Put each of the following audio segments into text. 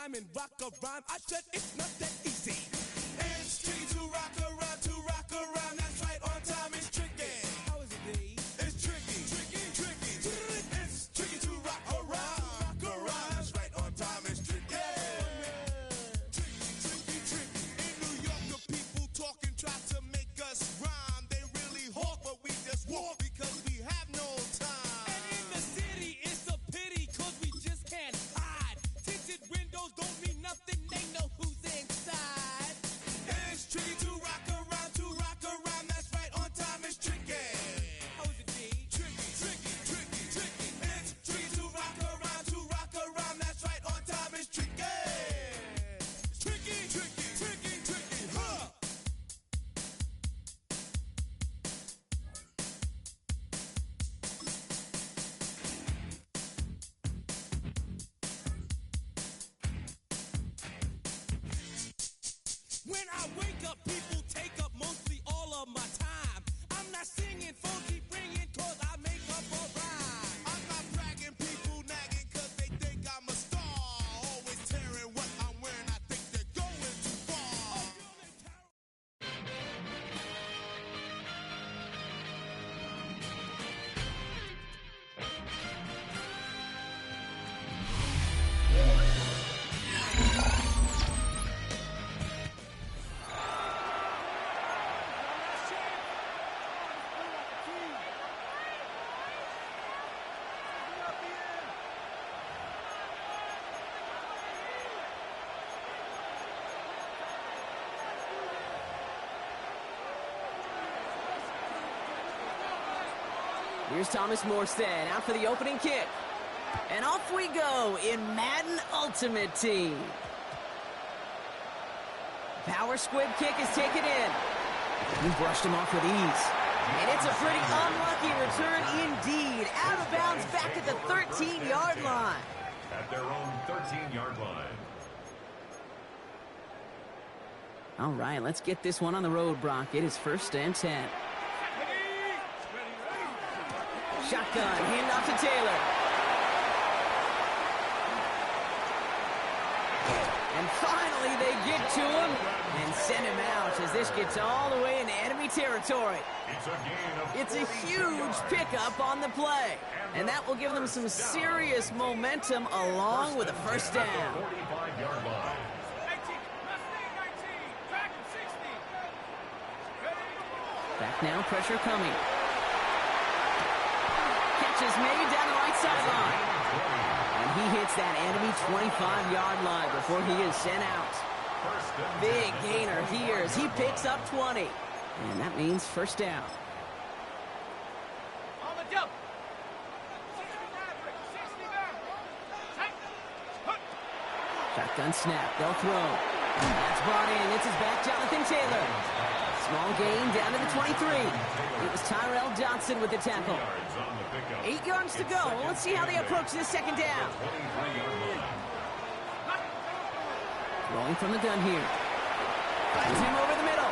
time and rock a rhyme. I said it's not that easy. It's tricky to rock around, to rock around. That's right, on time is tricky. How is it, D? It's tricky, tricky, tricky. It's tricky to rock around, rock around. That's right, on time is tricky. Tricky, tricky, tricky. In New York, the people talk and try to make us rhyme. They really hawk, but we just walk because we have no time. And in the city, it's a pity, cause we just can't hide. Tinted windows don't mean nothing, they know who's inside. It's tricky to rock around, that's right, on time is tricky. How is it, D? Tricky, tricky, tricky, tricky. It's tricky to rock around, that's right, on time is tricky. Tricky, tricky, tricky, tricky, huh? When I wake up, people take up mostly all of my time. I'm not singing, phone keep ringing, cause I make up a rhyme. I'm not bragging, people nagging, cause they think I'm a star. Always tearing what I'm wearing, I think they're going too far. Here's Thomas Morstead out for the opening kick. And off we go in Madden Ultimate Team. Power squib kick is taken in. He brushed him off with ease. And it's a pretty unlucky return indeed. Out of bounds back at the 13-yard line. At their own 13-yard line. All right, let's get this one on the road, Brock. It is 1st and 10. Shotgun, hand off to Taylor. And finally they get to him and send him out as this gets all the way into enemy territory. It's a huge pickup on the play. And that will give them some serious momentum along with a first down. 45-yard line. Back now, pressure coming. Catch is made down the right sideline. And he hits that enemy 25-yard line before he is sent out. Big gainer here as he picks up 20. And that means first down. On the jump. Shotgun snap. They'll throw. That's brought in. It's his back, Jonathan Taylor. Small gain down to the 23. It was Tyrell Johnson with the tackle. 8 yards to go. Well, let's see how they approach this second down. Rolling from the gun here. Finds him over the middle.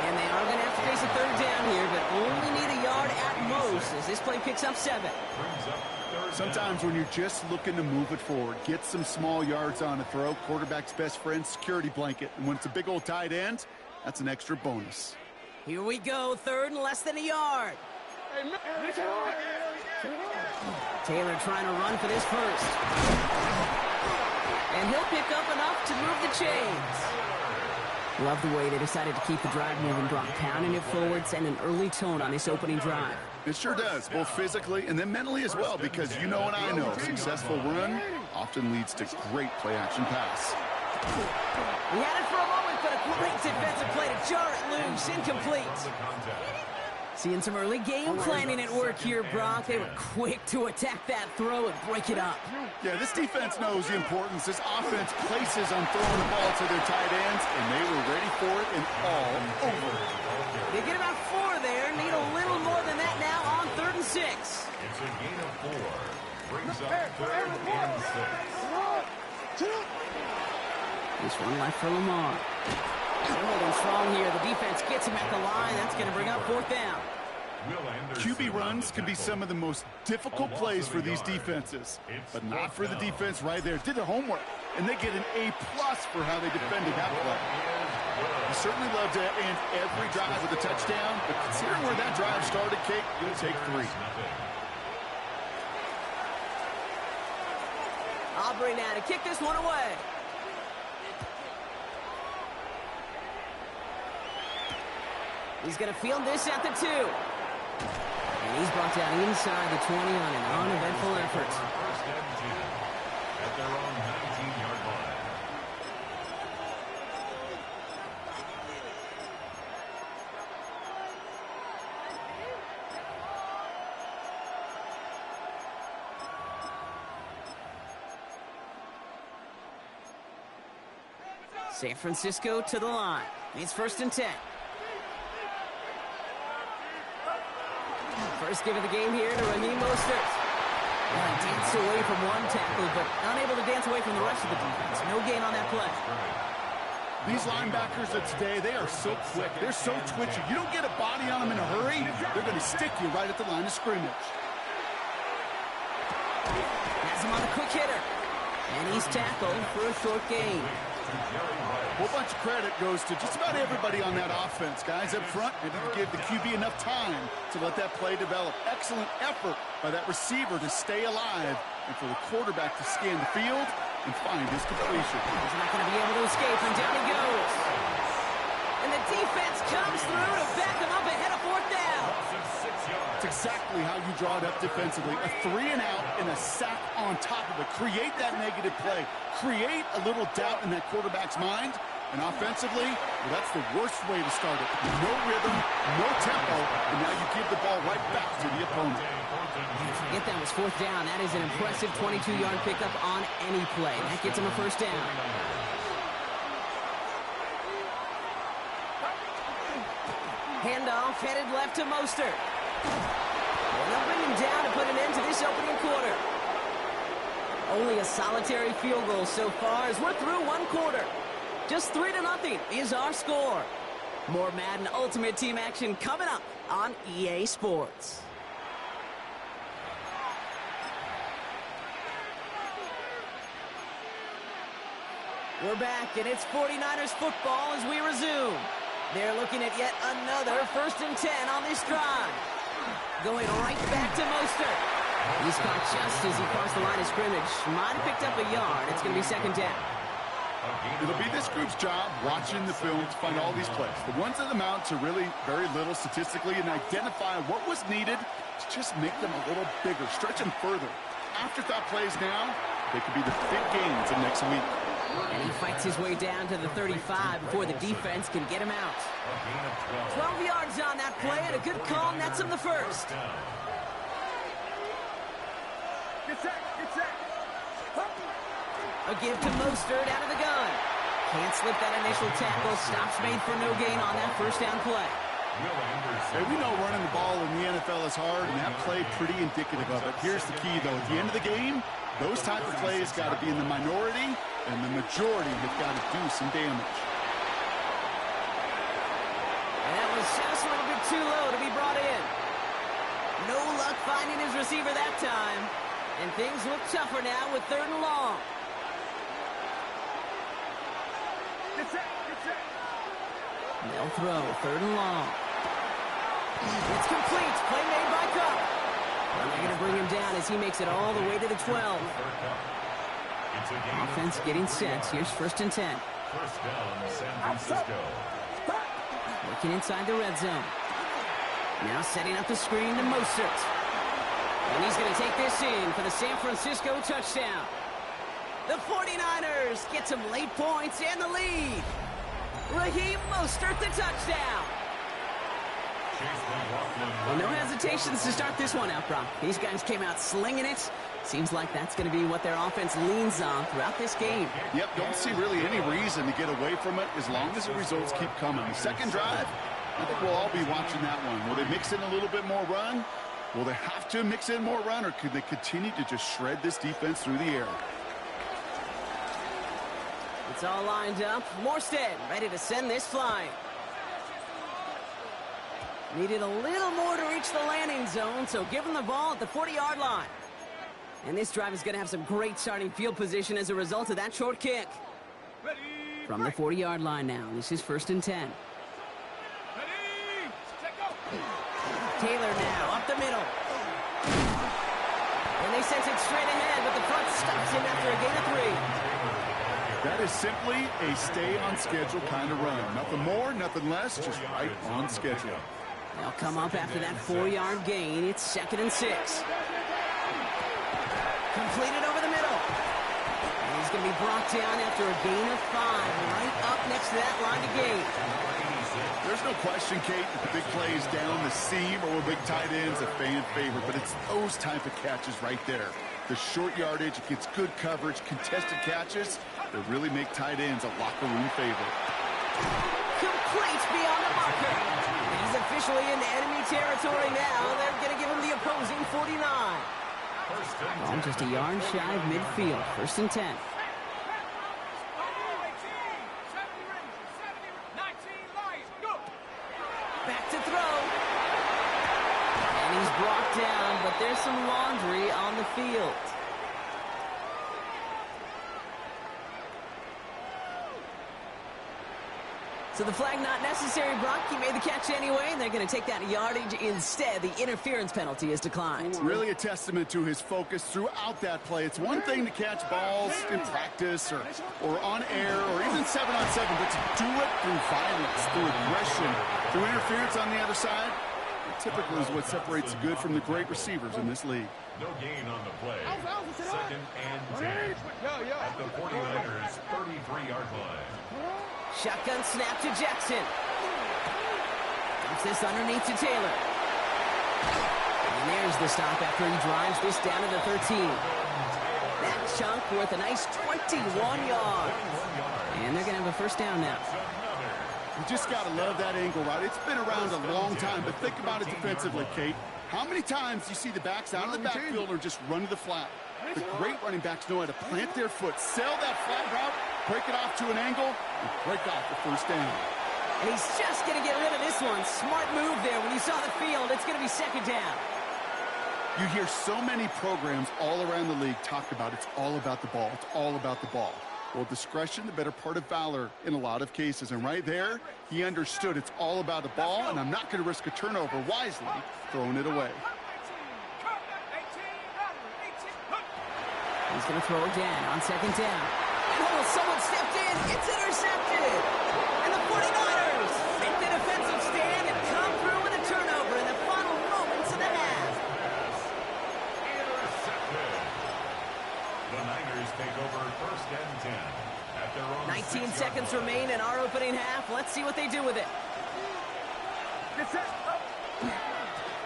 And they are going to have to face a third down here, but only need a yard at most as this play picks up 7. Sometimes when you're just looking to move it forward, get some small yards on a throw, quarterback's best friend, security blanket. And when it's a big old tight end, that's an extra bonus. Here we go, 3rd and less than a yard. Taylor trying to run for this first. And he'll pick up enough to move the chains. Love the way they decided to keep the drive moving, Brock, pounding it forward, send an early tone on this opening drive. It sure does, both physically and then mentally as well, because you know and I know a successful run often leads to great play-action pass. He had it for a moment, but a great defensive play to jar it loose, incomplete. Seeing some early game planning at work here, Brock. They were quick to attack that throw and break it up. Yeah, this defense knows the importance this offense places on throwing the ball to their tight ends, and they were ready for it and all over it. They get about 4 there, need a little more than that now on 3rd and 6. It's a gain of 4. Brings up 3rd and 6. This one left for Lamar. They're holding strong here. The defense gets him at the line. That's going to bring up 4th down. QB runs can be some of the most difficult plays for these defenses, but not for the defense right there. Did their homework, and they get an A+ for how they defended that play. You certainly love to end every drive with a touchdown, but considering where that drive started, Kate, you'll take 3. Aubrey now to kick this one away. He's going to field this at the 2. And he's brought down inside the 20 on an uneventful effort. First and 10 at their own 19-yard line. San Francisco to the line. It's first and 10. First give of the game here to Raheem Mostert. He danced away from one tackle, but unable to dance away from the rest of the defense. No gain on that play. These linebackers of today, they are so quick. They're so twitchy. You don't get a body on them in a hurry, they're going to stick you right at the line of scrimmage. Has him on a quick hitter. And he's tackled for a short gain. A whole bunch of credit goes to just about everybody on that offense. Guys up front, they didn't give the QB enough time to let that play develop. Excellent effort by that receiver to stay alive and for the quarterback to scan the field and find his completion. He's not going to be able to escape, and down he goes. And the defense comes through to back him up ahead of 4th down. It's exactly how you draw it up defensively. A 3 and out and a sack on top of it. Create that negative play. Create a little doubt in that quarterback's mind. And offensively, well, that's the worst way to start it. No rhythm, no tempo, and now you give the ball right back to the opponent. Forget that was 4th down. That is an impressive 22-yard pickup on any play. That gets him a first down. Handoff headed left to Mostert. And they'll bring him down to put an end to this opening quarter. Only a solitary field goal so far as we're through one quarter. Just 3-0 is our score. More Madden Ultimate Team action coming up on EA Sports. We're back, and it's 49ers football as we resume. They're looking at yet another first and 10 on this drive. Going right back to Mostert. He's caught just as he crossed the line of scrimmage. Might have picked up a yard. It's going to be second down. It'll be this group's job watching the film to find all these plays. The ones that amount to really very little statistically and identify what was needed to just make them a little bigger, stretch them further. Afterthought plays now, they could be the big gains of next week. And he fights his way down to the 35 before the defense can get him out. 12 yards on that play, and a good call nets him the first. A give to Mostert out of the gun. Can't slip that initial tackle. Stops made for no gain on that first down play. Hey, we know running the ball in the NFL is hard, and that play pretty indicative of it. Here's the key, though. At the end of the game, those type of plays got to be in the minority, and the majority have got to do some damage. And that was just a little bit too low to be brought in. No luck finding his receiver that time. And things look tougher now with 3rd and long. They'll throw 3rd and long. It's complete. Play made by Cup. And they're going to bring him down as he makes it all the way to the 12. Offense getting set. Here's 1st and 10. First down, San Francisco. Working inside the red zone. Now setting up the screen to Mostert. And he's going to take this in for the San Francisco touchdown. The 49ers get some late points and the lead. Raheem Mostert, the touchdown. Well, no hesitations to start this one out, Brock. These guys came out slinging it. Seems like that's going to be what their offense leans on throughout this game. Yep, don't see really any reason to get away from it as long as the results keep coming. The second drive, I think we'll all be watching that one. Will they mix in a little bit more run? Will they have to mix in more run, or could they continue to just shred this defense through the air? It's all lined up. Morstead ready to send this flying. Needed a little more to reach the landing zone, so give him the ball at the 40-yard line. And this drive is going to have some great starting field position as a result of that short kick. From the 40-yard line now, this is 1st and 10. Taylor now, up the middle. And they sent it straight ahead, but the front stops him after a gain of 3. That is simply a stay-on-schedule kind of run. Nothing more, nothing less, just right on schedule. They'll come up after that 4-yard gain. It's 2nd and 6. Completed over the middle. And he's going to be brought down after a gain of 5, right up next to that line to gain. There's no question, Kate, that the big plays down the seam or big tight ends a fan favorite, but it's those type of catches right there. The short yardage, it gets good coverage, contested catches that really make tight ends a locker room favorite. Complete beyond the marker. And he's officially in enemy territory now. They're going to give him the opposing 49. Ball just a yard shy of midfield. 1st and 10. Back to throw. And he's brought down, but there's some laundry on the field. So the flag not necessary, Brock. He made the catch anyway, and they're going to take that yardage instead. The interference penalty is declined. Really a testament to his focus throughout that play. It's one thing to catch balls in practice or on air or even 7-on-7, but to do it through violence, through aggression, through interference on the other side, it typically is what separates the good from the great receivers in this league. No gain on the play. 2nd and 10 at the 49ers' 33-yard line. Shotgun snap to Jackson. Dumps this underneath to Taylor. And there's the stop after he drives this down to the 13. That chunk worth a nice 21 yards. And they're going to have a 1st down now. You just got to love that angle, right? It's been around a long time, but think about it defensively, Kate. How many times do you see the backs out of the backfield or just run to the flat? The great running backs know how to plant their foot, sell that flat route, break it off to an angle, and break off the 1st down. And he's just going to get rid of this one. Smart move there. When you saw the field, it's going to be 2nd down. You hear so many programs all around the league talk about it's all about the ball. It's all about the ball. Well, discretion, the better part of valor in a lot of cases. And right there, he understood it's all about the ball, and I'm not going to risk a turnover wisely, throwing it away. He's going to throw again on 2nd down. And someone stepped in. It's intercepted. And the 49ers make the defensive stand and come through with a turnover in the final moments of the half. Intercepted. The Niners take over 1st and 10 at their own 19 seconds remain in our opening half. Let's see what they do with it.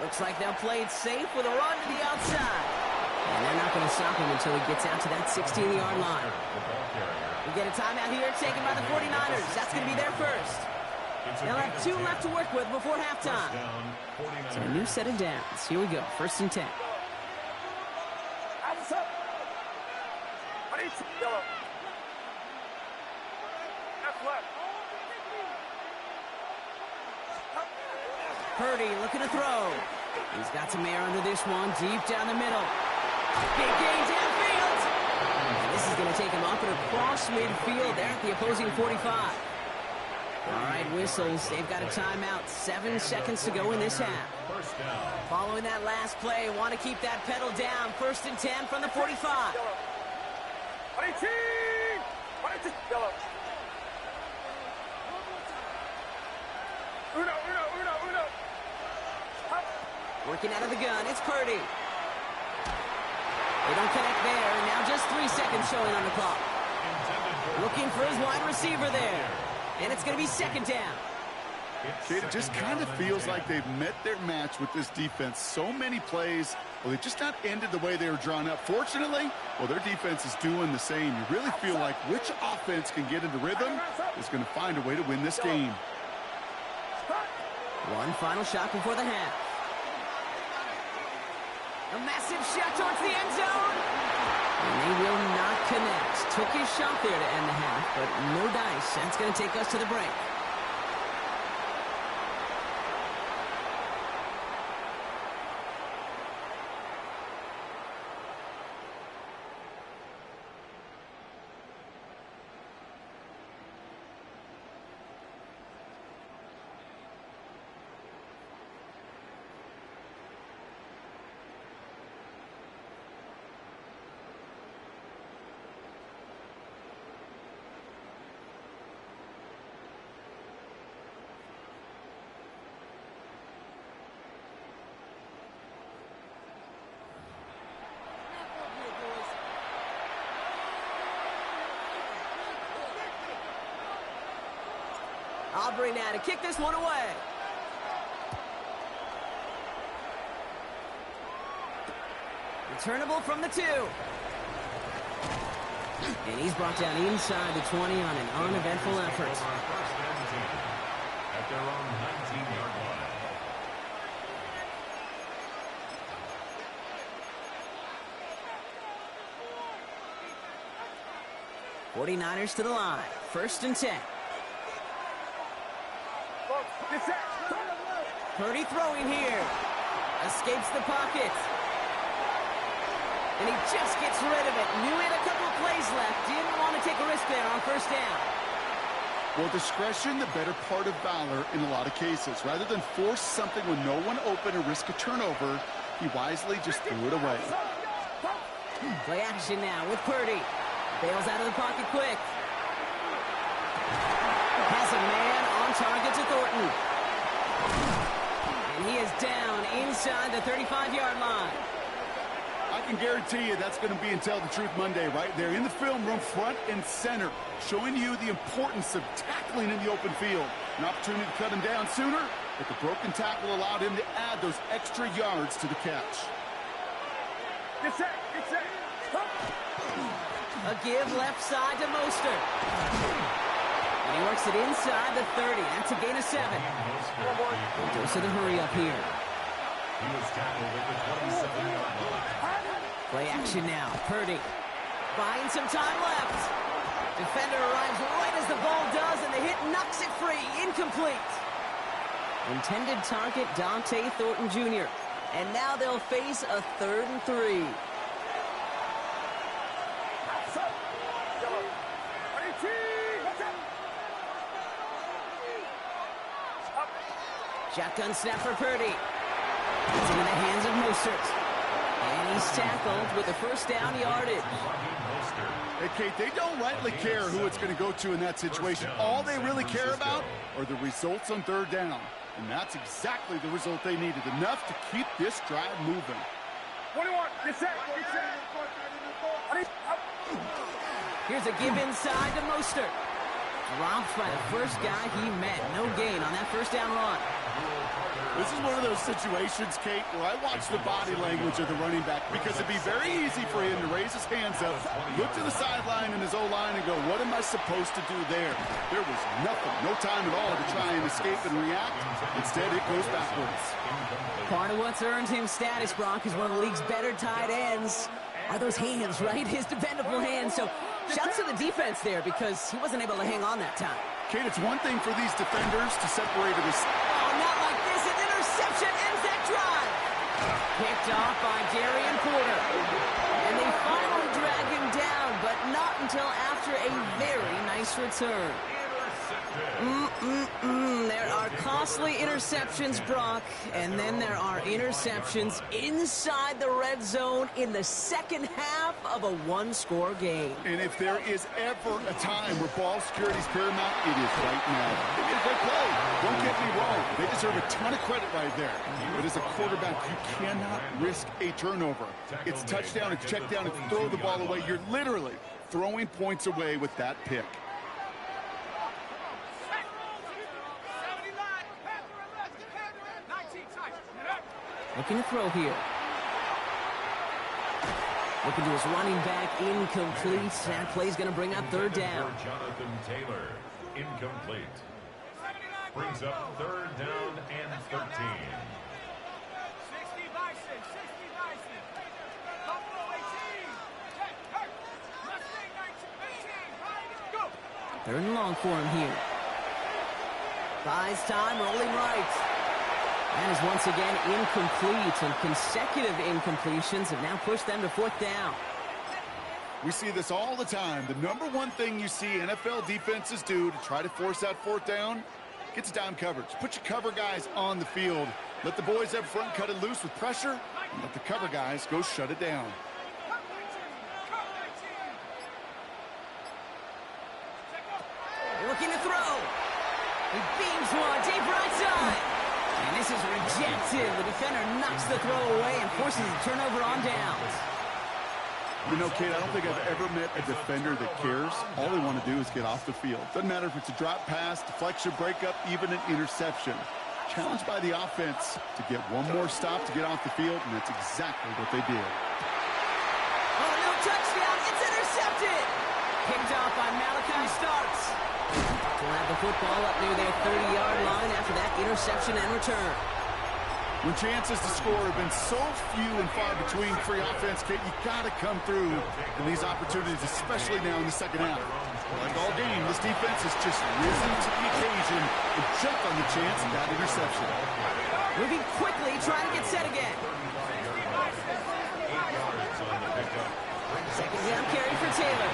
Looks like they'll play it safe with a run to the outside. And they're not going to stop him until he gets out to that 16-yard line. We get a timeout here taken by the 49ers. That's going to be their 1st. They'll have 2 left to work with before halftime. So a new set of downs. Here we go. 1st and 10. Purdy looking to throw. He's got some air under this one, deep down the middle. Big gain downfield. And this is going to take him up and across midfield there at the opposing 45. All right, whistles. They've got a timeout. 7 seconds to go in this half. Following that last play, want to keep that pedal down. 1st and 10 from the 45. Working out of the gun, it's Purdy. They don't connect there, and now just 3 seconds showing on the clock. Looking for his wide receiver there. And it's going to be 2nd down. It just kind of feels like they've met their match with this defense. So many plays, well, they just not ended the way they were drawn up. Fortunately, well, their defense is doing the same. You really feel like which offense can get into rhythm is going to find a way to win this game. One final shot before the half. A massive shot towards the end zone. And they will not connect. Took his shot there to end the half, but no dice. That's going to take us to the break. Aubrey now to kick this one away. Returnable from the 2. And he's brought down inside the 20 on an uneventful effort. At their own 19-yard line. 49ers to the line. 1st and 10. Purdy throwing here. Escapes the pocket. And he just gets rid of it. Knew he had a couple of plays left. Didn't want to take a risk there on 1st down. Well, discretion, the better part of valor in a lot of cases. Rather than force something when no one open or risk a turnover, he wisely just threw it away. Play action now with Purdy. Bails out of the pocket quick. Has a man on target to Thornton. And he is down inside the 35-yard line. I can guarantee you that's going to be in Tell the Truth Monday right there in the film room, front and center, showing you the importance of tackling in the open field. An opportunity to cut him down sooner, but the broken tackle allowed him to add those extra yards to the catch. A give left side to Mostert. And he works it inside the 30. That's a gain of 7. Dose of the hurry up here. He was tackled at the 27-yard line. Play action now. Purdy buying some time left. Defender arrives right as the ball does, and the hit knocks it free. Incomplete. Intended target, Dante Thornton Jr. And now they'll face a 3rd and 3. Shotgun snap for Purdy. It's into the hands of Mostert. And he's tackled with the 1st down yardage. Hey, Kate, they don't rightly care who it's going to go to in that situation. All they really care about are the results on 3rd down. And that's exactly the result they needed. Enough to keep this drive moving. 21, get set. Here's a give inside to Mostert. Dropped by the first guy he met. No gain on that 1st down run. This is one of those situations, Kate, where I watch the body language of the running back because it'd be very easy for him to raise his hands up, look to the sideline in his O-line and go, what am I supposed to do there? There was nothing, no time at all to try and escape and react. Instead, it goes backwards. Part of what's earned him status, Brock, is one of the league's better tight ends. Are those hands, right? His dependable hands. So shouts to the defense there because he wasn't able to hang on that time. Kate, it's one thing for these defenders to separate a Oh, not like this. An interception ends that drive. Picked off by Darian Porter. And they finally drag him down, but not until after a very nice return. There are costly interceptions, Brock, and then there are interceptions inside the red zone in the second half of a one-score game. And if there is ever a time where ball security is paramount, it is right now. They made a great play. Don't get me wrong. They deserve a ton of credit right there. But as a quarterback, you cannot risk a turnover. It's touchdown, it's check down, it's throw the ball away. You're literally throwing points away with that pick. Looking to throw here. Looking to his running back, incomplete. That play's going to bring up 3rd down. Jonathan Taylor, incomplete. Brings up 3rd down and 13. 3rd and long for him here. Buys time, rolling right. That is once again incomplete, and consecutive incompletions have now pushed them to 4th down. We see this all the time. The number one thing you see NFL defenses do to try to force that 4th down, gets dime coverage. Put your cover guys on the field. Let the boys up front cut it loose with pressure, and let the cover guys go shut it down. Looking to throw. He beams one deep right side. And this is rejected. The defender knocks the throw away and forces a turnover on downs. You know, Kate, I don't think I've ever met a defender that cares. All they want to do is get off the field. Doesn't matter if it's a drop pass, deflection, breakup, even an interception. Challenged by the offense to get one more stop to get off the field, and that's exactly what they did. Oh, no touchdown. It's intercepted. Picked off by Malachi Starks. We'll have the football up near their 30-yard line after that interception and return. When chances to score have been so few and far between for your offense, Kate, you got to come through in these opportunities, especially now in the second half. Like all game, this defense has just risen to the occasion and jumped on the chance of that interception. Moving quickly, trying to get set again. Second down carry for Taylor.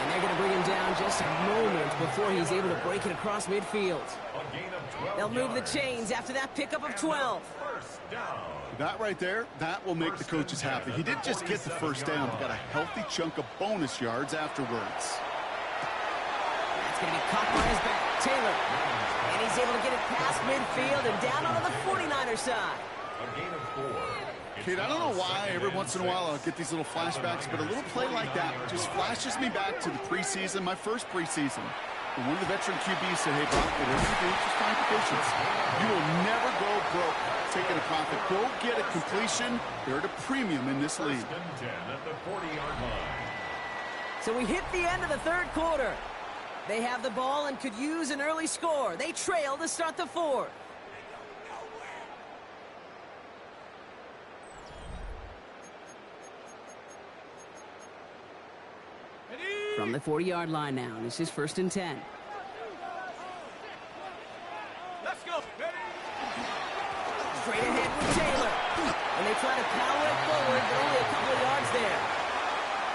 And they're going to bring him down just a moment before he's able to break it across midfield. They'll move the chains after that pickup of 12. That right there, that will make the coaches happy. He didn't just get the first down, but got a healthy chunk of bonus yards afterwards. That's going to be caught by his back, Taylor. And he's able to get it past midfield and down onto the 49er side. A gain of 4. Kate, I don't know why every once in a while I'll get these little flashbacks, but a little play like that just flashes me back to the preseason, my first preseason. And one of the veteran QBs said, hey, Brock, whatever you do, just find the patience. You will never go broke taking a profit. Go get a completion. They're at a premium in this league. 10 at the 40-yard line. So we hit the end of the third quarter. They have the ball and could use an early score. They trail to start the fourth. From the 40-yard line now, this is 1st and 10. Let's go. Straight ahead with Taylor. And they try to power it forward, but only a couple of yards there.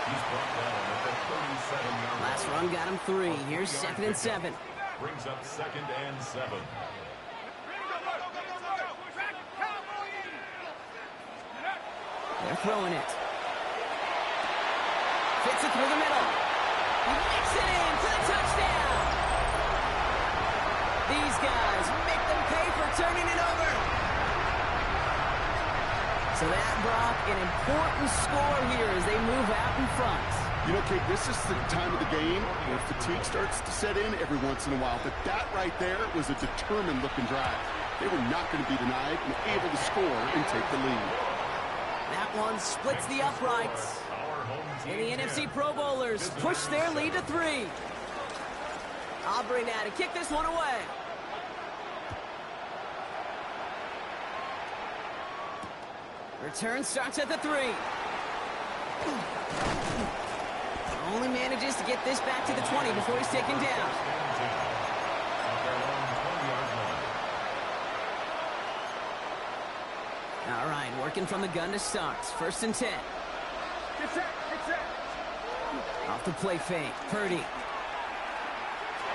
He's brought down at the 37-yard line. Last run got him 3. Here's 2nd and 7. Brings up 2nd and 7. They're throwing it. Fits it through the middle. He makes it in for the touchdown. These guys make them pay for turning it over. So that, Brock, an important score here as they move out in front. You know, Kate, this is the time of the game where fatigue starts to set in every once in a while. But that right there was a determined-looking drive. They were not going to be denied and able to score and take the lead. That one splits the uprights. And the NFC Pro Bowlers push their lead to 3. Aubrey now to kick this one away. Return starts at the 3. Only manages to get this back to the 20 before he's taken down. All right, working from the gun to start. 1st and 10. Get set. Get set. Off the play fake. Purdy.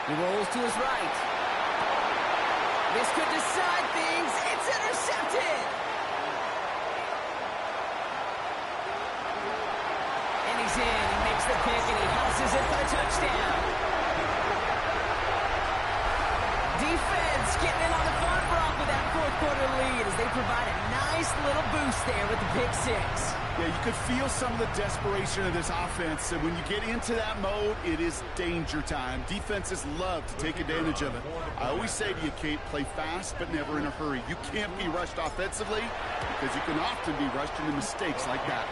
He rolls to his right. This could decide things. It's intercepted. And he's in. He makes the pick, and he houses it for a touchdown. Defense getting in on the fun Brock with that fourth-quarter lead as they provide a nice little boost there with the pick 6. Yeah, you could feel some of the desperation of this offense, and when you get into that mode, it is danger time. Defenses love to take advantage of it. I always say to you, Kate, play fast but never in a hurry. You can't be rushed offensively because you can often be rushed into mistakes like that.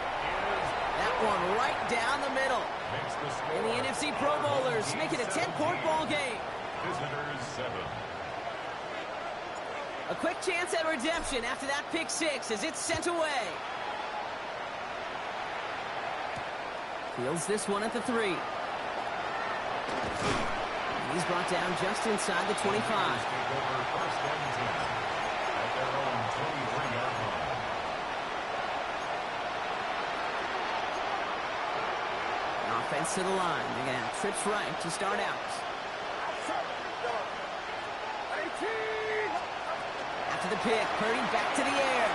That one right down the middle. And the NFC Pro Bowlers make it a 10-point ball game. Visitors 7. A quick chance at redemption after that pick 6 as it's sent away. Fields this one at the 3. And he's brought down just inside the 25. Offense to the line. They're going to have trips right to start out. After the pick, Purdy back to the air.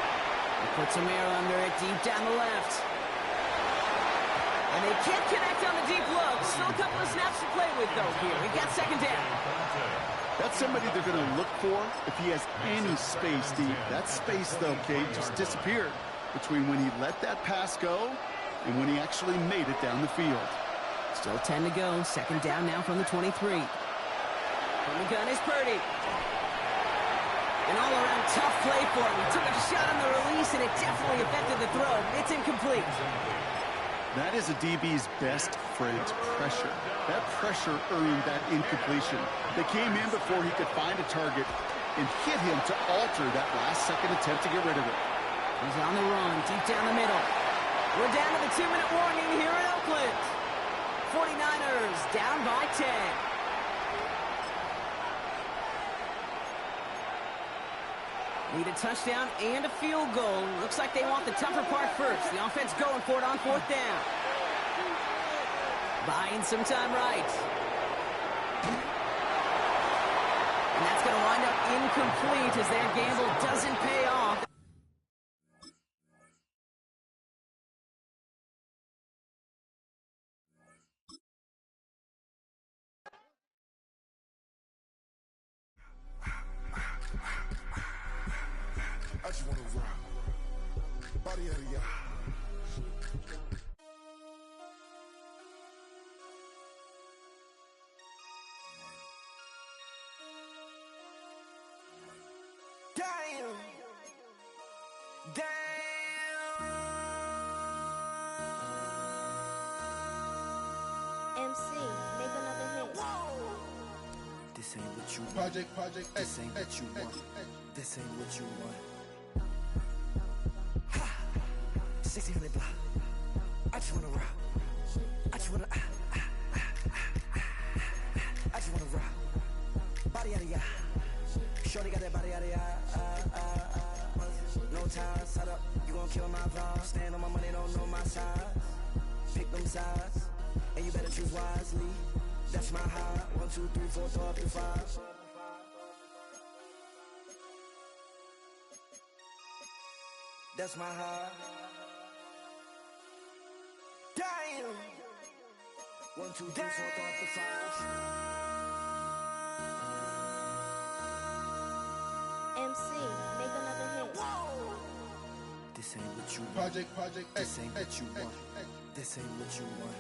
He puts some air under it deep down the left. And they can't connect on the deep look. Still a couple of snaps to play with, though, here. We got 2nd down. That's somebody they're going to look for if he has any space deep. That space, though, Kate, just disappeared between when he let that pass go and when he actually made it down the field. Still 10 to go. Second down now from the 23. From the gun is Purdy. An all-around tough play for him. He took a shot on the release, and it definitely affected the throw. It's incomplete. That is a DB's best friend, pressure. That pressure earned that incompletion. They came in before he could find a target and hit him to alter that last-second attempt to get rid of it. He's on the run, deep down the middle. We're down to the 2-minute warning here in Oakland. 49ers down by 10. Need a touchdown and a field goal. Looks like they want the tougher part first. The offense going for it on fourth down. Buying some time right. And that's going to wind up incomplete as their gamble doesn't pay off. I just wanna rock. Body out of y'all. Damn. MC, make another hit. This ain't what you want. Project This ain't what you want. This ain't what you want. 1600 block. I just wanna rock. I just wanna I just wanna rock. Body out of ya. Shorty got that body out of ya. No time, set up. You gon' kill my vibe. Stand on my money, don't know my size. Pick them sides, and you better choose wisely. That's my high. 1, 2, 3, 4, throw up to 5. That's my high. Damn. 1, 2, 3, 4, throw up to 5. MC, make another hit. This ain't what you want. Project This ain't what you want. This ain't what you want.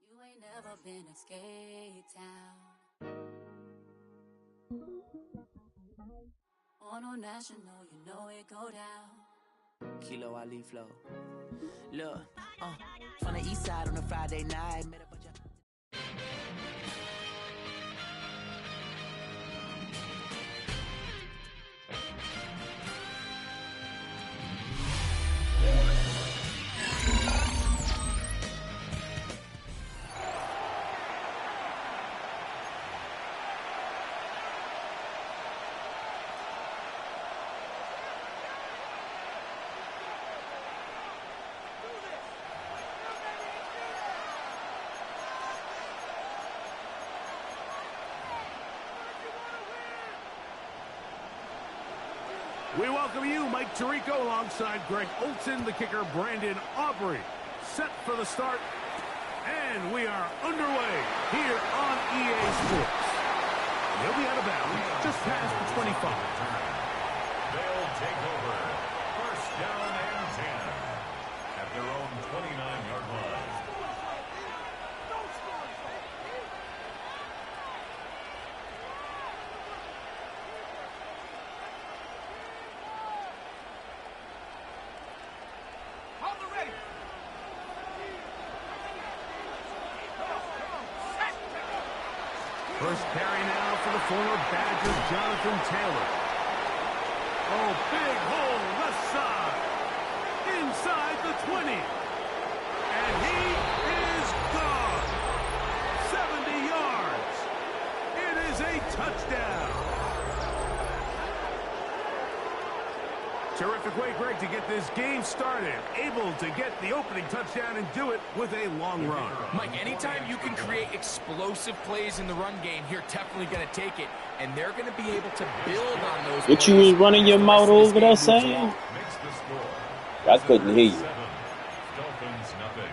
You ain't never been a skate town. On a national, you know it go down. Kilo Ali flow. Look, from the east side on a Friday night, met a bunch of. We welcome you, Mike Tirico, alongside Greg Olson, the kicker, Brandon Aubrey. Set for the start, and we are underway here on EA Sports. They'll be out of bounds just past the 25. They'll take over. First down and 10 at their own 29-yard line. First carry now for the former Badger, Jonathan Taylor. Oh, big hole left side. Inside the 20. And he is gone. 70 yards. It is prepared to get this game started, able to get the opening touchdown and do it with a long run. Mike, anytime you can create explosive plays in the run game, you're definitely going to take it, and they're going to be able to build on those plays. What you was running your mouth over there saying? I couldn't hear you. Dolphins nothing.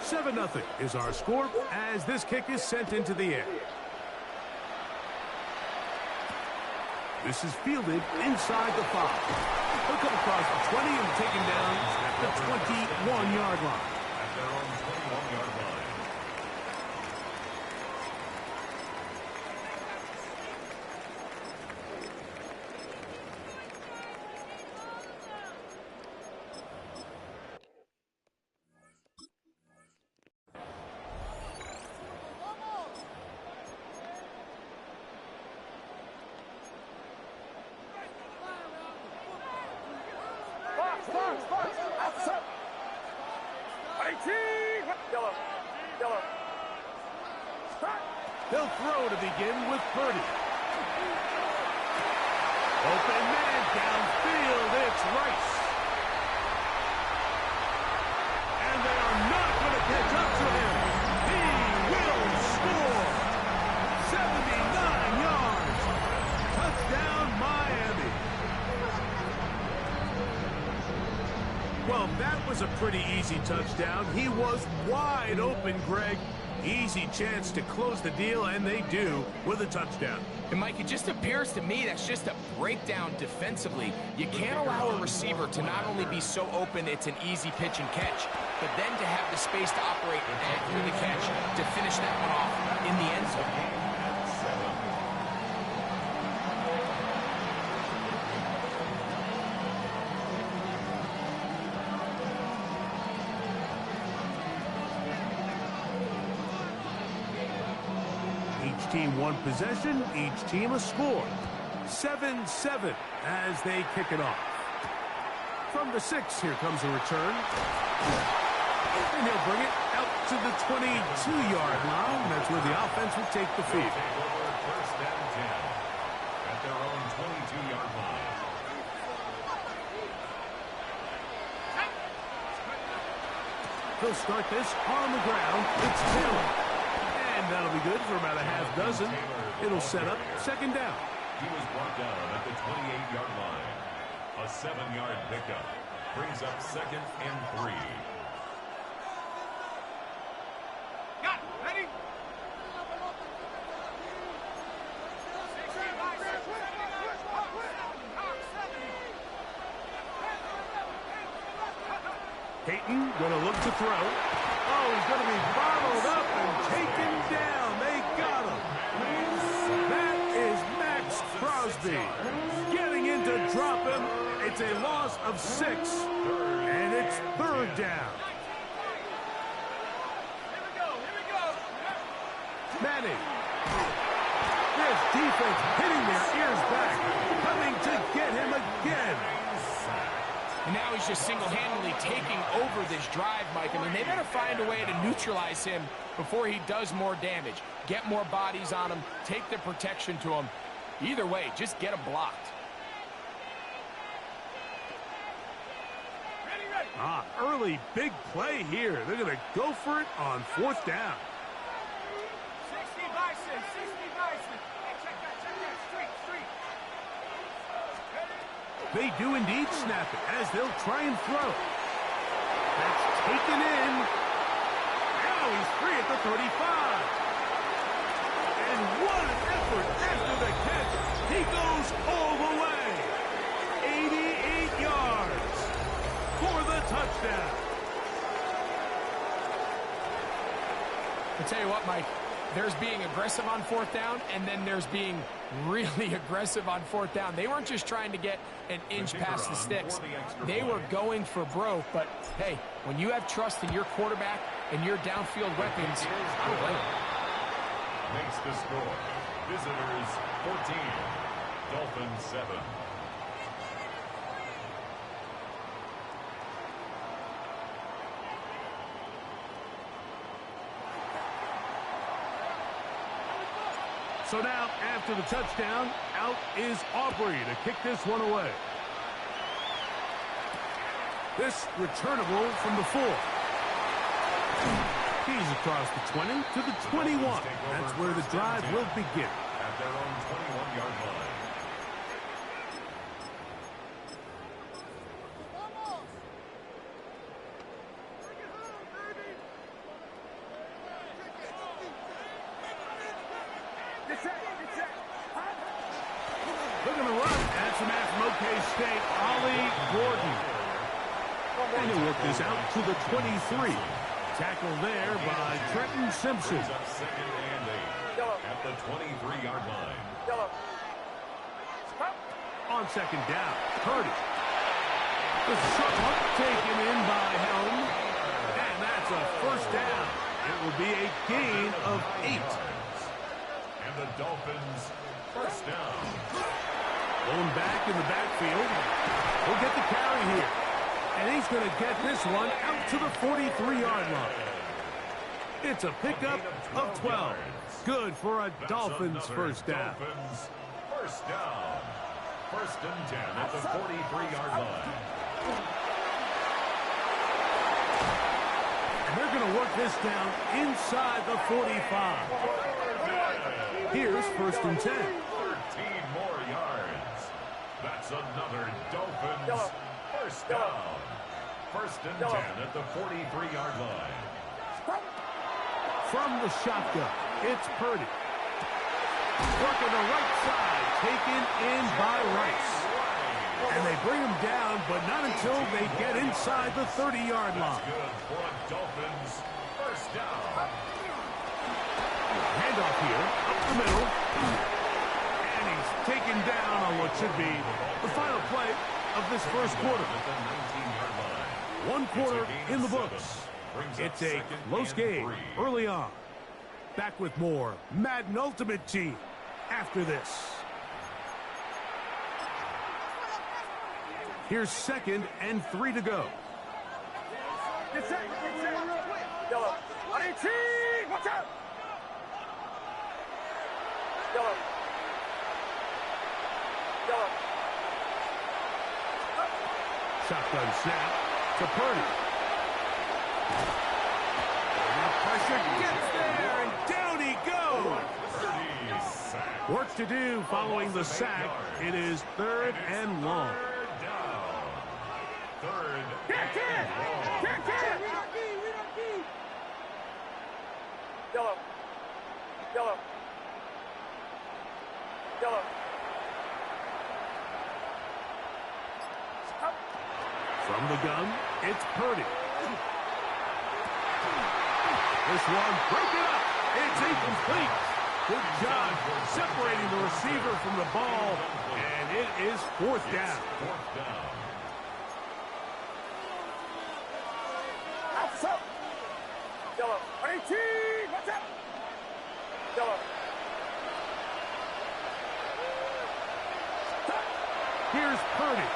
7-0 is our score as this kick is sent into the air. This is fielded inside the 5. He'll come across the 20 and taken down at the 21-yard line. At their own 21-yard line. They'll throw to begin with Purdy. Open man downfield, it's Rice. And they are not going to catch up to him. He will score. 79 yards. Touchdown, Miami. Well, that was a pretty easy touchdown. He was wide open, Greg. Easy chance to close the deal, and they do with a touchdown. And, Mike, it just appears to me that's just a breakdown defensively. You can't allow a receiver to not only be so open it's an easy pitch and catch, but then to have the space to operate after the catch to finish that one off in the end zone. 7. Each team one possession, each team a score. 7-7 as they kick it off. From the 6, here comes a return. And he'll bring it out to the 22-yard line. That's where the offense will take the field. First down 10 at their own 22-yard line. They'll start this on the ground. It's Taylor. And that'll be good for about a half dozen. It'll set up second down. He was brought down at the 28-yard line. A 7-yard pickup brings up second and 3. Got it. Ready? Peyton going to look to throw. Oh, he's going to be bottled up and taken down. They got him. That is Max Crosby getting in to drop him. It's a loss of 6, and it's third down. Madden. This defense hitting their ears back, coming to get him again. And now he's just single-handedly taking over this drive, Mike. I mean, they better find a way to neutralize him before he does more damage. Get more bodies on him, take the protection to him. Either way, just get him blocked. Early big play here. They're going to go for it on 4th down. 60 by 6, 60 by 6. Hey, check that, street. They do indeed snap it as they'll try and throw. That's taken in. Now he's free at the 35. And what an effort after the catch. He goes all the way. 88 yards for the touchdown. I'll tell you what, Mike, there's being aggressive on 4th down, and then there's being really aggressive on 4th down. They weren't just trying to get an inch past the sticks. They were going for broke, but hey, when you have trust in your quarterback and your downfield weapons, I don't blame them. Makes the score. Visitors 14, Dolphins 7. So now, after the touchdown, out is Aubrey to kick this one away. This returnable from the 4. He's across the 20 to the 21. That's where the drive will begin. At their own 21-yard line. Looking to run. That's a man from OK State, Ollie Gordon. And he'll work this out to the 23. Tackled there by Trenton Simpson. Up second and 8 at the 23-yard line. On second down, Purdy. The short one taken in by Helm. And that's a first down. It will be a gain of 8. And the Dolphins first down. Going back in the backfield. We'll get the carry here. And he's going to get this one out to the 43-yard line. It's a pickup of 12. Good for a Dolphins first down. Dolphins first down. First and 10 at the 43-yard line. And they're going to work this down inside the 45. Here's first and 10. 13 more yards. That's another Dolphins first down. First and 10 at the 43-yard line. From the shotgun, it's Purdy. Working the right side, taken in by Rice. And they bring him down, but not until they get inside the 30-yard line. Good for a Dolphins first down. Handoff here, up the middle. And he's taken down on what should be the final play of this first quarter. At the 19-yard line. One quarter in the books. It's a close game early on. Back with more Madden Ultimate Team after this. Here's second and 3 to go. Get set. Yellow. Watch out. Yellow. Shotgun snap to Purdy. Pressure gets there, and down he goes. Work to do following the sack. It is third and long. Third Can't. Yellow. From the gun, it's Purdy. This one, break it up. It's incomplete. Good job separating the receiver from the ball, and it is fourth down. Outside. Yellow. 18. Watch out. Yellow. Here's Purdy.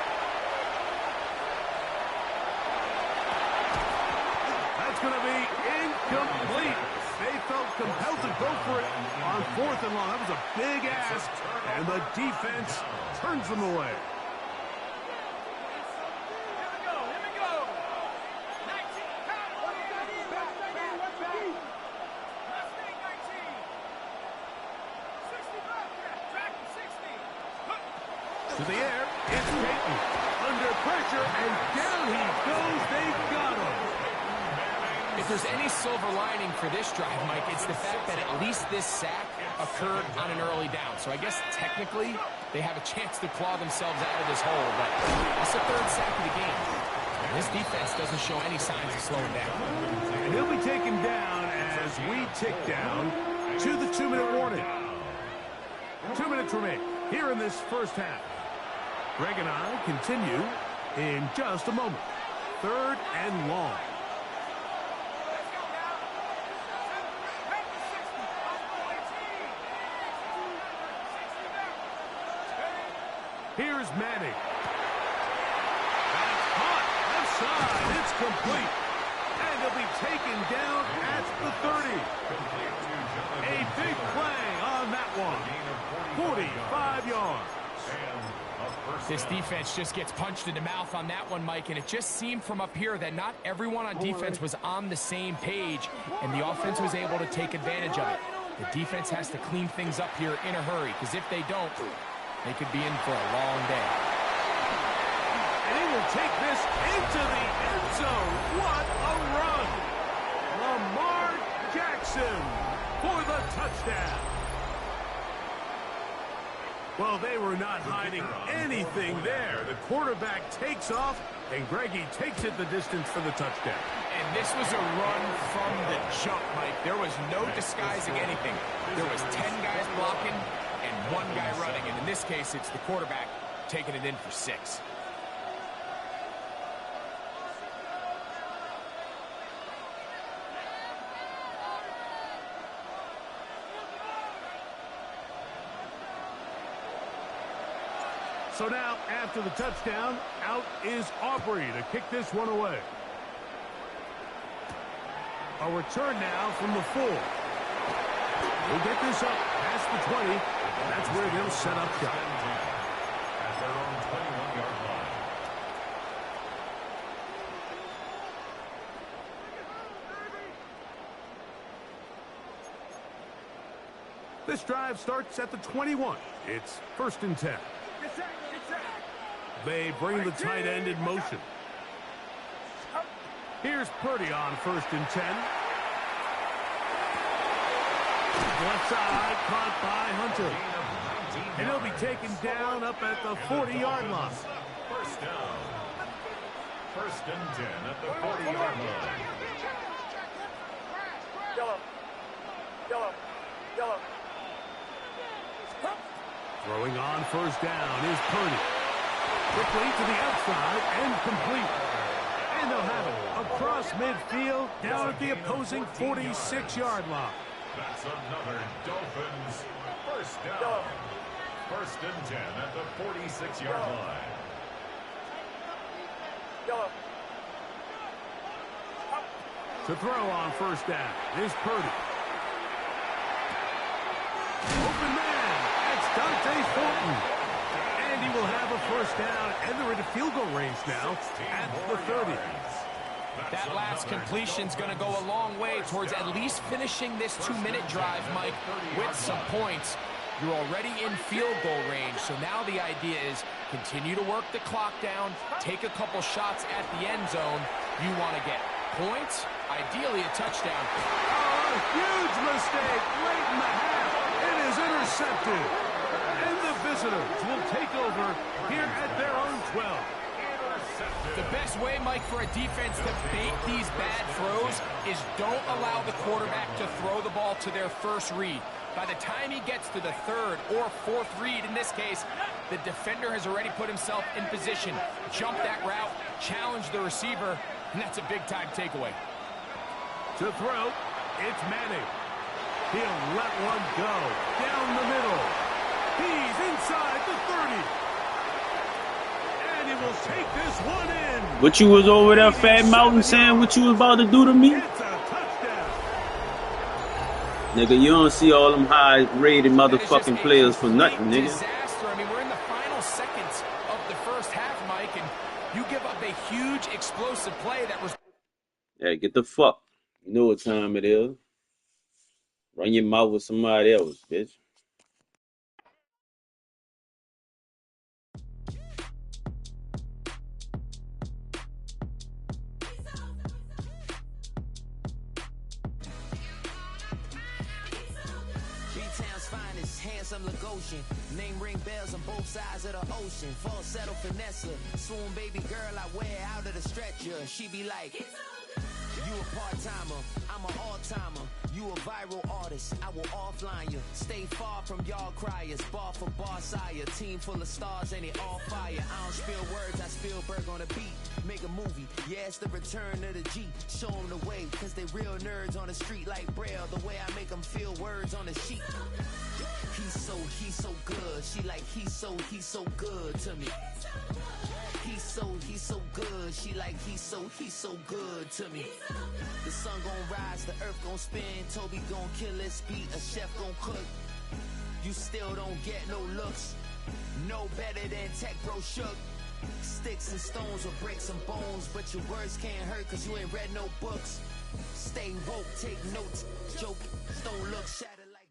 That's going to be incomplete. They felt compelled to go for it on fourth and long. That was a big ask, and the defense turns them away. Here we go. 19. Mustang 19. 65. Track 60. To the air, it's Peyton. Under pressure, and down he goes. They got him. If there's any silver lining for this drive, Mike, it's the fact that at least this sack occurred on an early down. So I guess technically they have a chance to claw themselves out of this hole, but it's the third sack of the game. And this defense doesn't show any signs of slowing down. And he'll be taken down as we tick down to the 2-minute warning. 2 minutes remain here in this first half. Greg and I continue in just a moment. Third and long. Here's Manning. That's caught. Left side. It's complete. And he'll be taken down at the 30. A big play on that one. 45 yards. This defense just gets punched in the mouth on that one, Mike, and it just seemed from up here that not everyone on defense was on the same page, and the offense was able to take advantage of it. The defense has to clean things up here in a hurry, because if they don't, they could be in for a long day. And he will take this into the end zone. What a run! Lamar Jackson for the touchdown. Well, they were not hiding anything there. The quarterback takes off, and Greggy takes it the distance for the touchdown. And this was a run from the jump, Mike. There was no disguising anything. There was 10 guys blocking and 1 guy running. And in this case, it's the quarterback taking it in for 6. So now, after the touchdown, out is Aubrey to kick this one away. A return now from the 4. We'll get this up past the 20, and that's where they'll set up shop. At their own 21-yard line. This drive starts at the 21. It's 1st and 10. They bring the tight end in motion. Here's Purdy on 1st and 10. Left side, caught by Hunter. And he'll be taken down up at the 40-yard line. First down. 1st and 10 at the 40-yard line. Yellow. Throwing on 1st down is Purdy. Quickly to the outside and complete. And they'll have it across midfield down at the opposing 46-yard line. That's another Dolphins first down. 1st and 10 at the 46-yard line. To throw on 1st down is Purdy. Open man. That's Dante Thornton. And he will have a 1st down, and they're into field goal range now at the 30. That last completion's going to go a long way towards at least finishing this 2-minute drive, Mike, with some points. You're already in field goal range, so now the idea is continue to work the clock down, take a couple shots at the end zone. You want to get points, ideally a touchdown. Oh, a huge mistake late in the half. It is intercepted. And the visitors will take over here at their own 12. The best way, Mike, for a defense to bait these bad throws is don't allow the quarterback to throw the ball to their first read. By the time he gets to the 3rd or 4th read, in this case, the defender has already put himself in position, jump that route, challenge the receiver, and that's a big-time takeaway. To throw, it's Manning. He'll let one go down the middle. He's inside the 30. And he will take this one in. What you was over there, Fat Mountain, saying what you was about to do to me? It's a touchdown. Nigga, you don't see all them high-rated motherfucking players for nothing, nigga. Disaster. I mean, we're in the final seconds of the first half, Mike, and you give up a huge explosive play that was... Yeah, get the fuck. You know what time it is. Run your mouth with somebody else, bitch. Name ring bells on both sides of the ocean. Falsetto finesse, swoon baby girl I wear out of the stretcher. She be like, you a part-timer, I'm an all-timer. You a viral artist, I will offline you. Stay far from y'all criers, bar for bar sire. Team full of stars and it all fire. I don't spill words, I spill Berg on a beat. Make a movie, yeah, it's the return of the G. Show them the way, cause they real nerds on the street like Braille. The way I make them feel words on the sheet. He's so good. She like, he's so good to me. He's so good. She like, he's so good to me. The sun gon' rise, the earth gon' spin. Toby gon' kill this beat, a chef gon' cook. You still don't get no looks. No better than Tech Bro Shook. Sticks and stones will break some bones, but your words can't hurt cause you ain't read no books. Stay woke, take notes, joke, don't look shattered like.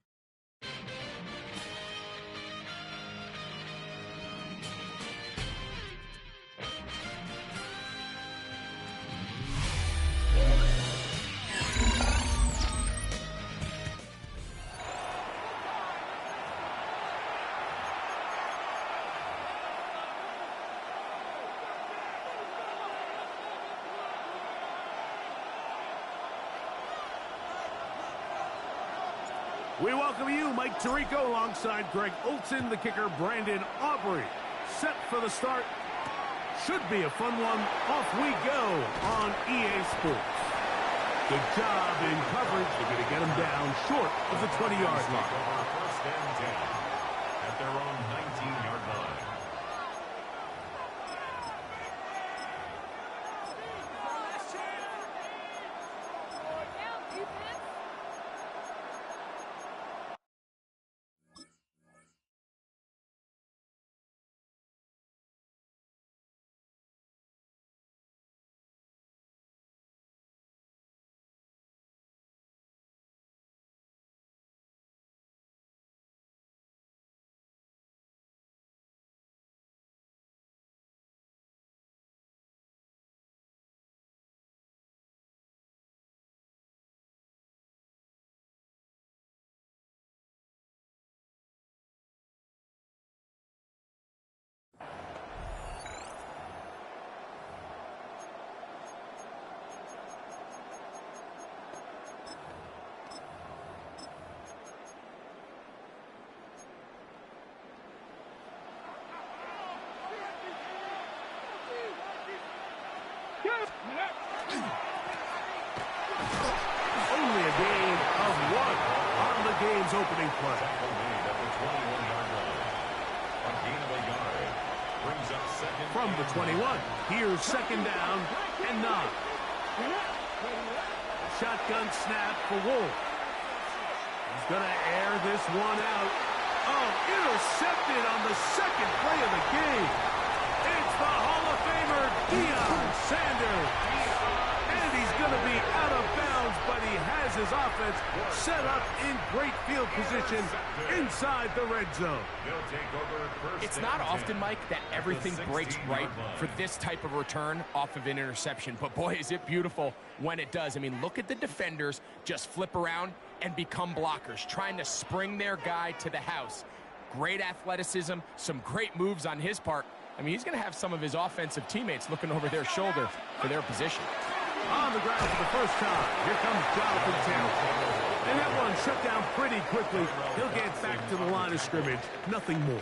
We welcome you, Mike Tirico, alongside Greg Olson, the kicker, Brandon Aubrey. Set for the start. Should be a fun one. Off we go on EA Sports. Good job in coverage. They're going to get him down short of the 20-yard line. First and 10 at their own 19-yard line. Only a gain of 1 on the game's opening play. Made at the 21-yard line. A gain of a yard brings up second. From the 21, here's second down and 9. Shotgun snap for Wolf. He's going to air this one out. Oh, intercepted on the second play of the game. It's the Hall of Famer, Deion Sanders. And he's going to be out of bounds, but he has his offense set up in great field position inside the red zone. It's not often, Mike, that everything breaks right for this type of return off of an interception. But, boy, is it beautiful when it does. I mean, look at the defenders just flip around and become blockers, trying to spring their guy to the house. Great athleticism, some great moves on his part. I mean, he's going to have some of his offensive teammates looking over their shoulder for their position. On the ground for the first time, here comes Jonathan Taylor. And that one shut down pretty quickly. He'll get back to the line of scrimmage, nothing more.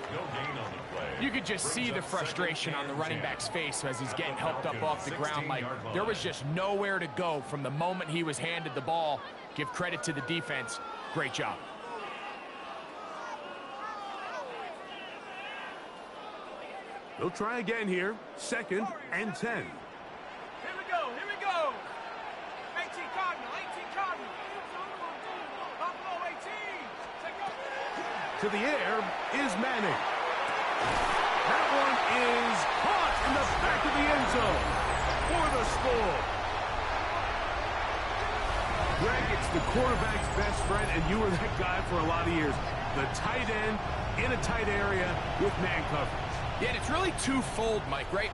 You could just see the frustration on the running back's face as he's getting helped up off the ground. Like, there was just nowhere to go from the moment he was handed the ball. Give credit to the defense. Great job. They'll try again here. Second and 10. Here we go, here we go. 18 Cardinal, 18 Cardinal. Buffalo 18. Take up. To the air is Manning. That one is caught in the back of the end zone for the score. Greg, it's the quarterback's best friend, and you were that guy for a lot of years. The tight end in a tight area with man coverage. Yeah, and it's really twofold, Mike, right?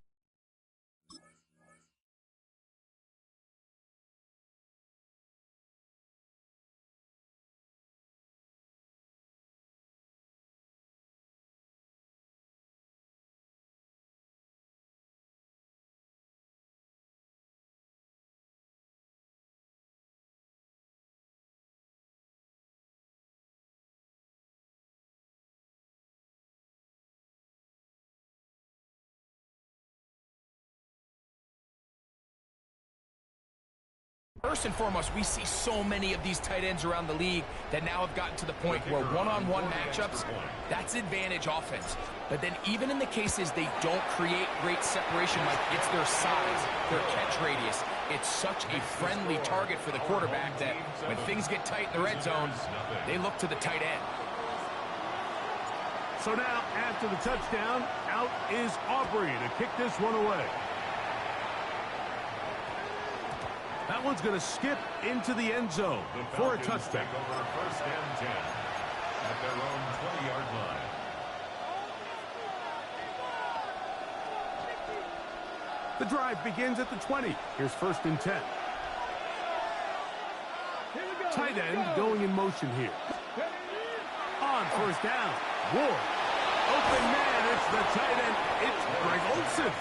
First and foremost, we see so many of these tight ends around the league that now have gotten to the point where one-on-one matchups, that's advantage offense. But then even in the cases they don't create great separation, like it's their size, their catch radius, it's such a friendly target for the quarterback that when things get tight in the red zone, they look to the tight end. So now, after the touchdown, out is Aubrey to kick this one away. That one's going to skip into the end zone for a touchdown. Take over first and 10 at their own 20-yard line. The drive begins at the 20. Here's first and 10. Tight end going in motion here. On first down, Ward. Open man, it's the tight end. It's Greg Olsen.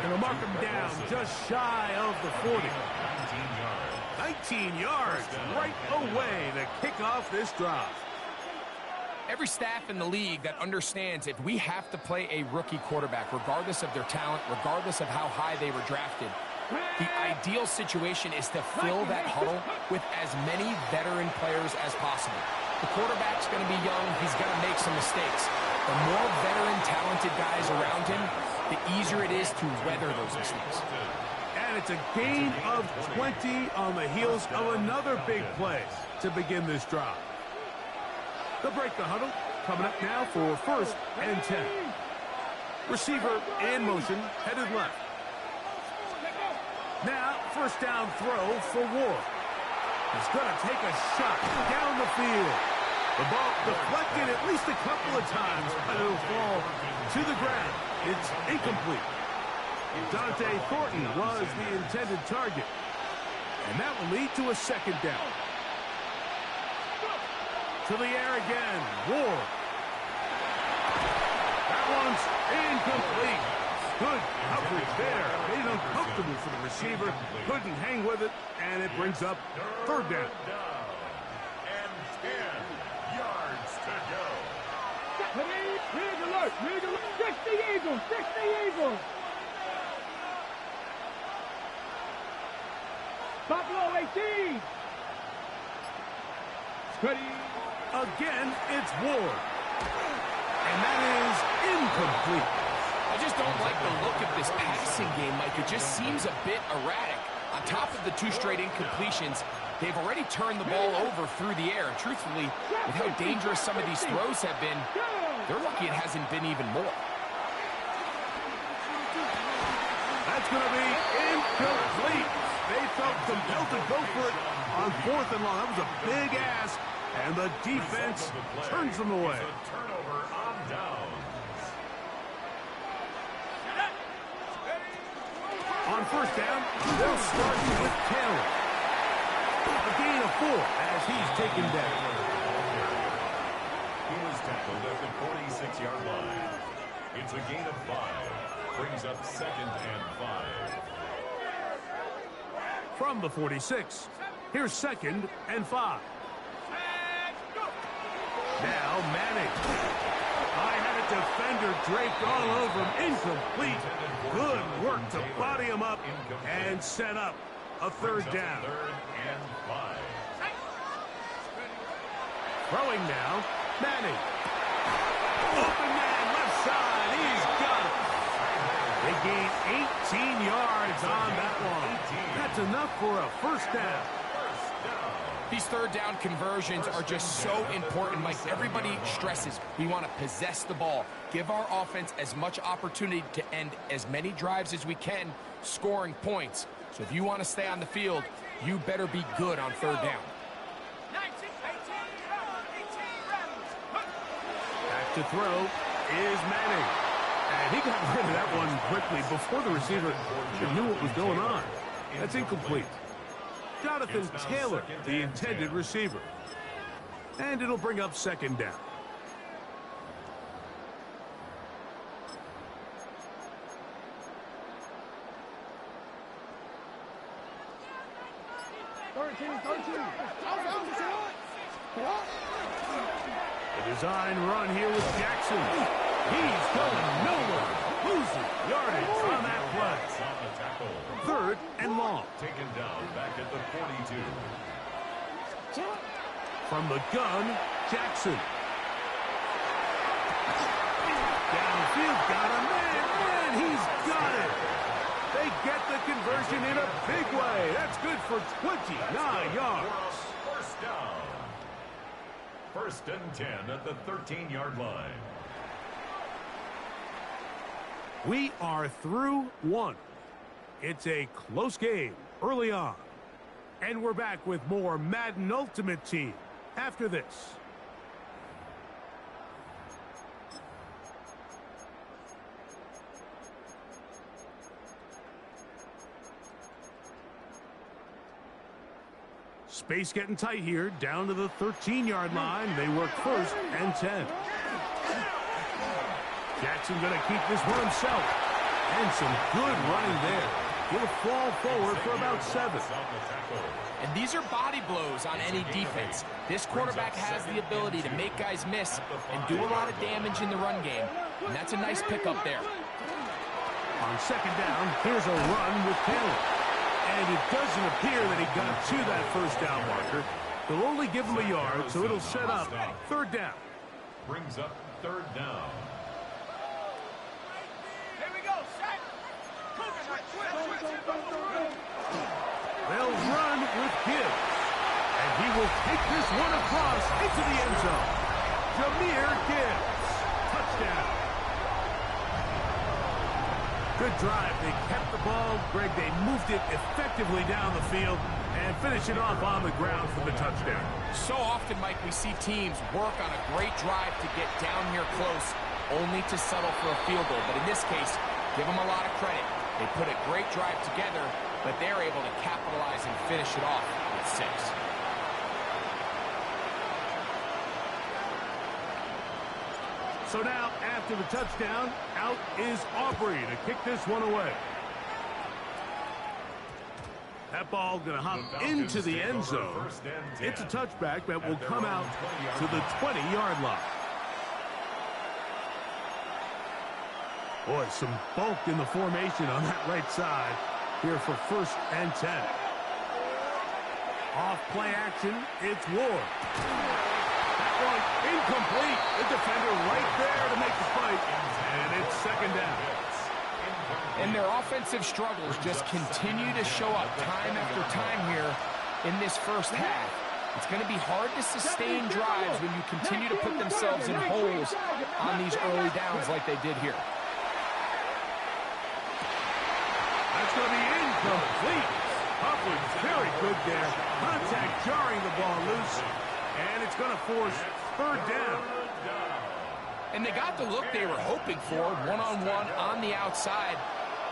Going to mark him down just shy of the 40. 19 yards right away to kick off this drive. Every staff in the league that understands if we have to play a rookie quarterback, regardless of their talent, regardless of how high they were drafted, the ideal situation is to fill that huddle with as many veteran players as possible. The quarterback's going to be young. He's going to make some mistakes. The more veteran, talented guys around him, the easier it is to weather those mistakes. And it's a gain of 20 on the heels of another big play to begin this drive. They'll break the huddle. Coming up now for first and 10. Receiver in motion, headed left. Now, first down throw for Ward. He's going to take a shot down the field. The ball deflected at least a couple of times, but it'll fall to the ground. It's incomplete. Dante Thornton was the intended target. And that will lead to a second down. To the air again, Ward. That one's incomplete. Good coverage there. Made it uncomfortable for the receiver. Couldn't hang with it, and it brings up third down. And 10 yards to go. Rig alert, rig alert. Fix the Eagles, fix the Eagles. Buffalo 18. Ready. Again, it's Ward. And that is incomplete. I just don't like the look of this passing game, Mike. It just seems a bit erratic. On top of the 2 straight incompletions, they've already turned the ball over through the air. And truthfully, with how dangerous some of these throws have been, they're lucky it hasn't been even more. That's going to be incomplete. They felt compelled to go for it on fourth and long. That was a big ask, and the defense turns them away. Turnover on downs. On first down, they'll start with Taylor. A gain of 4 as he's taken down. He was tackled at the 46-yard line. It's a gain of 5. Brings up second and 5. From the 46, here's second and 5. Now Manning. I had a defender draped all over him. Incomplete. Good work to body him up and set up a third down. Third and 5. Throwing now, Manning. Open man, left side. He's got it. They gain 18 yards on that one. That's enough for a first down. These third down conversions are just so important, Mike. Everybody stresses we want to possess the ball, give our offense as much opportunity to end as many drives as we can, scoring points. So if you want to stay on the field, you better be good on third down. Back to throw is Manning. And he got rid of that one quickly before the receiver even knew what was going on. That's incomplete. Jonathan Taylor, the intended receiver. And it'll bring up second down. The design run here with Jackson. He's going nowhere. Losing yardage on that play. Third and long. Taken down back at the From the gun, Jackson. Downfield, got a man, and he's got it. They get the conversion in a big way. That's good for 29 yards. First down. 1st and 10 at the 13-yard line. We are through one. It's a close game early on. And we're back with more Madden Ultimate Team after this. Space getting tight here, down to the 13-yard line. They work 1st and 10. Jackson going to keep this one himself. And some good running there. He'll fall forward for about 7. And these are body blows on any defense. This quarterback has the ability to make guys miss and do a lot of damage in the run game. And that's a nice pickup there. On 2nd down, here's a run with Taylor. And it doesn't appear that he got to that 1st down marker. They'll only give him a yard, so it'll set up 3rd down. Brings up 3rd down. Here we go, set. They'll run with Gibbs. And he will take this one across into the end zone. Jahmyr Gibbs. Touchdown. Good drive. They kept the ball. Greg, they moved it effectively down the field and finish it off on the ground for the touchdown. So often, Mike, we see teams work on a great drive to get down here close, only to settle for a field goal. But in this case, give them a lot of credit. They put a great drive together, but they're able to capitalize and finish it off with 6. So now, after the touchdown, out is Aubrey to kick this one away. That ball going to hop into the end zone. It's a touchback that will come out to the 20-yard line. Boy, some bulk in the formation on that right side here for 1st and 10. Off play action, it's Ward. That one incomplete. The defender right there to make the fight, and it's 2nd down. And their offensive struggles just continue to show up time after time here in this 1st half. It's going to be hard to sustain drives when you continue to put themselves in holes on these early downs like they did here. That's going to be incomplete. Hubbard's very good there. Contact jarring the ball loose, and it's going to force 3rd down. And they got the look they were hoping for, one-on-one on the outside.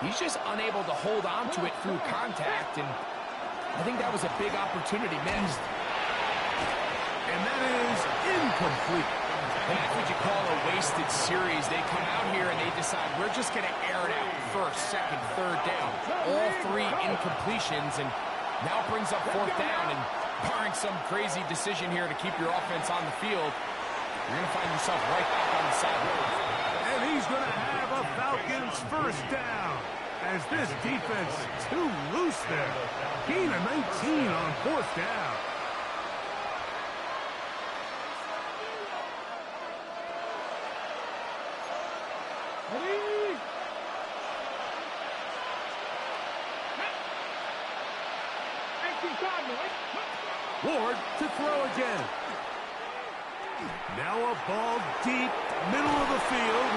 He's just unable to hold on to it through contact, and I think that was a big opportunity missed. And that is incomplete. And that's what you call a wasted series. They come out here and they decide, we're just going to air it out 1st, 2nd, 3rd down. All 3 incompletions, and now brings up 4th down. And barring some crazy decision here to keep your offense on the field, you're going to find yourself right back on the sideline. And he's going to have a Falcons 1st down. As this defense too loose there. Gain of 19 on 4th down. Ward to throw again. Now a ball deep, middle of the field.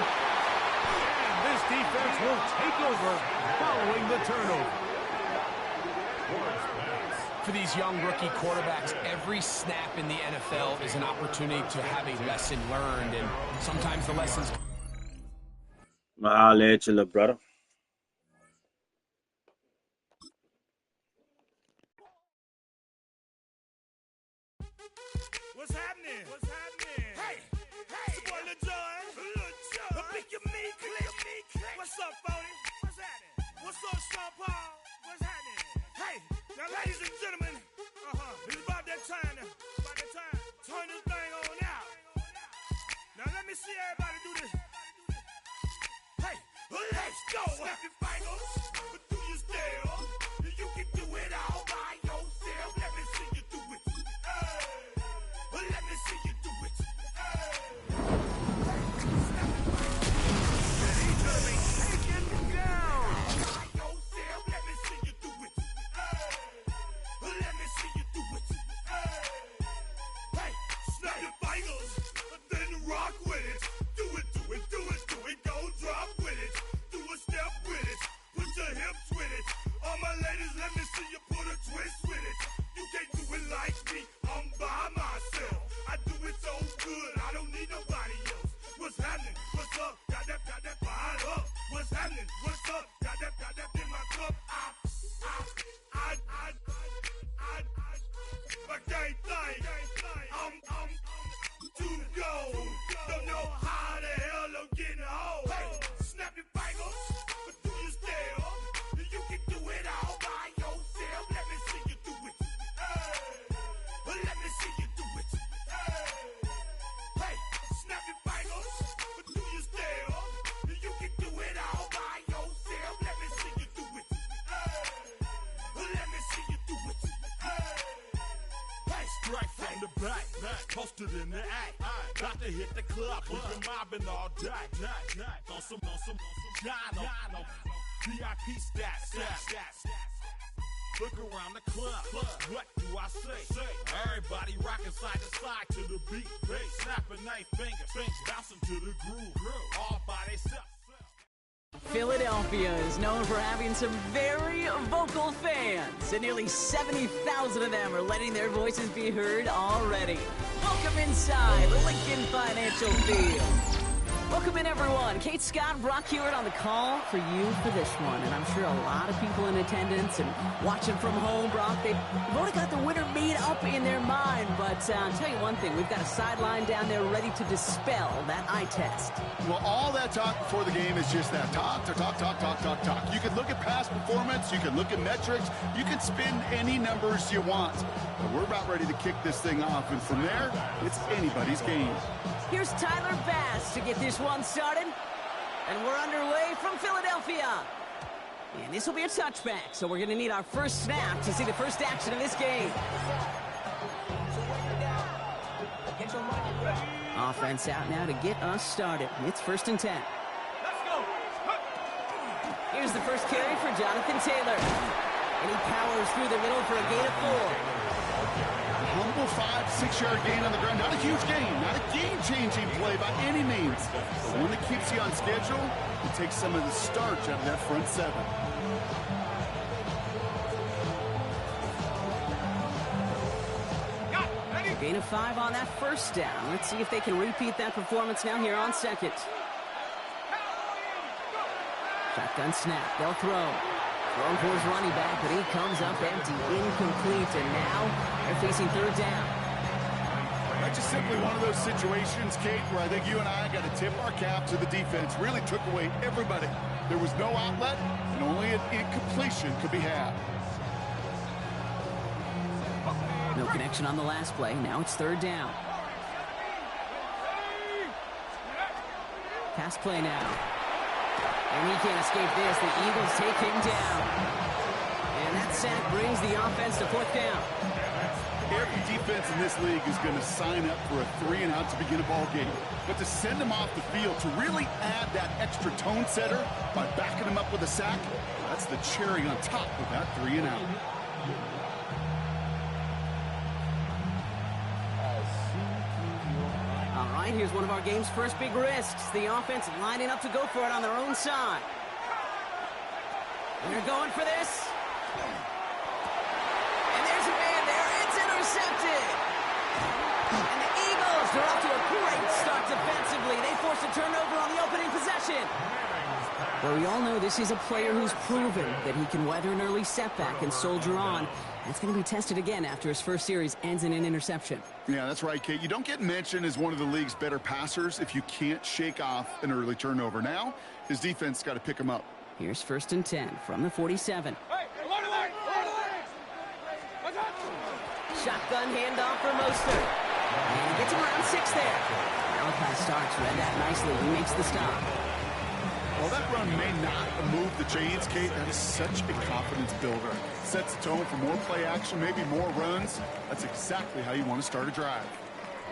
And this defense will take over following the turnover. For these young rookie quarterbacks, every snap in the NFL is an opportunity to have a lesson learned, and sometimes the lessons... I'll let you, little brother. What's happening? What's happening? Hey, it's your boy Lil Jon. A pick your meat click. What's up, Phony? What's happening? What's up, Sean Paul? What's happening? Hey, now ladies and gentlemen, it's about that time. Turn this thing on out. Now let me see everybody do this. Hey, let's go. Snap your fingers, but do your style. You can do it all by yourself. Let me see you do it. Hey. back, posted in the act. Got to hit the club, we've been mobbing all day. On some Jono, VIP stats. Look around the club, what do I say? Everybody rocking side to side to the beat. Snapping night fingers, bouncing to the groove, all by themselves. Philadelphia is known for having some very vocal fans, and nearly 70,000 of them are letting their voices be heard already. Welcome inside the Lincoln Financial Field. Welcome in, everyone. Kate Scott, Brock Hewitt on the call for you for this one. And I'm sure a lot of people in attendance and watching from home, Brock, they've already got the winner made up in their mind. But I'll tell you one thing, we've got a sideline down there ready to dispel that eye test. Well, all that talk before the game is just that talk. You can look at past performance, you can look at metrics, you can spin any numbers you want. But we're about ready to kick this thing off, and from there, it's anybody's game. Here's Tyler Bass to get this one started. And we're underway from Philadelphia. And this will be a touchback, so we're going to need our first snap to see the first action of this game. Offense out now to get us started. It's 1st and 10. Let's go. Here's the first carry for Jonathan Taylor. And he powers through the middle for a gain of 4. Humble 5-6-yard gain on the ground. Not a huge gain, not a game-changing play by any means. But one that keeps you on schedule and takes some of the starch out of that front seven. Gain of 5 on that first down. Let's see if they can repeat that performance now here on second. Shotgun snap. They'll throw. Thrown for his running back, but he comes up empty, incomplete, and now they're facing 3rd down. That's just simply one of those situations, Kate, where I think you and I got to tip our cap to the defense. Really took away everybody. There was no outlet, and only an incompletion could be had. No connection on the last play. Now it's 3rd down. Pass play now. And he can't escape this. The Eagles take him down. And that sack brings the offense to 4th down. Every defense in this league is going to sign up for a 3-and-out to begin a ball game. But to send him off the field, to really add that extra tone setter by backing him up with a sack, that's the cherry on top of that 3-and-out. All right, here's one of our game's first big risks. The offense lining up to go for it on their own side. And they're going for this. And there's a man there. It's intercepted. And the Eagles are off to a great start defensively. They force a turnover on the opening possession. But we all know this is a player who's proven that he can weather an early setback and soldier on. That's going to be tested again after his first series ends in an interception. Yeah, that's right, Kate. You don't get mentioned as one of the league's better passers if you can't shake off an early turnover. Now, his defense got to pick him up. Here's 1st and 10 from the 47. Shotgun handoff for Mostert. And he gets him around 6 there. Malachi Starks read that nicely. He makes the stop. Well, that run may not move the chains, Kate. That is such a confidence builder. Sets the tone for more play action, maybe more runs. That's exactly how you want to start a drive.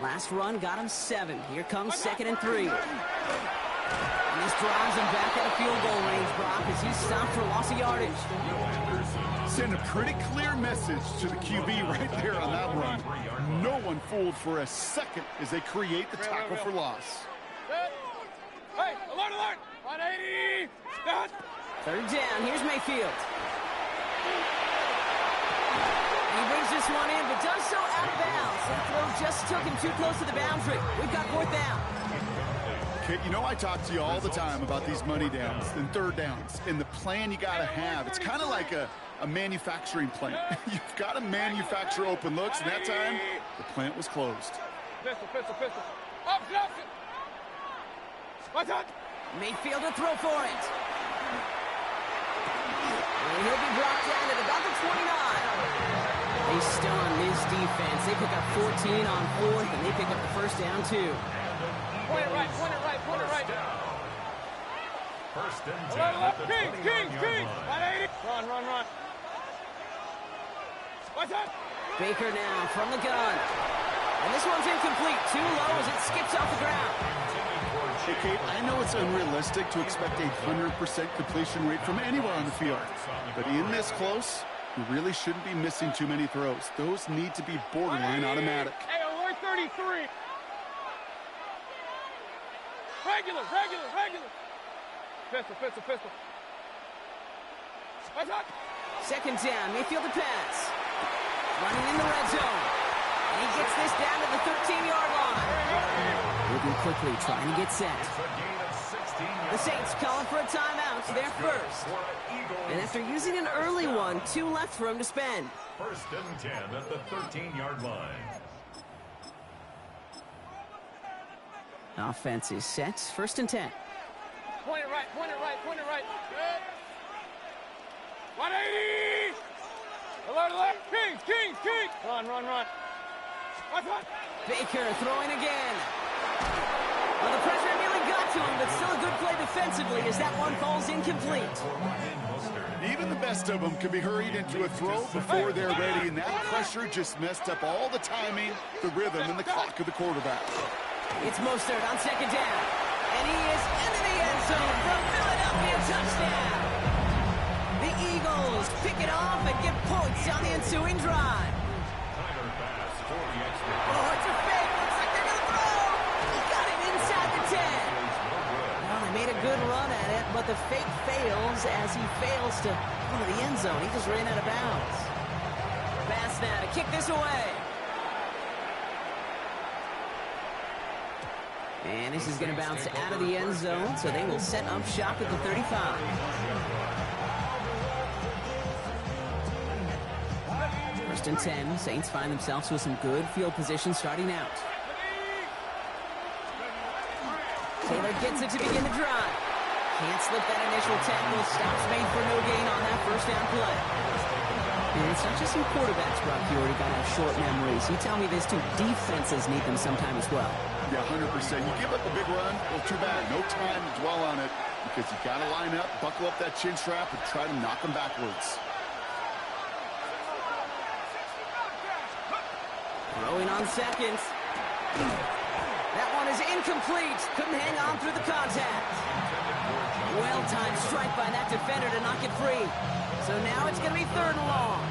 Last run got him 7. Here comes 2nd and 3. And this drives him back at a field goal range, Brock, as he's stopped for loss of yardage. Send a pretty clear message to the QB right there on that run. No one fooled for a second as they create the tackle for loss. Hey, alert! 180! Stop! 3rd down. Here's Mayfield. He brings this one in, but does so out of bounds. That throw just took him too close to the boundary. We've got 4th down. Kate, you know I talk to you all the time about these money downs and 3rd downs and the plan you got to have. It's kind of like a manufacturing plant. You've got to manufacture open looks, and that time, the plant was closed. Pistol. Option! Watch out! Mayfield to throw for it. And he'll be brought down at about the 29. They stun this defense. They pick up 14 on 4th, and they pick up the 1st down, too. Point it right. 1st and 10 at the 29-yard line. Run. Watch out! Baker now from the gun. And this one's incomplete. Too low as it skips off the ground. Hey, Kate, I know it's unrealistic to expect a 100% completion rate from anywhere on the field. But in this close, you really shouldn't be missing too many throws. Those need to be borderline automatic. Hey, alert 33. Regular. Pistol. What's up? Second down, Mayfield to pass. Running in the red zone. And he gets this down to the 13-yard line. Moving quickly, trying to get set. The Saints calling for a timeout. They're first. And after using an early one, 2 left for him to spend. First and 10 at the 13-yard line. Offense is set. First and 10. Point it right. Good. 180. Alert. Kings. Run. What's up? Baker throwing again. Well, the pressure nearly got to him, but still a good play defensively as that one falls incomplete. Even the best of them can be hurried into a throw before they're ready, and that pressure just messed up all the timing, the rhythm, and the clock of the quarterback. It's Mostert on second down, and he is into the end zone for a Philadelphia touchdown. The Eagles pick it off and get points on the ensuing drive. Oh, it's a fake. Looks like they're going to throw. He got it inside the 10. Well, they made a good run at it, but the fake fails as he fails to go to the end zone. He just ran out of bounds. Pass now to kick this away. And this is going to bounce out of the end zone, so they will set up shop at the 35. First and 10, Saints find themselves with some good field position starting out. Taylor gets it to begin the drive. Can't slip that initial tackle. Stops made for no gain on that first down play. And it's not just some quarterbacks, Brock. You already got to have short memories. You tell me this too. Defenses need them sometime as well. Yeah, 100%. You give up a big run, well, too bad. No time to dwell on it because you got to line up, buckle up that chin strap, and try to knock them backwards. Throwing on seconds. That one is incomplete. Couldn't hang on through the contact. Well-timed strike by that defender to knock it free. So now it's going to be third and long.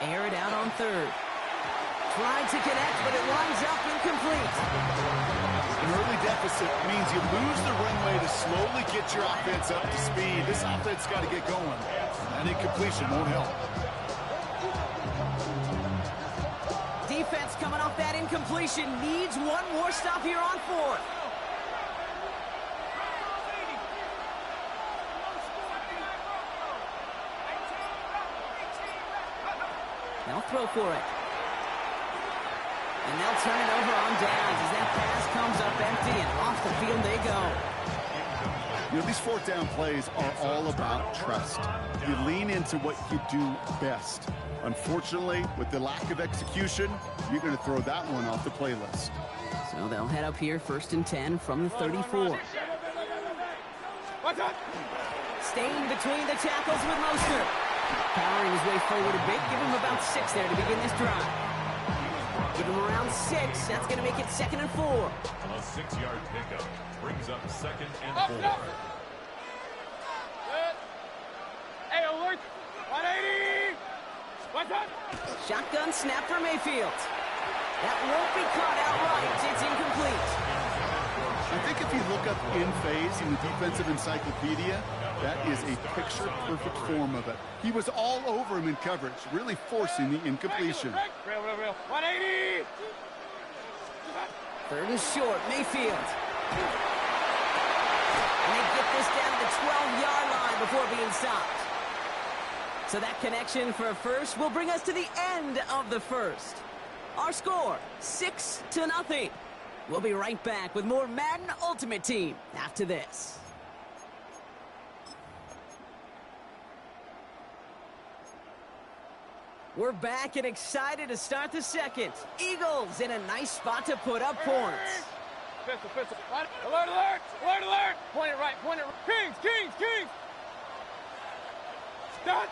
Air it out on third. Tried to connect, but it winds up incomplete. An early deficit means you lose the runway to slowly get your offense up to speed. This offense got to get going. And incompletion won't help. Defense coming off that incompletion needs one more stop here on fourth. They'll throw for it. And they'll turn it over on downs as that pass comes up empty and off the field they go. You know, these fourth down plays are all about trust. You lean into what you do best. Unfortunately, with the lack of execution, you're going to throw that one off the playlist. So they'll head up here first and 10 from the 34. Staying between the tackles with Mostert. Powering his way forward a bit. Give him about 6 there to begin this drive. Give him around 6. That's going to make it 2nd and 4. A 6-yard pickup brings up 2nd and 4. Hey, alert! 180! What's up? Shotgun snap for Mayfield. That won't be caught outright. It's incomplete. I think if you look up in phase in the defensive encyclopedia, that is a picture-perfect form of it. He was all over him in coverage, really forcing the incompletion. Real. 180! Third and short, Mayfield. And they get this down to the 12-yard line before being stopped. So that connection for a first will bring us to the end of the first. Our score, 6-0. We'll be right back with more Madden Ultimate Team after this. We're back and excited to start the second. Eagles in a nice spot to put up points. Pistol. Alert! Point it right. Kings! Stop!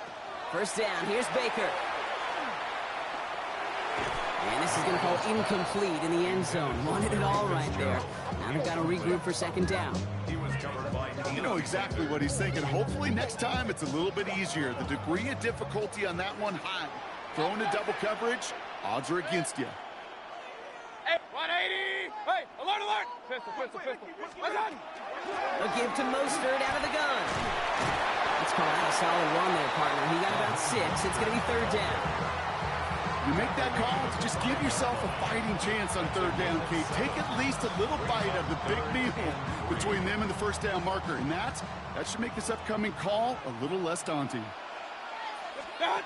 First down, here's Baker. And this is going to fall incomplete in the end zone. Wanted it all right there. Now they've got to regroup for second down. You know exactly what he's thinking. Hopefully next time it's a little bit easier. The degree of difficulty on that one high. Throwing to double coverage, odds are against you. Hey, 180! Hey, alert, alert! Pistol, pistol, pistol. What's on? A give to Mostert out of the gun. Let's call that a solid run there, partner. He got about 6. It's going to be third down. You make that call to just give yourself a fighting chance on third down, Kate. Take at least a little bite of the big meal between them and the first down marker. And that should make this upcoming call a little less daunting. We'll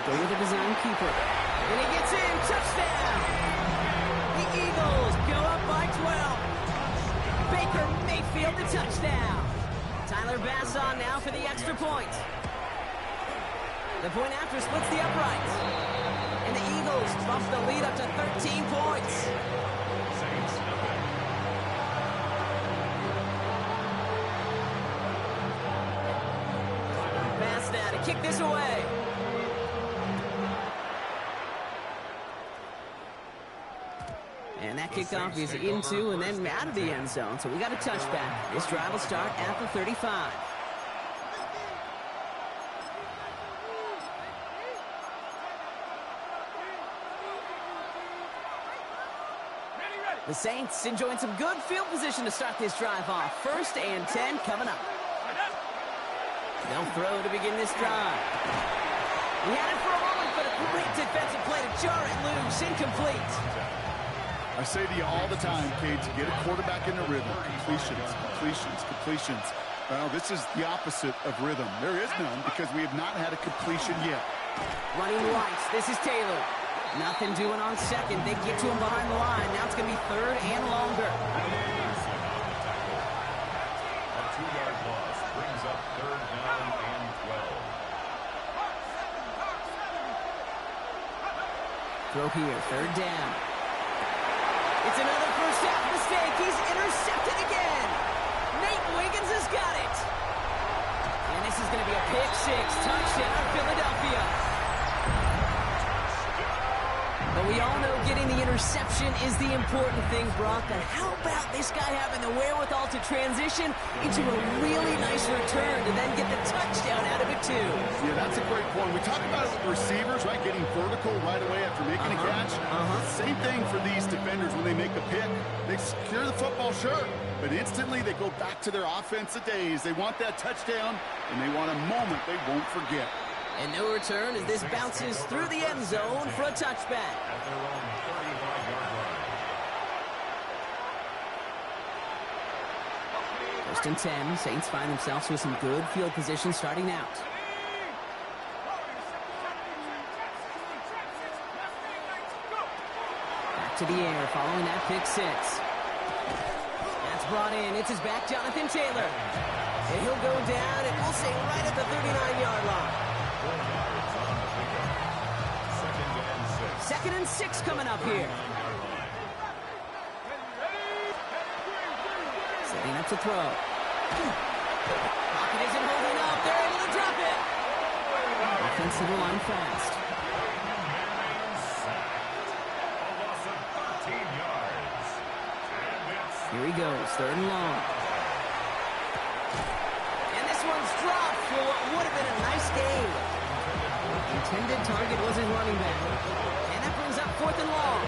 go with the design keeper. And he gets in. Touchdown! The Eagles go up by 12. Baker Mayfield the touchdown. Tyler Bass on now for the extra point. The point after splits the uprights. And the Eagles bump the lead up to 13 points. Bass now to kick this away. And that kickoff is into and then out of the end zone. So we got a touchback. This drive will start at the 35. The Saints enjoying some good field position to start this drive off. First and 10 coming up. They'll throw to begin this drive. He had it for a moment, but a great defensive play to jar it loose. Incomplete. I say to you all the time, Kate, to get a quarterback in the rhythm. Completions. Well, this is the opposite of rhythm. There is none because we have not had a completion yet. Running right. This is Taylor. Nothing doing on second. They get to him behind the line. Now it's going to be third and longer. A 2-yard loss brings up third down and 12. Throw here, third down. It's another first half mistake. He's intercepted again. Nate Wiggins has got it. And this is going to be a pick six. Touchdown, Philadelphia. But we all know getting the interception is the important thing, Brock. But how about this guy having the wherewithal to transition into a really nice return to then get the touchdown out of it, too? Yeah, that's a great point. We talk about it with receivers, right, getting vertical right away after making a catch. Same thing for these defenders when they make a pick. They secure the football, sure, but instantly they go back to their offensive days. They want that touchdown, and they want a moment they won't forget. And no return as this bounces through the end zone for a touchback. At their own 35-yard line. First and 10. Saints find themselves with some good field position starting out. Back to the air following that pick six. That's brought in. It's his back, Jonathan Taylor. And he'll go down, and we'll say right at the 39-yard line. Second and 6 coming up here. Setting up to throw. Pocket isn't holding up. They're able to drop it. Offensive line fast. Here he goes, third and long. And this one's dropped for what would have been a nice game. Intended target was his running back. And that brings up fourth and long.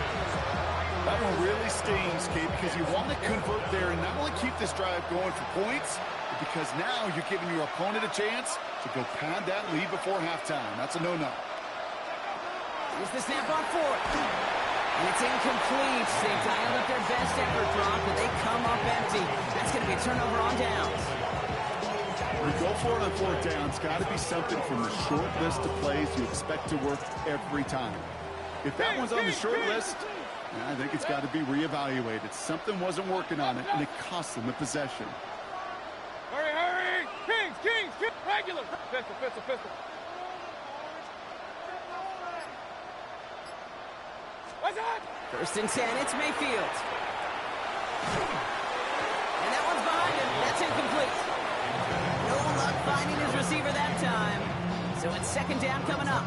That one really stings, Kate, because you want to convert there and not only keep this drive going for points, but because now you're giving your opponent a chance to go pad that lead before halftime. That's a no-no. Here's the snap on fourth. And it's incomplete. They dialed up their best effort, Brock, but they come up empty. That's going to be a turnover on downs. When you go for it on fourth down, it's got to be something from the short list of plays you expect to work every time. If that one's on the short list, I think it's got to be reevaluated. Something wasn't working on it, and it cost them the possession. Hurry, hurry! Kings! Regular! Pistol. What's that? First and 10, it's Mayfield. And that one's behind him. That's incomplete. No luck finding his receiver that time. So it's second down coming up.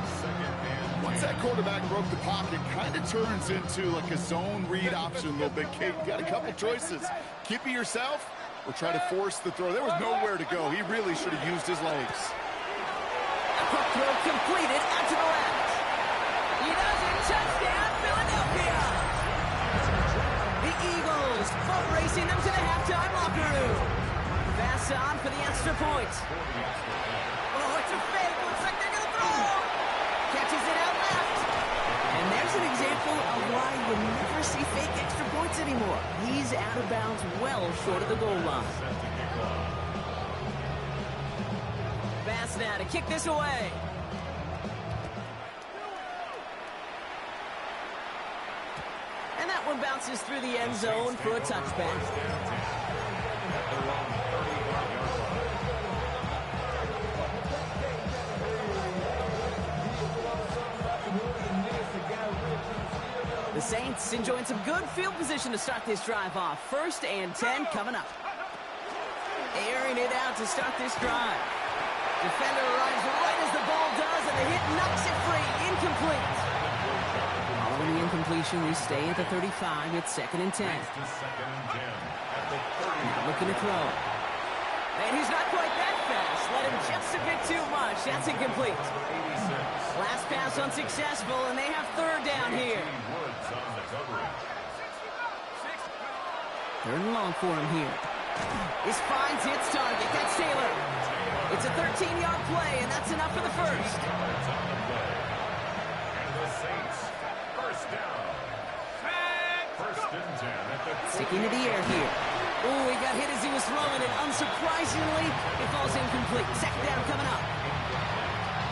Once that quarterback broke the pocket, kind of turns into like a zone read option a little bit. Kate, you got a couple choices. Keep it yourself or try to force the throw. There was nowhere to go. He really should have used his legs. A quick throw completed out to the left. He does it. Touchdown, Philadelphia. The Eagles boat racing them to the halftime locker room. Pass on for the extra point. Oh, it's a fake. Looks like they're going to throw. Catches it out left. And there's an example of why you never see fake extra points anymore. He's out of bounds well short of the goal line. Pass now to kick this away. And that one bounces through the end zone for a touchback. The Saints enjoying some good field position to start this drive off. 1st and 10 coming up. Airing it out to start this drive. Defender arrives right as the ball does, and the hit knocks it free. Incomplete. Following the incompletion, we stay at the 35. It's 2nd and 10. Now looking to throw. And he's not quite that fast. Let him just a bit too much. That's incomplete. Last pass unsuccessful, and they have 3rd down here. 3rd and long for him here. This finds its target. That's Taylor. It's a 13-yard play, and that's enough for the first. Sticking to the air here. Oh, he got hit as he was throwing it. Unsurprisingly, it falls incomplete. 2nd down coming up.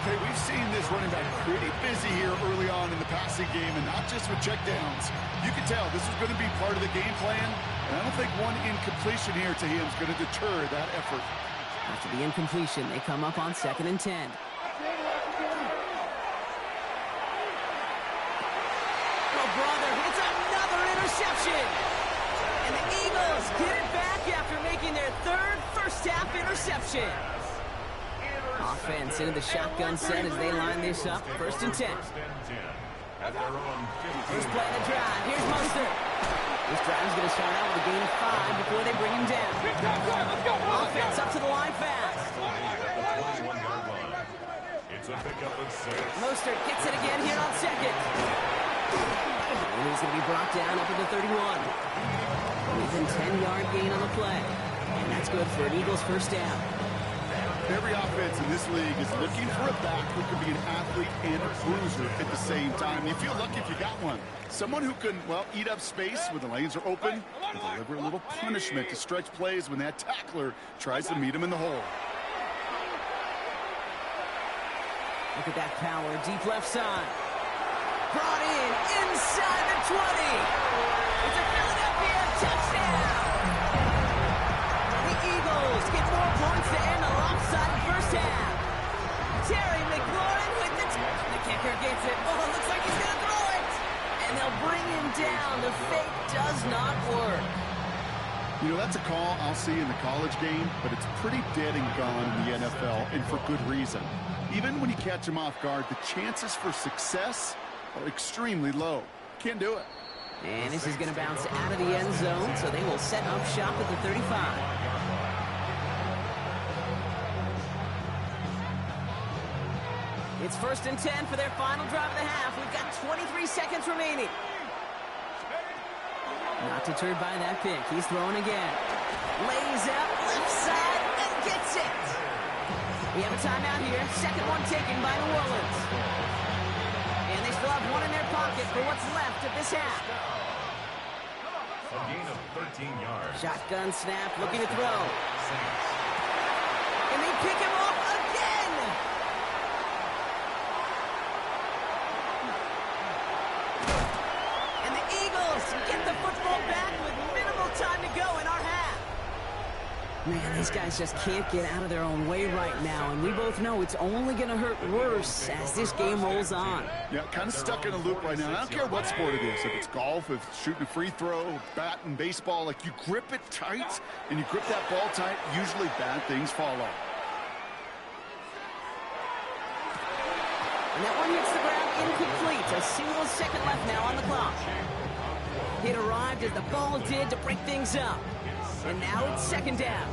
Okay, we've seen this running back pretty busy here early on in the passing game, and not just with checkdowns. You can tell this was going to be part of the game plan, and I don't think one incompletion here to him is going to deter that effort. After the incompletion, they come up on 2nd and 10. Oh, brother, it's another interception. And the Eagles get it back after making their 3rd first-half interception. Offense into the shotgun set as they line this up. 1st and 10. First play of the drive. Here's Mostert. This drive is going to start out with a gain of 5 before they bring him down. Offense up to the line fast. Mostert gets it again here on 2nd. And he's going to be brought down up to the 31. Within 10-yard gain on the play. And that's good for an Eagles 1st down. Every offense in this league is looking for a back who can be an athlete and a bruiser at the same time. You feel lucky if you got one. Someone who can, well, eat up space when the lanes are open and deliver a little punishment to stretch plays when that tackler tries to meet him in the hole. Look at that power, deep left side. Brought in, inside the 20. It's a Philadelphia touchdown. The Eagles get more points to end a lopsided 1st half. Terry McLaurin with the kicker gets it. Oh, it looks like he's going to throw it. And they'll bring him down. The fake does not work. You know, that's a call I'll see in the college game, but it's pretty dead and gone in the NFL, and for good reason. Even when you catch him off guard, the chances for success are extremely low. Can't do it. And this is going to bounce out of the end zone, so they will set up shop at the 35. It's 1st and 10 for their final drive of the half. We've got 23 seconds remaining. Not deterred by that pick. He's throwing again. Lays out left side and gets it. We have a timeout here. 2nd one taken by New Orleans. And they still have one in their pocket for what's left of this half. A gain of 13 yards. Shotgun snap, looking to throw. And they pick him off again. And the Eagles get the football back with minimal time to go in our half. Man, these guys just can't get out of their own way right now, and we both know it's only going to hurt worse as this game rolls on. Yeah, kind of stuck in a loop right now. I don't care what sport it is. If it's golf, if it's shooting a free throw, batting, baseball, like you grip it tight and you grip that ball tight, usually bad things follow. And that one hits the ground incomplete. A single second left now on the clock. It arrived as the ball did to break things up. And now it's second down.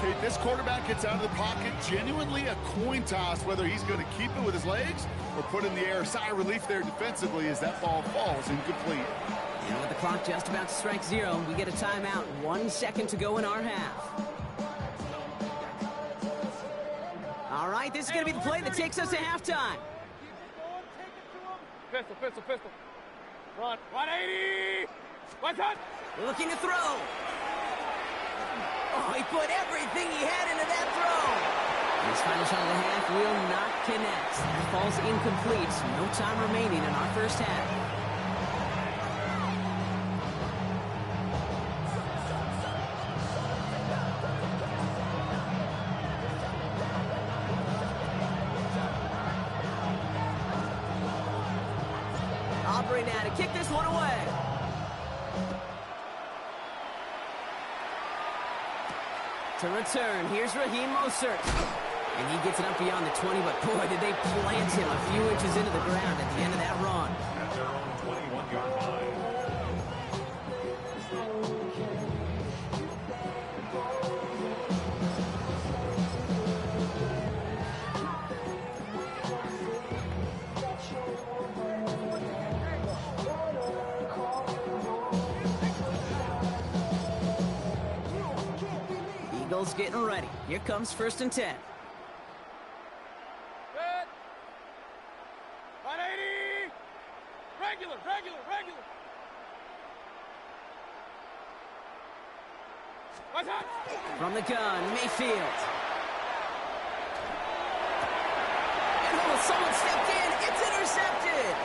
Kate, this quarterback gets out of the pocket, genuinely a coin toss, whether he's going to keep it with his legs or put in the air. Sigh of relief there defensively as that ball falls incomplete. And with the clock just about to strike zero, we get a timeout. 1 second to go in our half. All right, this is going to be the play that takes us to halftime. Pistol, pistol, pistol. Run, 180. One touch. Looking to throw. Oh, he put everything he had into that throw. His final shot of the half will not connect. That falls incomplete. No time remaining in our first half. Aubrey now to kick this one away. To return, here's Raheem Mostert. And he gets it up beyond the 20, but boy, did they plant him a few inches into the ground at the end of that run. At their own 21-yard line. Eagles getting ready. Here comes 1st and 10. Good. 180. Regular, regular, regular. One touch. From the gun, Mayfield. And someone stepped in. It's intercepted.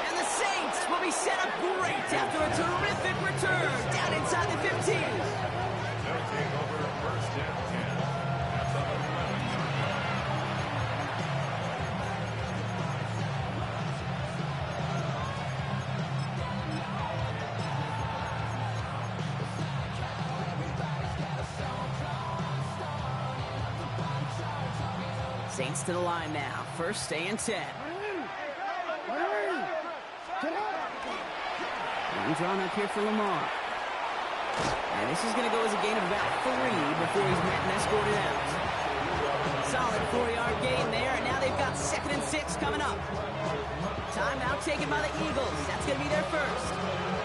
And the Saints will be set up great after a terrific return down inside the 15. They'll take over 1st and 10 at the 11-yard line. Saints to the line now. 1st and 10. And drawn up here for Lamar. And this is going to go as a gain of about 3 before he's met and escorted out. Solid 4-yard gain there, and now they've got 2nd and 6 coming up. Timeout taken by the Eagles. That's going to be their first.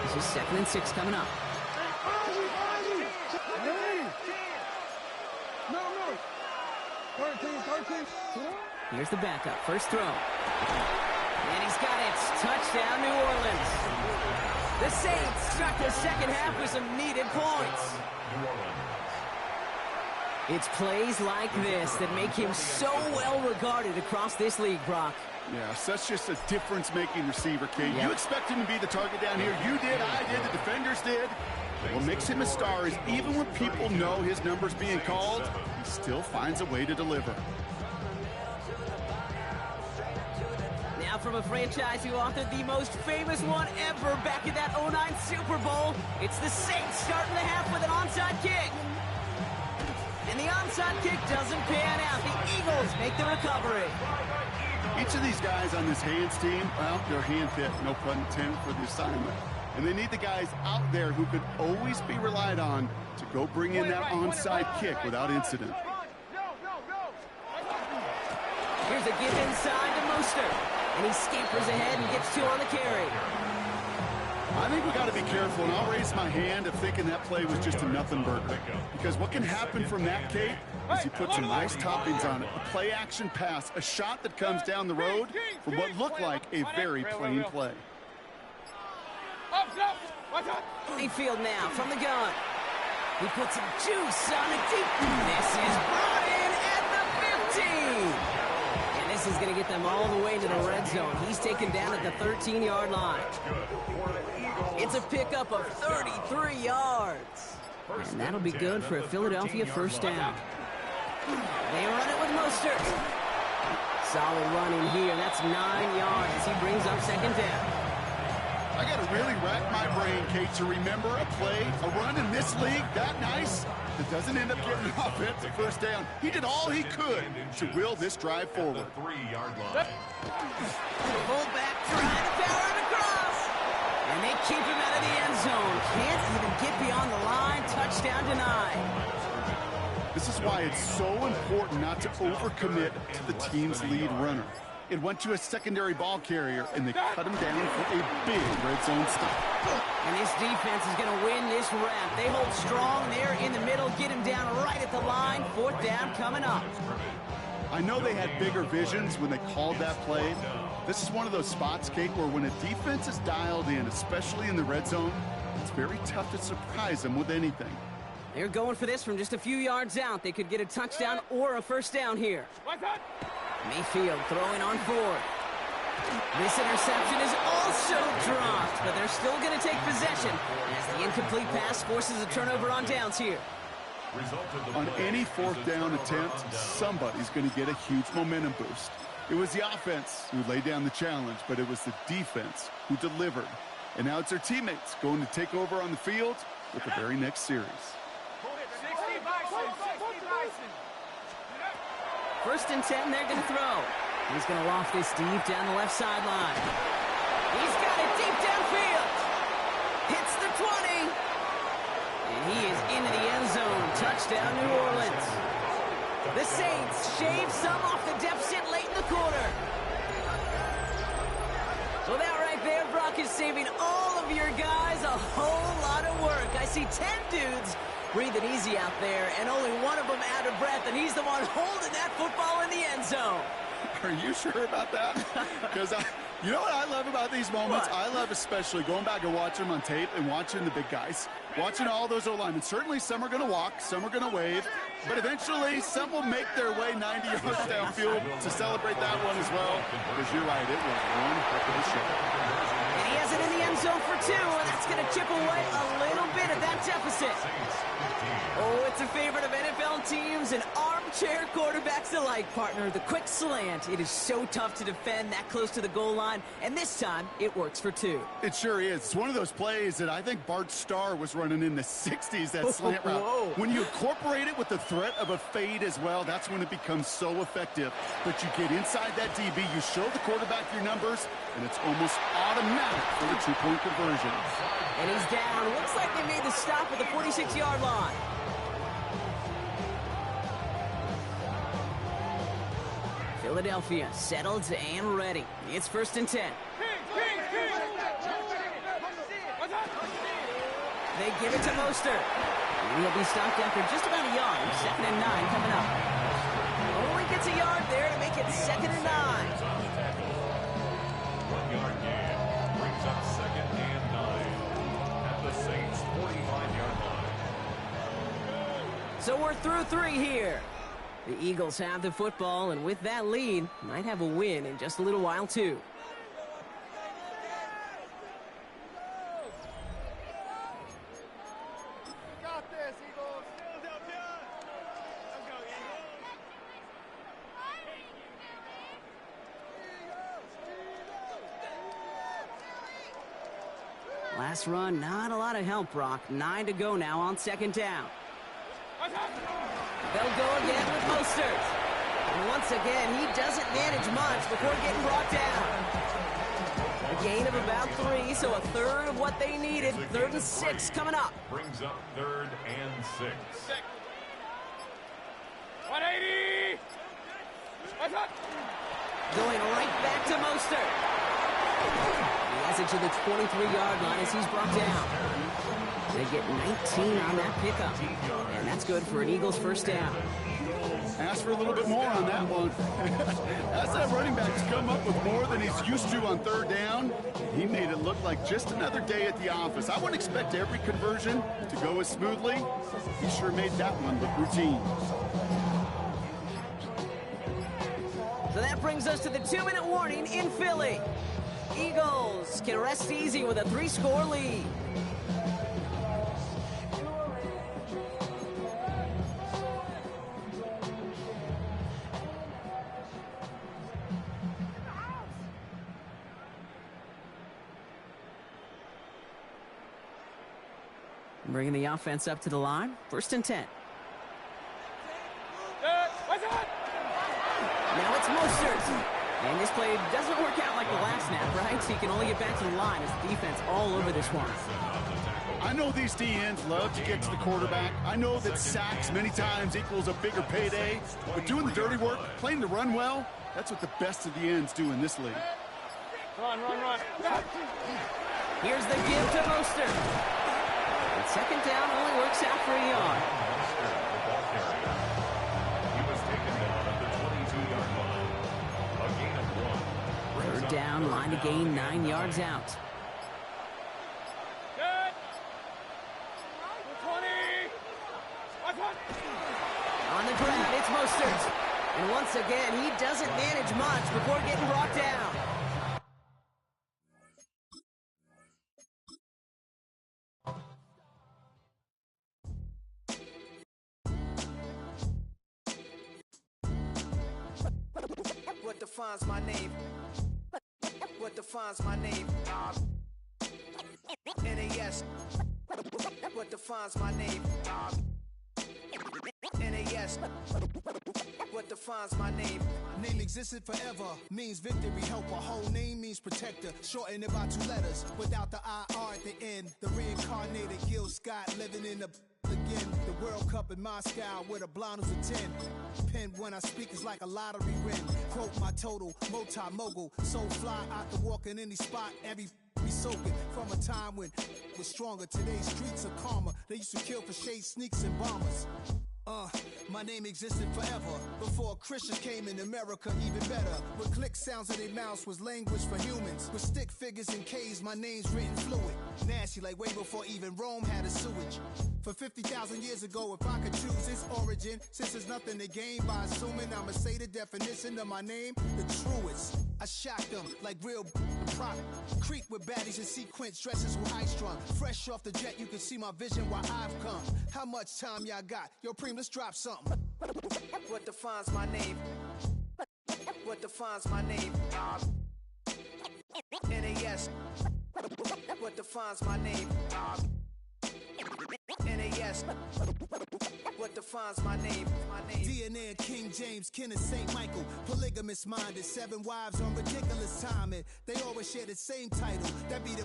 This is 2nd and 6 coming up. Here's the backup. First throw. And he's got it. Touchdown, New Orleans. The Saints start the second half with some needed points. It's plays like this that make him so well regarded across this league, Brock. Yeah, such just a difference-making receiver, Kate. You expect him to be the target down here. You did, I did, the defenders did. What makes him a star is even when people know his number's being called, he still finds a way to deliver. Now from a franchise who authored the most famous one ever back in that 09 Super Bowl, it's the Saints starting the half with an onside kick. And the onside kick doesn't pan out. The Eagles make the recovery. Each of these guys on this hands team, well, they're hand-picked, no pun intended, for the assignment. And they need the guys out there who could always be relied on to go bring in that onside kick without incident. Here's a give inside to Mostert. And he scampers ahead and gets 2 on the carry. I think we got to be careful, and I'll raise my hand of thinking that play was just a nothing burger. Because what can happen from that, Kate, is you put some nice toppings on it. A play-action pass, a shot that comes down the road for what looked like a very plain play. Mayfield now from the gun. He puts some juice on it deep. This is brought in at the 15. And this is going to get them all the way to the red zone. He's taken down at the 13-yard line. It's a pickup of 33 yards. And that'll be good for a Philadelphia first down. They run it with Mostert. Solid run in here. That's 9 yards as he brings up second down. I got to really rack my brain, Kate, to remember a play, a run in this league that nice that doesn't end up getting an offensive first down. He did all he could to will this drive forward. 3-yard line. Fullback trying to power it across. And they keep him out of the end zone. Can't even get beyond the line. Touchdown denied. This is why it's so important not to overcommit to the team's lead runner. It went to a secondary ball carrier, and they cut him down for a big red zone stop. And this defense is going to win this round. They hold strong there in the middle, get him down right at the line. 4th down coming up. I know they had bigger visions when they called that play. This is one of those spots, Kate, where when a defense is dialed in, especially in the red zone, it's very tough to surprise them with anything. They're going for this from just a few yards out. They could get a touchdown or a first down here. Mayfield throwing on 4th. This interception is also dropped, but they're still going to take possession as the incomplete pass forces a turnover on downs here. On any 4th down attempt, somebody's going to get a huge momentum boost. It was the offense who laid down the challenge, but it was the defense who delivered. And now it's their teammates going to take over on the field with the very next series. 60 Bison. 1st and 10, they're going to throw. He's going to loft this deep down the left sideline. He's got it deep downfield. Hits the 20. And he is into the end zone. Touchdown, New Orleans. The Saints shave some off the deficit late in the quarter. So that right there, Brock, is saving all of your guys a whole lot of work. I see 10 dudes breathing easy out there, and only one of them out of breath, and he's the one holding that football in the end zone. Are you sure about that? Because you know what I love about these moments? What? I love especially going back and watching them on tape and watching the big guys. Watching all those O-linemen. Certainly some are going to walk, some are going to wave, but eventually some will make their way 90 yards downfield to celebrate that one as well. Because you're right, it was one heck of a shot. And he has it in the end zone for 2, and that's going to chip away a little bit of that deficit. Oh, it's a favorite of NFL teams and armchair quarterbacks alike, partner. The quick slant. It is so tough to defend that close to the goal line, and this time it works for 2. It sure is. It's one of those plays that I think Bart Starr was running in the 60s, that slant route. Whoa. When you incorporate it with the threat of a fade as well, that's when it becomes so effective. But you get inside that DB, you show the quarterback your numbers, and it's almost automatic for the 2-point conversion. And he's down. Looks like they made the stop at the 46-yard line. Philadelphia settled and ready. It's 1st and 10. They give it to Mostert. He'll be stopped after just about a yard. 2nd and 9 coming up. Only gets a yard there to make it 2nd and 9. 1-yard gain brings up 2nd and 9 at the Saints' 45-yard line. So we're through 3 here. The Eagles have the football, and with that lead, might have a win in just a little while, too. Got this, Eagles. Let's go, Eagles. Last run, not a lot of help, Brock. 9 to go now on 2nd down. They'll go again with Mostert. And once again, he doesn't manage much before getting brought down. A gain of about 3, so a third of what they needed. 3rd and 6 coming up. Brings up 3rd and 6. 180. Going right back to Mostert. He has it to the 23-yard line as he's brought down. They get 19 on that pickup. And that's good for an Eagles first down. Ask for a little bit more on that one. As that running back's come up with more than he's used to on 3rd down, he made it look like just another day at the office. I wouldn't expect every conversion to go as smoothly. He sure made that one look routine. So that brings us to the 2-minute warning in Philly. Eagles can rest easy with a 3-score lead. Bringing the offense up to the line. 1st and 10. Now it's Mostert. And this play doesn't work out like the last snap, right? So he can only get back to the line as the defense all over this one. I know these DNs love to get to the quarterback. I know that sacks many times equals a bigger payday. But doing the dirty work, playing the run well, that's what the best of the ends do in this league. Run. Here's the give to Mostert. And 2nd down only works out for a yard. He was taken down at the 22-yard line. A gain of 1. 3rd down, line to gain 9 yards out. Good. 20. On the ground, it's Mostert. And once again, he doesn't manage much before getting brought down. What defines my name? What defines my name? NAS. What defines my name? NAS. What defines my name? Name existed forever, means victory, helper. Whole name means protector, shortened it by 2 letters, without the IR at the end. The reincarnated Gil Scott living in the again. The World Cup in Moscow with a blonde who's a 10. Pen when I speak is like a lottery win. Quote my total, multi-mogul, so fly I can walk in any spot, every be soaking from a time when it was stronger. Today's streets are calmer. They used to kill for shade sneaks and bombers. My name existed forever. Before Christians came in America, even better. With click sounds of their mouths was language for humans. With stick figures and K's, my name's written fluid. Nasty like way before even Rome had a sewage. For 50,000 years ago, if I could choose its origin, since there's nothing to gain by assuming I'ma say the definition of my name, the truest. I shocked them like real prop. Creep with baddies in sequence, dresses with high strung. Fresh off the jet, you can see my vision where I've come. How much time y'all got? Yo, Preem, let's drop something. What defines my name? What defines my name? NAS. What defines my name? NAS. What defines my name? DNA of King James, kin of St. Michael. Polygamous minded, 7 wives on ridiculous timing. They always share the same title. That be the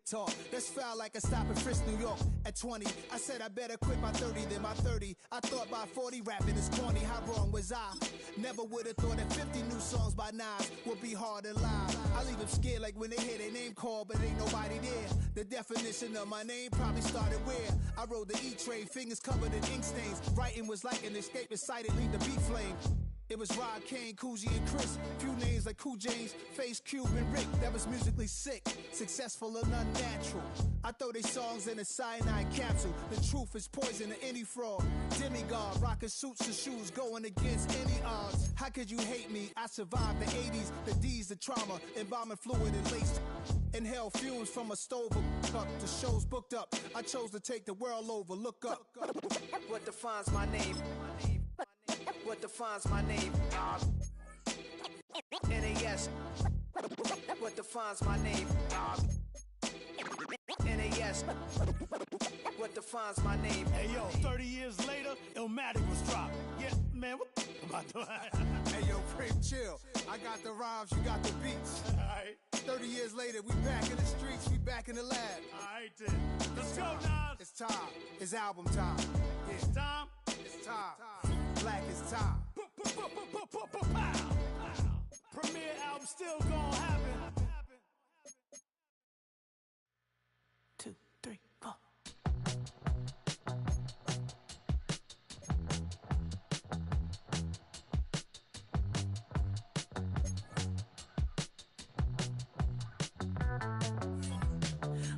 talk. That's foul like a stop in Frisk, New York. At 20, I said I better quit by 30 than my 30. I thought by 40 rapping is corny. How wrong was I? Never would have thought that 50 new songs by Nas would be hard to live. I leave them scared like when they hear their name called, but ain't nobody there. The definition of my name probably started where I rode the E-train, fingers covered in ink stains. Writing was like an escape inside it, leave the beat flame. It was Rod, Kane, Coogee, and Chris. Few names like Cool James, Face, Cube, and Rick. That was musically sick, successful and unnatural. I throw they songs in a cyanide capsule. The truth is poison to any fraud. Demigod, rocking suits and shoes, going against any odds. How could you hate me? I survived the 80s, the D's, the trauma, embalming fluid and lace. Inhale fumes from a stove up. The show's booked up. I chose to take the world over. Look up. What defines my name? What defines my name? NAS. What defines my name? NAS. What defines my name? Hey yo, 30 years later, Illmatic was dropped. Yeah, man, what about that? Hey yo, Preem, chill. I got the rhymes, you got the beats. Alright. 30 years later, we back in the streets, we back in the lab. Alright then. Let's go, Nas. It's time. It's album time. Yeah. It's time. It's time. Black is time. Premiere album still gonna happen. 2, 3, 4.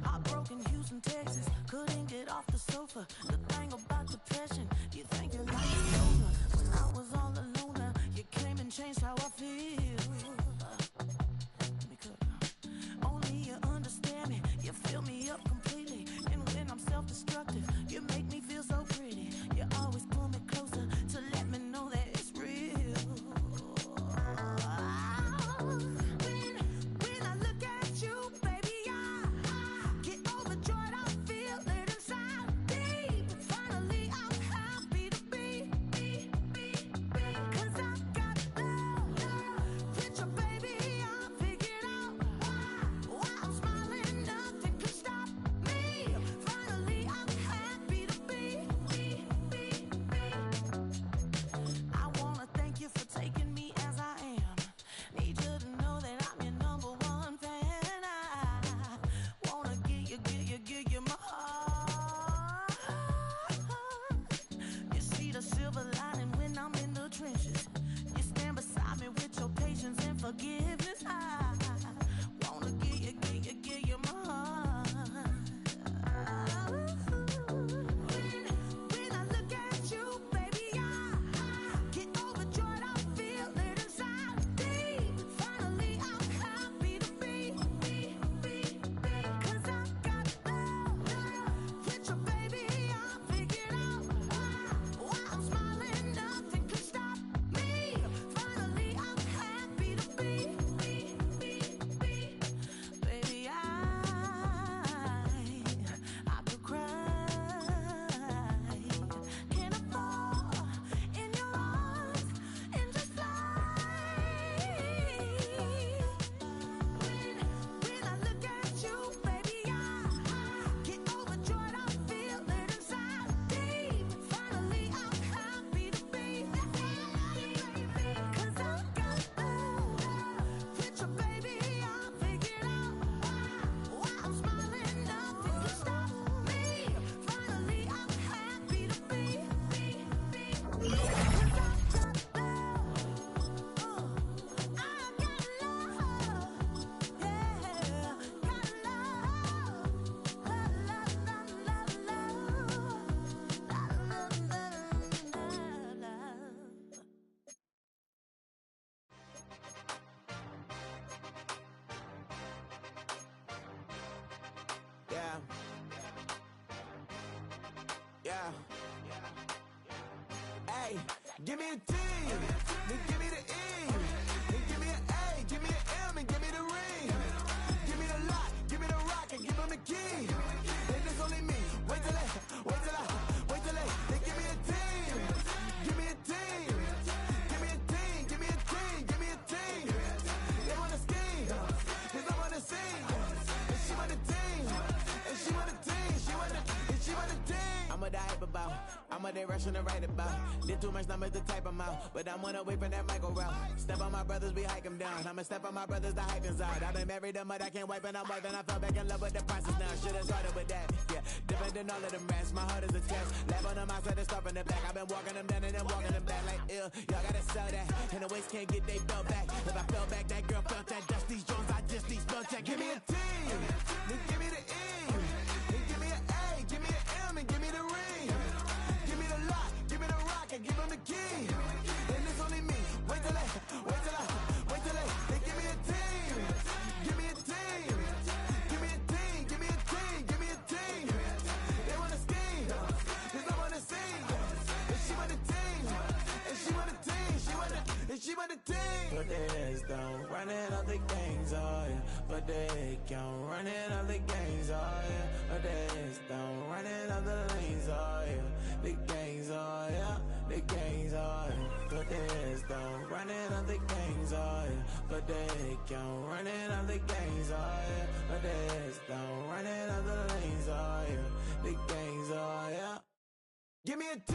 Heartbroken Houston, Texas, couldn't get off the sofa. The thing about depression, you think your life is over. When I was all alone, now you came and changed how I feel. Let me cook. Only you understand me, you fill me up completely. And when I'm self-destructive, you make me feel so pretty. You always pull me closer to let me know that it's real. When I look at you, baby, I get overjoyed. I feel it inside. Yeah. Hey, give me a T, then give me the E, then give me an A, give me an M, and give me the ring. Give me the lock, give me the rock, and give him the key. And it's only me. Wait till they give me a team. Give me a team. Give me a team. Give me a team. Give me a team. They wanna scheme, 'cause I wanna sing. And she want a team. And she want a team. She want a team. I'm a die about. I'm a direction to write about. Did too much numbers to type them out. But I'm one away from that Michael route. Step on my brothers, we hike them down. I'ma step on my brothers, the hype is out. I've been married them, but I can't wipe and I'm wiping. I fell back in love with the process now. Should've started with that. Yeah, different than all of them rats. My heart is a test. Lab on them outside and start from the back. I've been walking them down and then walking them back like ill. Y'all gotta sell that. And the waist can't get they belt back. If I fell back, that girl felt that. Dust these Jones, I just need spell check. Give me a T, then give me the E, then give me an A, give me an M, and give me the ring. Give me the lock, give me the rock, and give him the key. And it's only me. Wait till they give me a team. Give me a team. Give me a team. Give me a team. Give me a team. They wanna scheme, 'cause I wanna sing. And she want a team. And she want a team. She want a team. But there's don't running up the gangs, oh yeah. But they can't running up the gangs, oh yeah. But there's don't running up the lanes, oh yeah. The gangs, oh yeah. The gangs, oh yeah. But there's don't running up the gangs, oh yeah. But they can't running up the gangs, oh yeah. But there's don't running up the lanes, oh yeah. The gangs, oh yeah. Give me a T,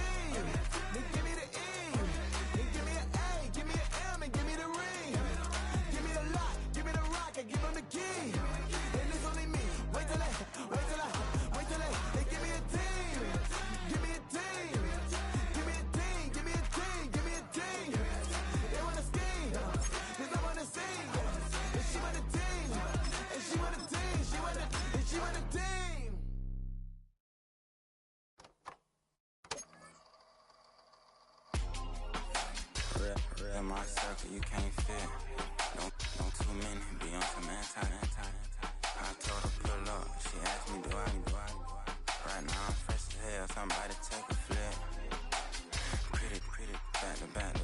then give me the E, then give me an A, give me an M, and give me the ring. Give me the lock, give me the rock, and give him the key. And it's only me. Wait till they give me a team. Give me a team. Give me a team. Give me a team. Give me a team. They wanna scheme, 'cause I wanna sing. And she want a team. And she want a team. She want a team. In my circle, you can't fit. Don't too many be on some anti. I told her pull up. She asked me, do I? Right now I'm fresh as hell. Somebody take a flip. Pretty, back to back.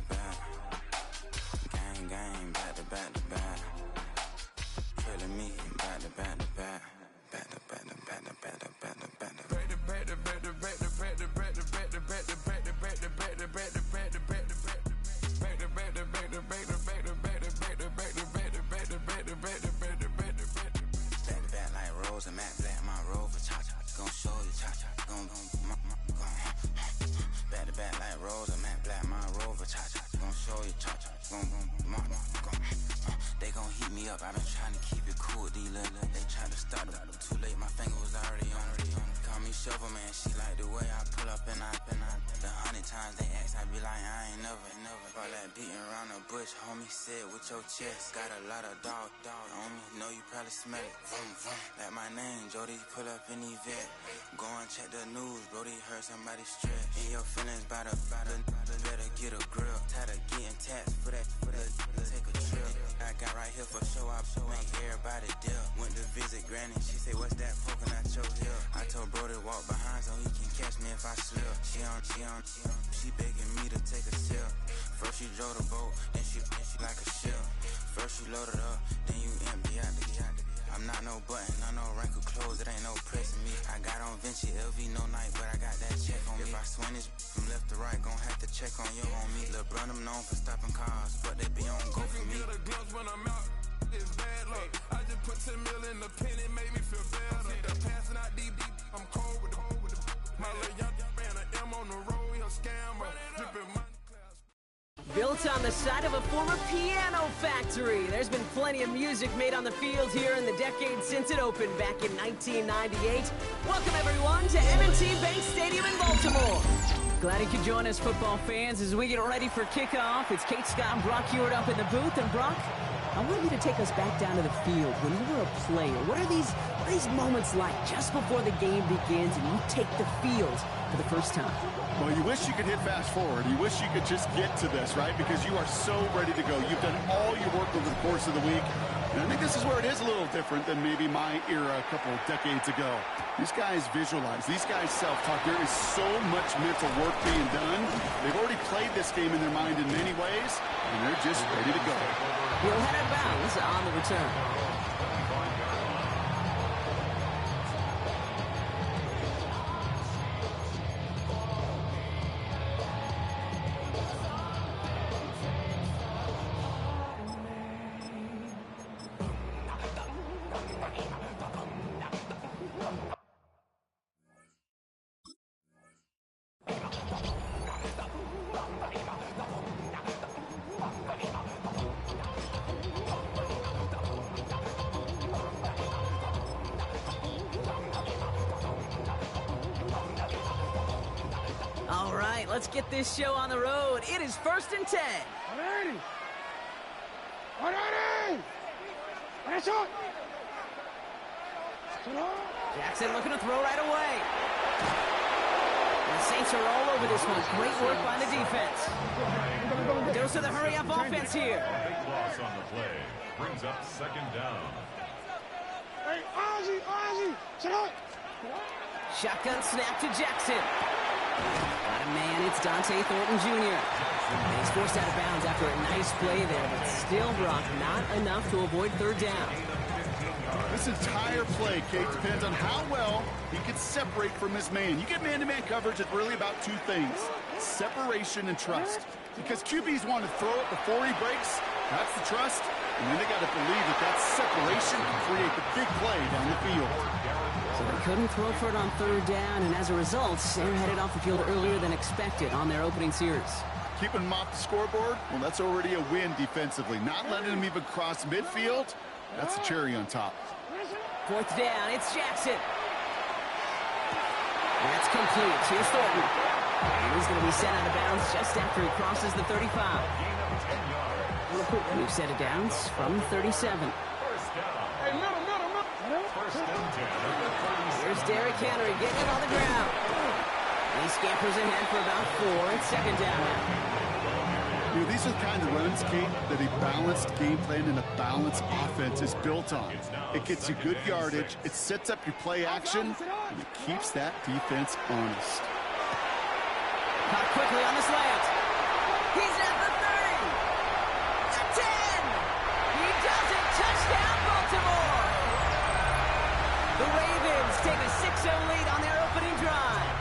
Gang, back to back. Feeling me, back to back. And Matt Black, my Rover, cha-cha, gon' show you, cha-cha, gon' back to back like Rose and Matt Black, my Rover, cha-cha, gon' show you, cha-cha, gon' they gon' heat me up, I been trying to keep it cool, these little, they tried to start it, too late, my finger was already on, call me Shovel Man, she like the way I pull up and I, the 100 times they ask, I be like, I ain't never, all that beating around the bush, homie said with your chest, got a lot of dog on me, know you probably smell it, like my name, Jody, pull up in the vet, go and check the news, Brody heard somebody stretch, in your feelings by the, better get a grill, tired of getting taxed for that, take a trip, I got right here for show, I make everybody dip, went to visit Granny, she say, what's that poking at your hip, I told Brody walk behind so he can catch me if I slip, she begging me to take a sip, first she drove the boat, then she like a ship, first you load it up, then you empty out the I'm not no button, not no wrinkle clothes, it ain't no pressing me. I got on Vinci, LV, no night, but I got that check on me. If I swing this from left to right, gon' have to check on your homie. Lil' Brun, I'm known for stopping cars, but they be on go for me. Get a gloves when I'm out, it's bad luck. I just put 10 mil in the pen, it made me feel better. The passing out deep, I'm cold with the my little young man, an M on the road, he a scammer. Drippin' money. Built on the side of a former piano factory, there's been plenty of music made on the field here in the decade since it opened back in 1998. Welcome everyone to M&T Bank Stadium in Baltimore. Glad you could join us, football fans, as we get ready for kickoff. It's Kate Scott and Brock Hewitt up in the booth. And Brock, I want you to take us back down to the field. When you were a player, what are these moments like just before the game begins and you take the field for the first time? Well, you wish you could hit fast forward. You wish you could just get to this, right? Because you are so ready to go. You've done all your work over the course of the week. And I think this is where it is a little different than maybe my era a couple of decades ago. These guys visualize. These guys self-talk. There is so much mental work being done. They've already played this game in their mind in many ways, and they're just ready to go. He'll head out of bounds on the return. All right, let's get this show on the road. It is 1st and 10. Jackson looking to throw right away. The Saints are all over this one. Great work by the defense. Goes to the hurry-up offense here. Big loss on the play. Brings up 2nd down. Hey, Ozzy, sit up. Shotgun snap to Jackson. Got a man, it's Dante Thornton Jr. And he's forced out of bounds after a nice play there, but still, Brock, not enough to avoid 3rd down. This entire play, Kate, depends on how well he can separate from his man. You get man-to-man coverage, it's really about 2 things, separation and trust. Because QBs want to throw it before he breaks, that's the trust, and then they got to believe that that separation can create the big play down the field. So they couldn't throw for it on 3rd down, and as a result, they're headed off the field earlier than expected on their opening series. Keeping him off the scoreboard, well, that's already a win defensively. Not letting him even cross midfield, that's the cherry on top. 4th down, it's Jackson. That's complete. Here's Thornton. And he's going to be sent out of bounds just after he crosses the 35. New set of downs from 37. Hey, middle. Here's Derrick Henry getting it on the ground. He scampers ahead for about 4. It's 2nd down now. You know, these are the kind of runs, Kate, that a balanced game plan and a balanced offense is built on. It gets you good yardage, it sets up your play action, and it keeps that defense honest. Caught quickly on the slant. He's at the 30. The 10. He does it. Touchdown, Baltimore. The Ravens take a 6-0 lead on their opening drive.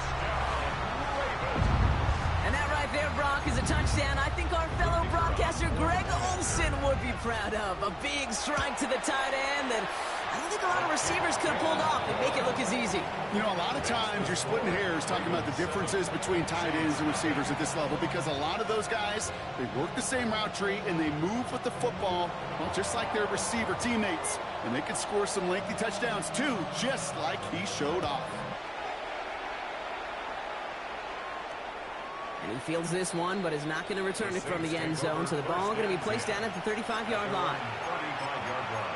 And that right there, Brock, is a touchdown I think our fellow broadcaster Greg Olsen would be proud of. A big strike to the tight end that I don't think a lot of receivers could have pulled off and make it look as easy. You know, a lot of times you're splitting hairs talking about the differences between tight ends and receivers at this level because a lot of those guys, they work the same route tree and they move with the football, well, just like their receiver teammates. And they can score some lengthy touchdowns too, just like he showed off. And he fields this one, but is not going to return it from the end zone. So the ball going to be placed down at the 35-yard line. 35-yard line.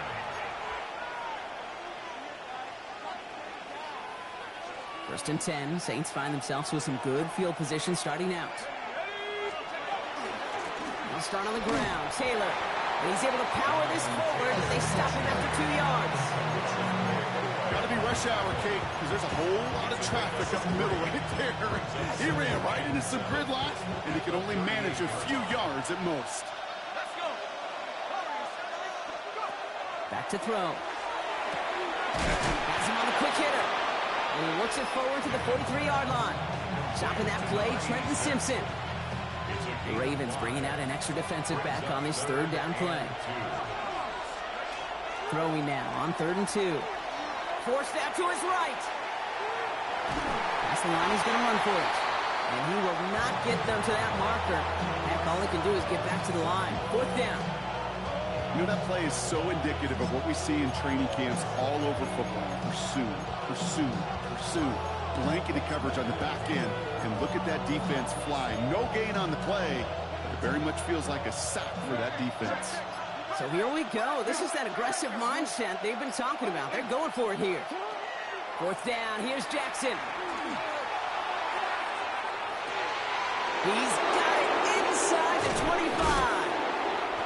First and 10. Saints find themselves with some good field position starting out. They'll start on the ground. Taylor. And he's able to power this forward, but they stop him after 2 yards. Got to be rush hour, Kate, because there's a whole lot of traffic up the middle right there. He ran right into some gridlock, and he could only manage a few yards at most. Back to throw. Has him on the quick hitter. And he works it forward to the 43-yard line. Stopping that play, Trenton Simpson. The Ravens bringing out an extra defensive back on this 3rd down play. Throwing now on 3rd and 2. Forced out to his right. That's the line, he's going to run for it. And he will not get them to that marker. Heck, all he can do is get back to the line. 4th down. You know, that play is so indicative of what we see in training camps all over football. Pursue. Blanketed coverage on the back end. And look at that defense fly. No gain on the play. But it very much feels like a sack for that defense. So here we go. This is that aggressive mindset they've been talking about. They're going for it here. 4th down. Here's Jackson. He's got it inside the 25.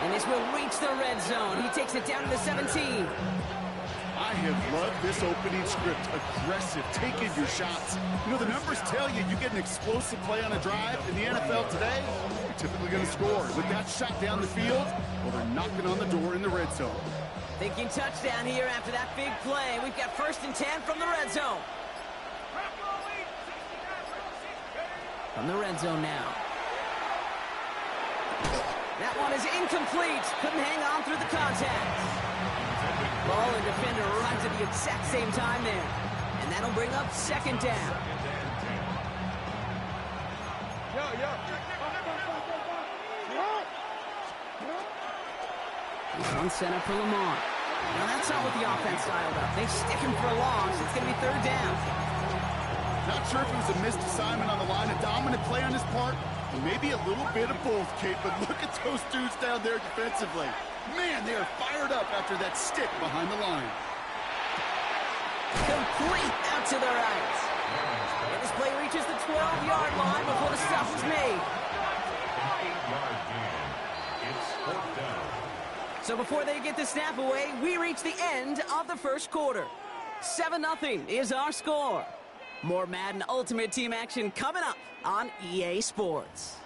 And this will reach the red zone. He takes it down to the 17. I have loved this opening script. Aggressive, taking your shots. You know, the numbers tell you you get an explosive play on a drive. In the NFL today, you're typically going to score. With that shot down the field, well, they're knocking on the door in the red zone. Thinking touchdown here after that big play. We've got 1st and 10 from the red zone. From the red zone now. That one is incomplete. Couldn't hang on through the contact. Ball and defender arrives at the exact same time there. And that'll bring up 2nd down. He's on center for Lamar. Now that's not what the offense styled up. They stick him for a long, so it's going to be 3rd down. Not sure if it was a missed assignment on the line, a dominant play on his part, or maybe a little bit of both, Kate, but look at those dudes down there defensively. Man, they are fired up after that stick behind the line. Complete out to the right. And this play reaches the 12-yard line before the stop was made. An 8-yard gain. It's 4th down. So before they get the snap away, we reach the end of the 1st quarter. 7-0 is our score. More Madden Ultimate Team action coming up on EA Sports.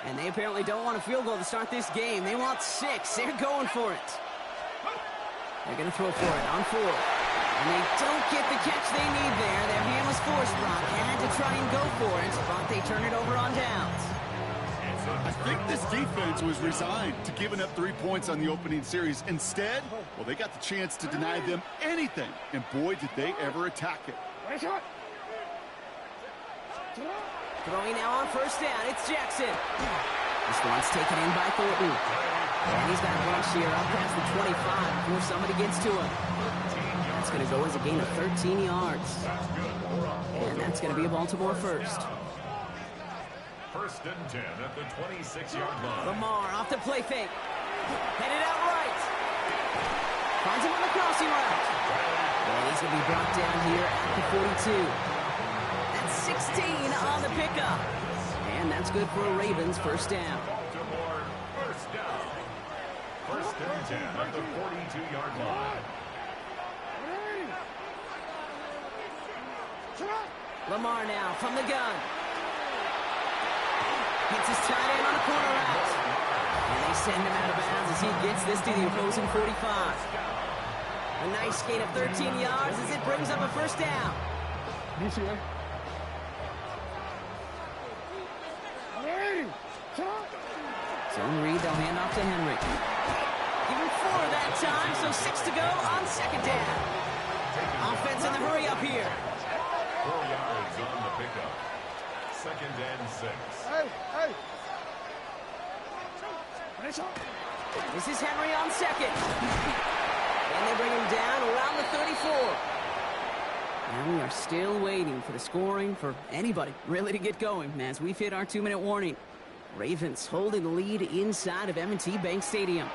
And they apparently don't want a field goal to start this game. They want 6. They're going for it. They're going to throw for it on 4. And they don't get the catch they need there. Their hand was forced, Brock. Had to try and go for it, but they turn it over on downs. I think this defense was resigned to giving up 3 points on the opening series. Instead, well, they got the chance to deny them anything. And boy, did they ever attack it. Throwing now on 1st down, it's Jackson. This one's taken in by Thornton. And he's got a rush here up past the 25 before somebody gets to him. That's going to go as a gain of 13 yards. And that's going to be a Baltimore 1st. 1st and 10 at the 26-yard line. Lamar off the play fake. Headed out right. Finds him on the crossing route. And he's going to be brought down here at the 42. That's 16 on the pickup. And that's good for a Ravens 1st down. Baltimore 1st down. 1st and 10 at the 42-yard line. Lamar now from the gun. Hits his tight end on a corner route. And they send him out of bounds as he gets this to the opposing 45. A nice gain of 13 yards as it brings up a 1st down. Zone read, they'll hand off to Henry. Give him 4 that time, so 6 to go on 2nd down. Offense in the hurry up here. 4 yards on the pickup. 2nd and 6. This is Henry on 2nd. And they bring him down around the 34. And we are still waiting for the scoring for anybody really to get going as we've hit our 2-minute warning. Ravens holding the lead inside of M&T Bank Stadium.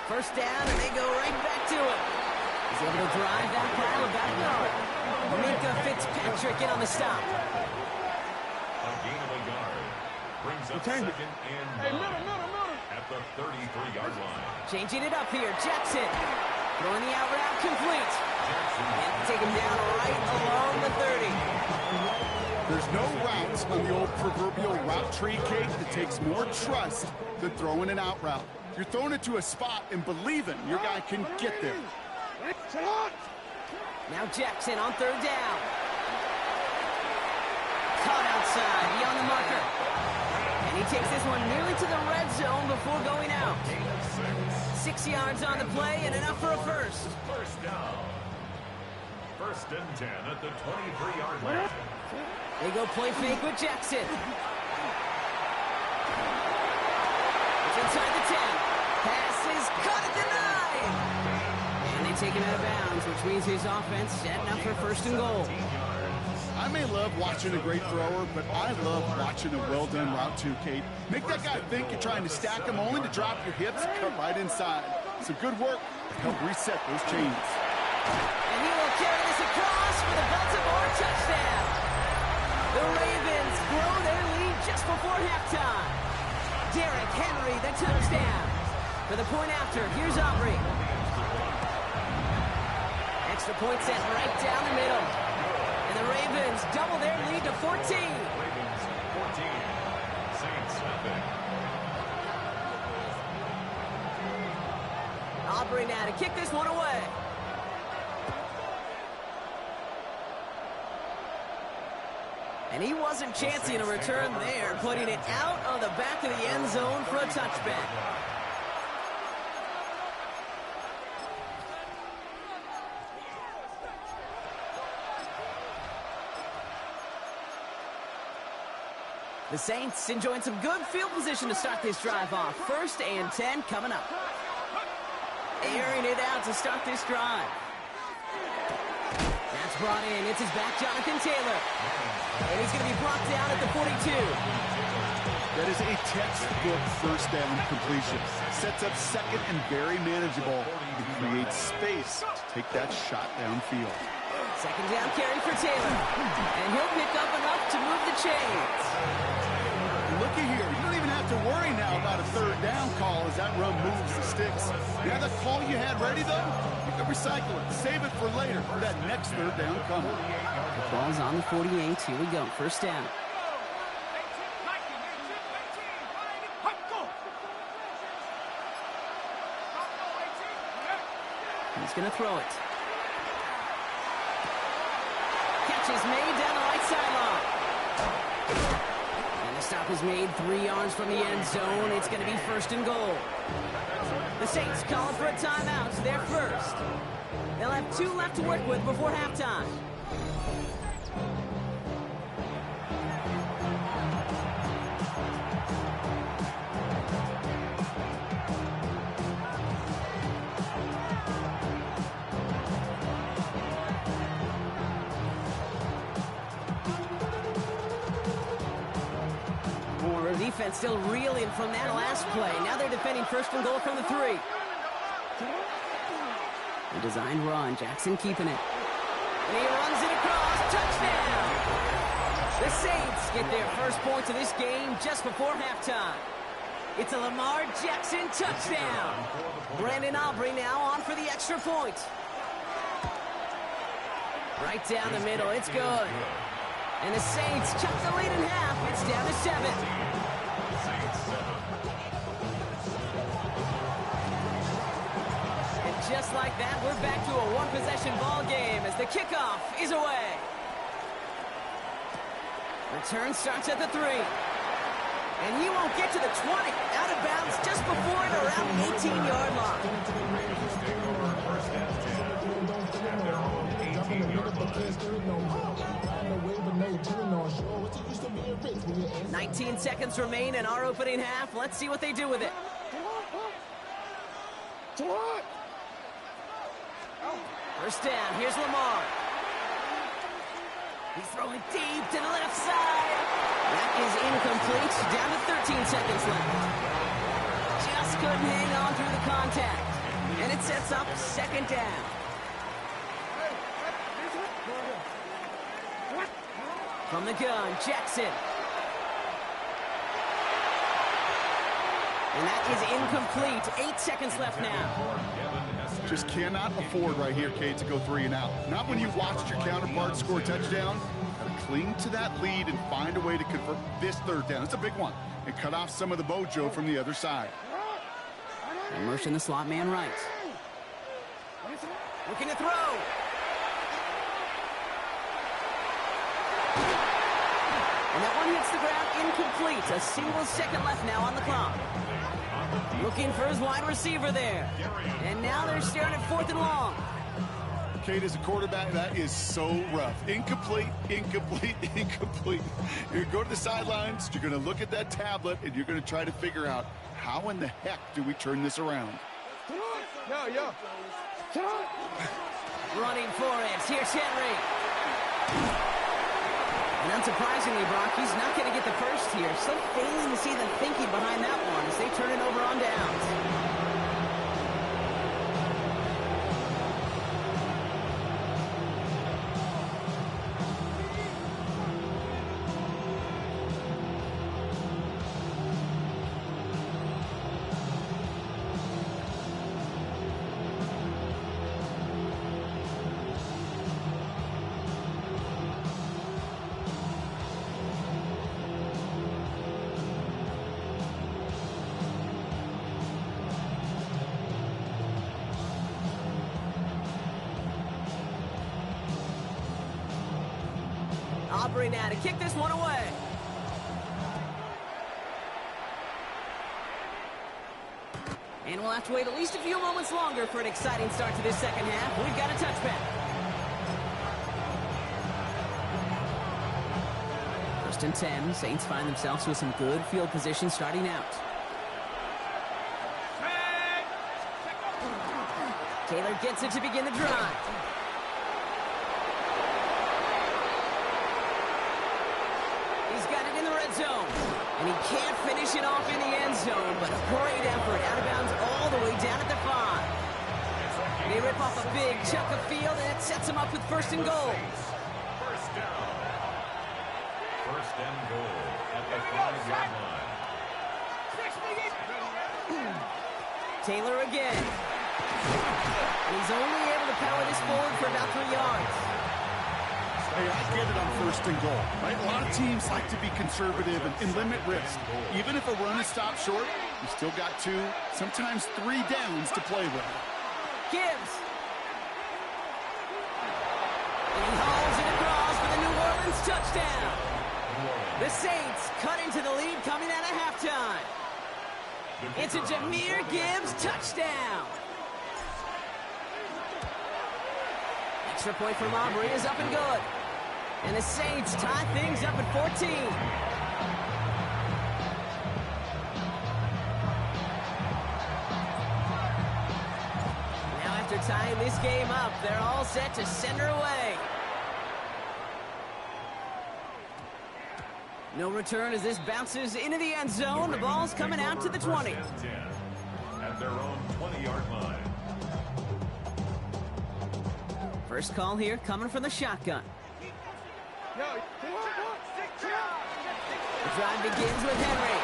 1st down, and they go right back to it. He's able to drive that pile about a yard. Minka Fitzpatrick in on the stop. A gain of a yard. Brings up 2nd and 9 at the 33-yard line. Changing it up here, Jackson. Throwing the out route complete. And take him down right along the 30. There's no routes on the old proverbial route tree, Kate, that takes more trust than throwing an out route. You're throwing it to a spot and believing your guy can get there. Now Jackson on 3rd down. Caught outside, beyond the marker. And he takes this one nearly to the red zone before going out. 6 yards on the play and enough for a 1st. 1st down. 1st and 10 at the 23-yard line. They go play fake with Jackson. It's inside the 10. Pass is caught at the 9. And they take him out of bounds, which means his offense setting up for 1st and goal. I may love watching a great thrower, but I love watching a well-done route too, Kate. Make that guy think you're trying to stack him only to drop your hips and cut right inside. Some good work Help reset those chains. And he will carry this across for the Baltimore touchdown. The Ravens grow their lead just before halftime. Derrick Henry, the touchdown. For the point after, here's Aubrey. Extra point set right down the middle. And the Ravens double their lead to 14. Ravens 14, Saints nothing. Aubrey now to kick this one away. And he wasn't chancing a return there, putting it out of the back of the end zone for a touchback. The Saints enjoying some good field position to start this drive off. 1st and 10 coming up. Airing it out to start this drive. That's brought in. It's his back, Jonathan Taylor. And he's going to be brought down at the 42. That is a textbook first down completion. Sets up second and very manageable. It creates space to take that shot downfield. Second down carry for Taylor. And he'll pick up enough to move the chains. Looky here. You don't even have to worry now about a third down call as that run moves the sticks. You have that call you had ready, though? You can recycle it. Save it for later for that next third down coming. The ball's on the 48. Here we go. First down. He's going to throw it. Catch is made down the right sideline. And the stop is made 3 yards from the end zone. It's going to be 1st and goal. The Saints calling for a timeout. They're first. They'll have 2 left to work with before halftime. Defense still reeling from that last play. Now they're defending 1st and goal from the 3. The designed run. Jackson keeping it. And he runs it across. Touchdown! The Saints get their first points of this game just before halftime. It's a Lamar Jackson touchdown. Brandon Aubrey now on for the extra point. Right down the middle. It's good. And the Saints chop the lead in half. It's down to 7. And just like that, we're back to a one-possession ball game as the kickoff is away. Return starts at the 3. And he won't get to the 20. Out of bounds just before it around the 18-yard line. 19 seconds remain in our opening half. Let's see what they do with it. First down. Here's Lamar. He's throwing deep to the left side. That is incomplete. Down to 13 seconds left. Just couldn't hang on through the contact. And it sets up 2nd down. From the gun, Jackson. And that is incomplete. 8 seconds left now. Just cannot afford right here, Kate, to go 3 and out. Not when you watched your counterpart score a touchdown. Got to cling to that lead and find a way to convert this 3rd down. It's a big one. And cut off some of the mojo from the other side. Immersion the slot man right. Looking to throw. And that one hits the ground incomplete. A single second left now on the clock. Looking for his wide receiver there. And now they're staring at 4th and long. Kate, as a quarterback, that is so rough. Incomplete, incomplete, incomplete. You're going to go to the sidelines, you're going to look at that tablet, and you're going to try to figure out how in the heck do we turn this around. Yo. Running for it. Here's Henry. And unsurprisingly, Brock, he's not going to get the first here. Still failing to see the thinking behind that one as they turn it over on downs. Aubrey now to kick this one away. And we'll have to wait at least a few moments longer for an exciting start to this second half. We've got a touchback. First and 10. Saints find themselves with some good field position starting out. Taylor gets it to begin the drive. He's got it in the red zone. And he can't finish it off in the end zone, but a great effort out of bounds all the way down at the 5. They rip off a big chunk of field, and it sets them up with first and goal. First down. First and goal at the 5-yard line. Taylor again. He's only able to power this forward for about 3 yards. Hey, I get it on first and goal, right? A lot of teams like to be conservative and limit risk. Even if a run is stopped short, you still got 2, sometimes 3 downs to play with. Gibbs. And he hauls it across for the New Orleans touchdown. The Saints cut into the lead coming out of halftime. It's a Jahmyr Gibbs touchdown. Extra point from Aubrey is up and good. And the Saints tie things up at 14. Now after tying this game up, they're all set to send her away. No return as this bounces into the end zone. The ball's coming out to the 20. At their own 20-yard line. First call here coming from the shotgun. The drive begins with Henry.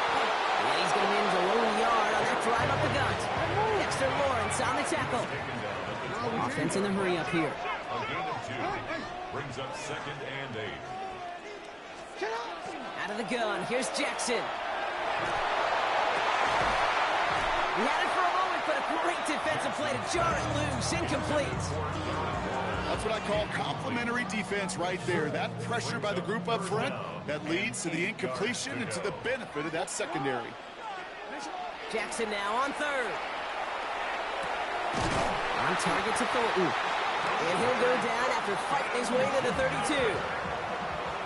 And he's going to manage a low yard on that drive up the gut. Dexter Lawrence on the tackle. Offense in the hurry up here. A gain of 2 brings up 2nd and 8. Out of the gun, here's Jackson. He had it for a moment, but a great defensive play to jar it loose, incomplete. That's what I call complimentary defense right there. That pressure by the group up front, that leads to the incompletion and to the benefit of that secondary. Jackson now on third. On target to Thornton. And he'll go down after fighting his way to the 32.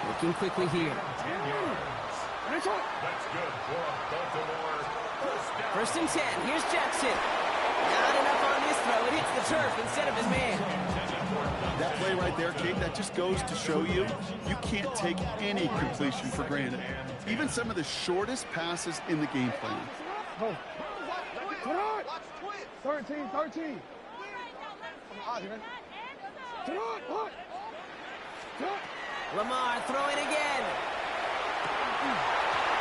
Looking quickly here. That's good for a Baltimore first down. First and 10. Here's Jackson. Not enough on this throw. It hits the turf instead of his man. That play right there, Kate, that just goes to show you, you can't take any completion for granted. Even some of the shortest passes in the game plan. 13. Lamar throwing again.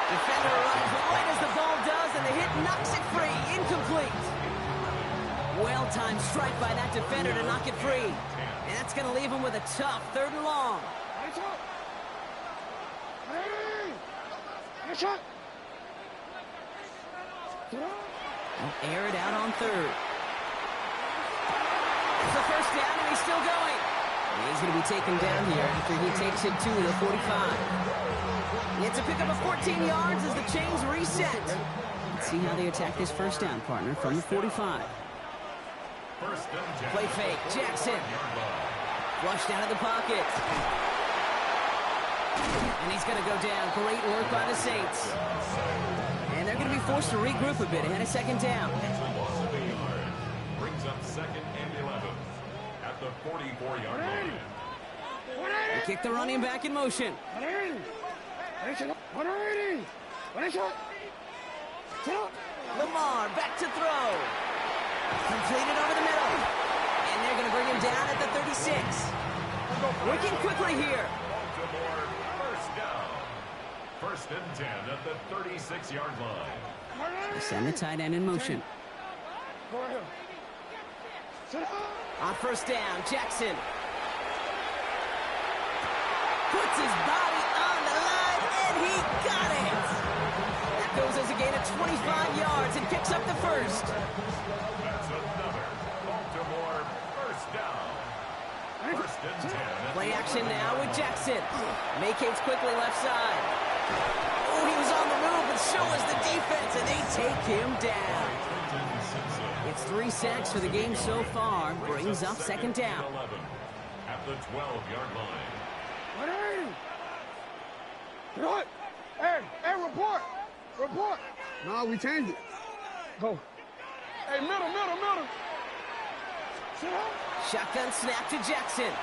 Defender runs right as the ball does, and the hit knocks it free. Incomplete. Well-timed strike by that defender to knock it free. And that's going to leave him with a tough 3rd and long. They'll air it out on 3rd. It's the first down, and he's still going. And he's going to be taken down here after he takes it to the 45. It's a pickup of 14 yards as the chains reset. Let's see how they attack this first down, partner, from the 45. Play fake, Jackson. Flushed out of the pocket. And he's going to go down. Great work by the Saints. And they're going to be forced to regroup a bit ahead of 2nd down. Brings up 2nd and 11 at the 44-yard line. They kick the running back in motion. Lamar back to throw. Completed over the middle. And they're going to bring him down at the 36. Working quickly here. Baltimore first down. First and 10 at the 36-yard line. They send the tight end in motion. On first down, Jackson puts his body on the line, and he got it. That goes as a gain of 25 yards and picks up the first. That's another Baltimore first down. First Play action now with Jackson. Vacates quickly left side. Oh, he was on the move, but so was the defense, and they take him down. It's 3 sacks for the game so far. Brings up second down. At the 12-yard line. What are you? What? Hey, report. Report. No, we changed it. Go. Hey, middle. Shotgun snap to Jackson.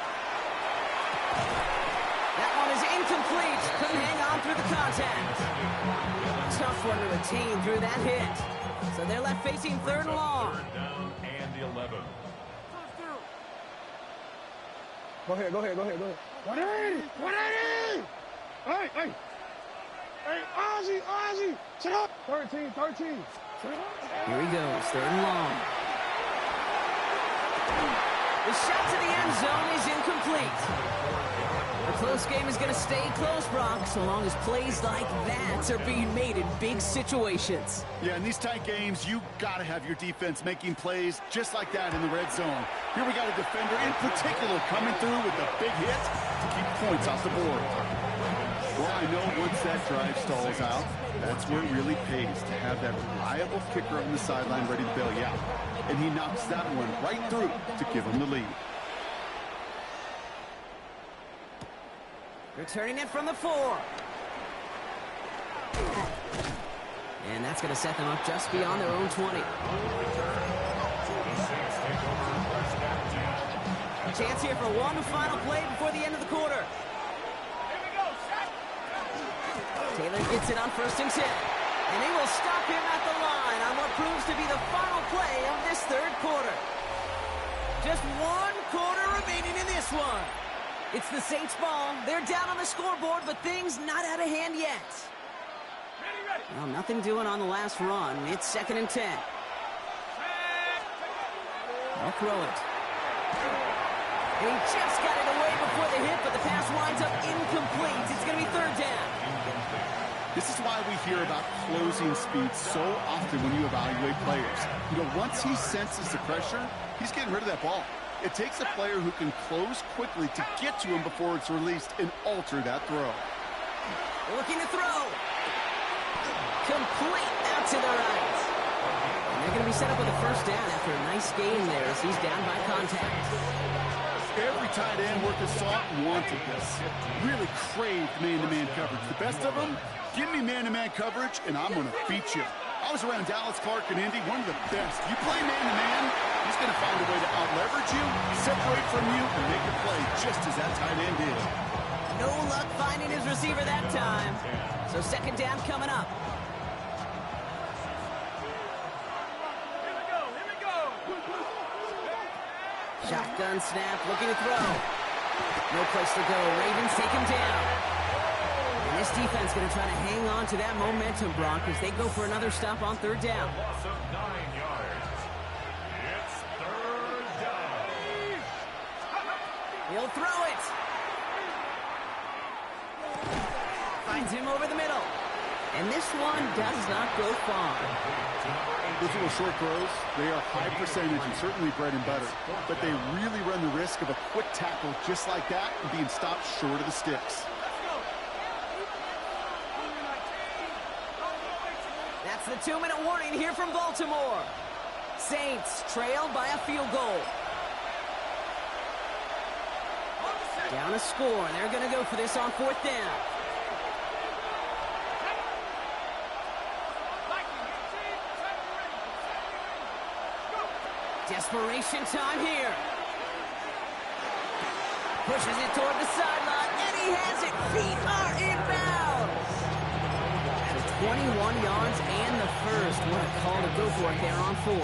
That one is incomplete. Couldn't hang on through the contact. Tough one to retain through that hit. So they're left facing third and long. Third down and 11. Go ahead. 180. Hey. Hey, Ozzy. Sit up. 13. Here he goes, third and long. The shot to the end zone is incomplete. The close game is going to stay close, Brock, so long as plays like that are being made in big situations. Yeah, in these tight games, you got to have your defense making plays just like that in the red zone. Here we got a defender in particular coming through with a big hit to keep points off the board. Well, I know once that drive stalls out, that's where it really pays to have that reliable kicker on the sideline ready to bail you out. And he knocks that one right through to give him the lead. Returning it from the 4. And that's going to set them up just beyond their own 20. Chance here for one final play before the end of the quarter. Taylor gets it on 1st and 10. And they will stop him at the line on what proves to be the final play of this third quarter. Just 1 quarter remaining in this one. It's the Saints ball. They're down on the scoreboard, but things not out of hand yet. Well, nothing doing on the last run. It's 2nd and 10. They'll throw it. And he just got it away before the hit, but the pass winds up incomplete. It's going to be 3rd down. This is why we hear about closing speed so often when you evaluate players. You know, once he senses the pressure, he's getting rid of that ball. It takes a player who can close quickly to get to him before it's released and alter that throw. Looking to throw. Complete out to the right. And they're going to be set up with a 1st down after a nice game there as he's down by contact. Every tight end worth his salt wanted this. Really craved man-to-man coverage. The best of them, give me man-to-man coverage, and I'm going to beat you. I was around Dallas, Clark, and Indy, one of the best. You play man-to-man, he's going to find a way to out-leverage you, separate from you, and make a play just as that tight end did. No luck finding his receiver that time. So 2nd down coming up. Shotgun snap, looking to throw. No place to go. Ravens take him down. And this defense going to try to hang on to that momentum, Brock, as they go for another stop on 3rd down. Loss of 9 yards. It's 3rd down. He'll throw it. Finds him over the middle. And this one does not go far. Those little short throws, they are high percentage and certainly bread and butter. But they really run the risk of a quick tackle just like that and being stopped short of the sticks. That's the 2-minute warning here from Baltimore. Saints trail by a field goal. Down a score. They're going to go for this on 4th down. Desperation time here. Pushes it toward the sideline, and he has it. Feet are inbounds. At 21 yards and the 1st. What a call to go for it there on 4.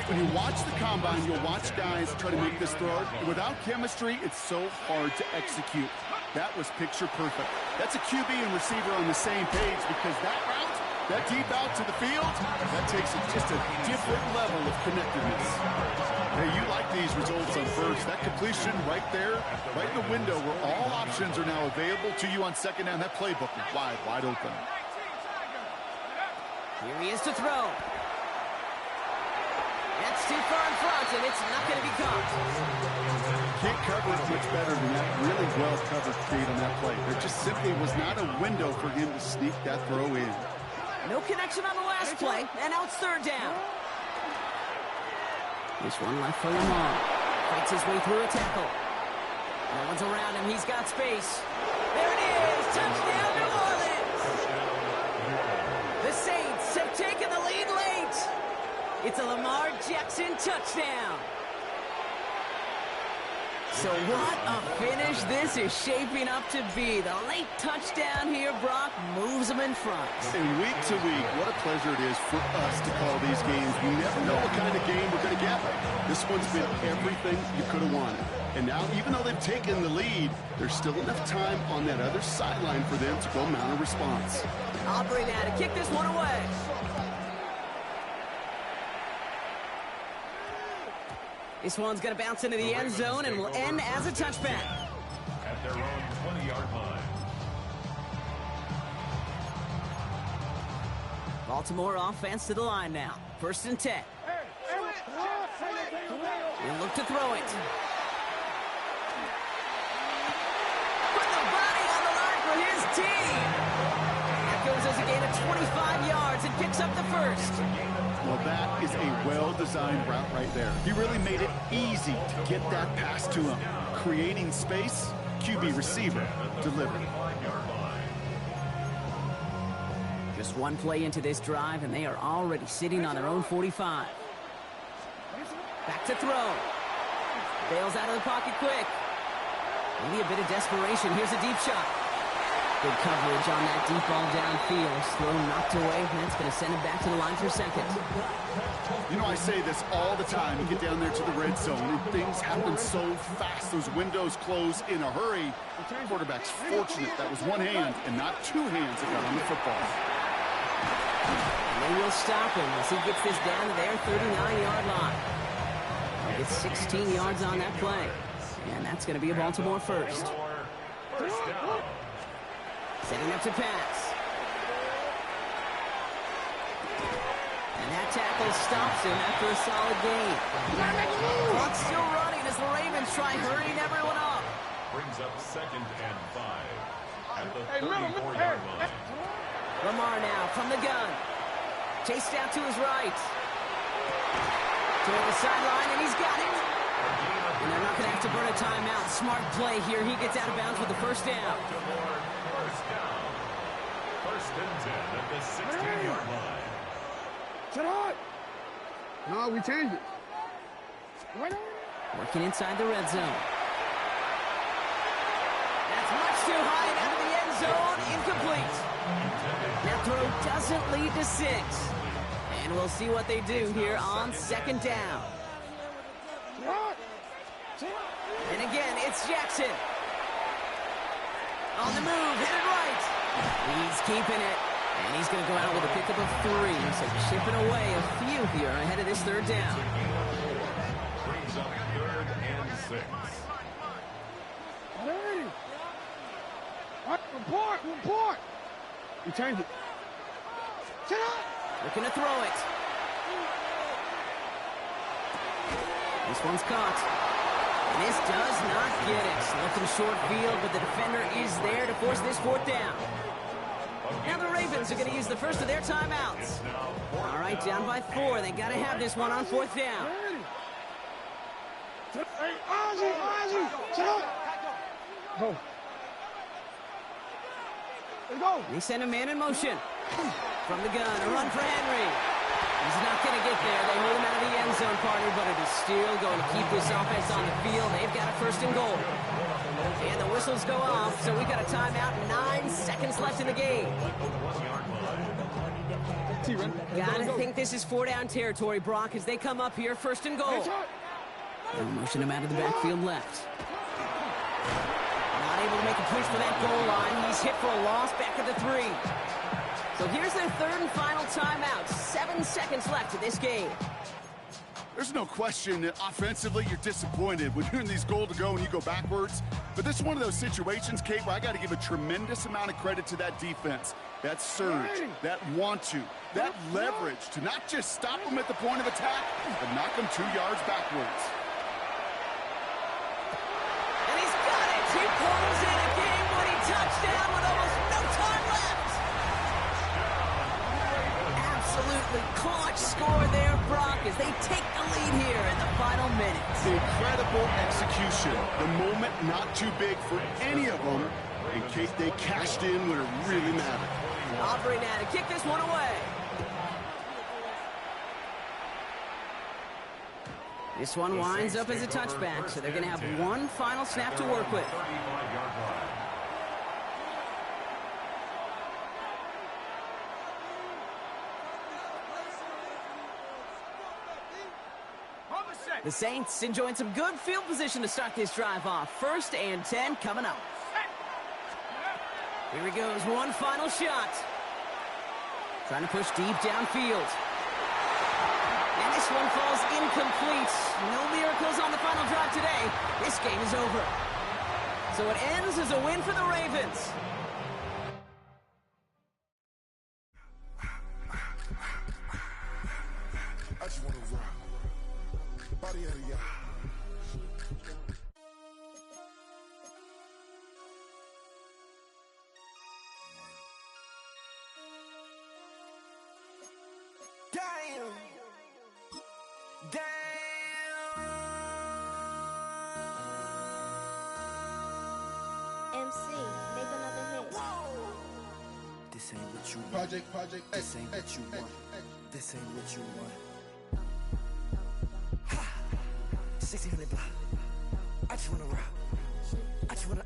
When you watch the combine, you'll watch guys try to make this throw. Without chemistry, it's so hard to execute. That was picture perfect. That's a QB and receiver on the same page because that route, that deep out to the field, that takes it just a different level of connectedness. Hey, you like these results on 1st. That completion right there, right in the window where all options are now available to you on 2nd down. That playbook is wide open. Here he is to throw. That's too far in front, and it's not going to be caught. can't cover it much better than that really well-covered feed on that play. There just simply was not a window for him to sneak that throw in. No connection on the last play, and now it's third down. This one left for Lamar. Fights his way through a tackle. No one's around him. He's got space. There it is. Touchdown, New Orleans. The Saints have taken the lead late. It's a Lamar Jackson touchdown. So what a finish this is shaping up to be. The late touchdown here, Brock, moves them in front. And week to week, what a pleasure it is for us to call these games. We never know what kind of game we're going to get. This one's been everything you could have wanted. And now, even though they've taken the lead, there's still enough time on that other sideline for them to go mount a response. Aubrey now to kick this one away. This one's going to bounce into the end zone and will end as a touchback. At their own 20-yard line. Baltimore offense to the line now. 1st and 10. He'll look to throw it. Put the body on the line for his team. That goes as a gain of 25 yards and picks up the first. Well, that is a well-designed route right there. He really made it easy to get that pass to him. Creating space, QB receiver delivered. Just one play into this drive, and they are already sitting on their own 45. Back to throw. Bails out of the pocket quick. Maybe a bit of desperation. Here's a deep shot. Good coverage on that deep ball downfield. Throw knocked away, and that's going to send him back to the line for second. You know, I say this all the time. You get down there to the red zone, and things happen so fast. Those windows close in a hurry. The quarterback's fortunate that was one hand and not two hands that got on the football. And they will stop him as he gets this down to their 39-yard line. He gets 16 yards on that play. And that's going to be a Baltimore first. Setting up to pass. And that tackle stops him after a solid gain. Clock's still running as the Ravens try hurrying everyone up. Brings up 2nd and 5 at the 34-yard line. Lamar now from the gun. Chased out to his right. To the sideline, and he's got it. And they're not going to have to burn a timeout. Smart play here. He gets out of bounds with the first down. First down. 1st and 10 at the 16-yard line. Shut up! No, we changed it. Working inside the red zone. That's much too high and out of the end zone. Incomplete. That throw doesn't lead to 6. And we'll see what they do here on 2nd down. And again, it's Jackson. On the move, hit it right. He's keeping it. And he's going to go out with a pickup of 3. So chipping away a few here ahead of this 3rd down. Brings up 3rd and 6. Hey! Report! We changed it. Shut up! Looking to throw it. This one's caught. And this does not get it. Looking short field, but the defender is there to force this 4th down. Now the Ravens are going to use the first of their timeouts. All right, down by 4. They got to have this one on 4th down. Hey, Ozzy, shut up! Go. Let's go. They send a man in motion. From the gun, a run for Henry. He's not going to get there. They hold him out of the end zone, partner, but it is still going to keep this offense on the field. They've got a 1st and goal. And the whistles go off, so we got a timeout. 9 seconds left in the game. Gotta think this is 4-down territory, Brock, as they come up here. 1st and goal. They'll motion him out of the backfield left. Not able to make a push for that goal line. He's hit for a loss back at the 3. So here's their 3rd and final timeout. 7 seconds left in this game. There's no question that offensively you're disappointed when you're in these goal to go and you go backwards. But this is one of those situations, Kate, where I got to give a tremendous amount of credit to that defense. That surge, that want to, that leverage to not just stop them at the point of attack, but knock them 2 yards backwards. He pulls in a game-winning touchdown with almost no time left. Absolutely clutch score there, Brock, as they take the lead here in the final minutes. Incredible execution. The moment not too big for any of them in case they cashed in when it really mattered. Aubrey now to kick this one away. This one winds up as a touchback, so they're going to have one final snap to work with. The Saints enjoying some good field position to start this drive off. 1st and 10 coming up. Here he goes, one final shot. Trying to push deep downfield. And this one falls incomplete. No miracles on the final drive today. This game is over. So it ends as a win for the Ravens. I just want to rock. Body out of y'all. Damn. MC, make another hit. This ain't what you want. Project, This ain't what you want. This ain't what you want. 1600 block. I just wanna rock. I just wanna.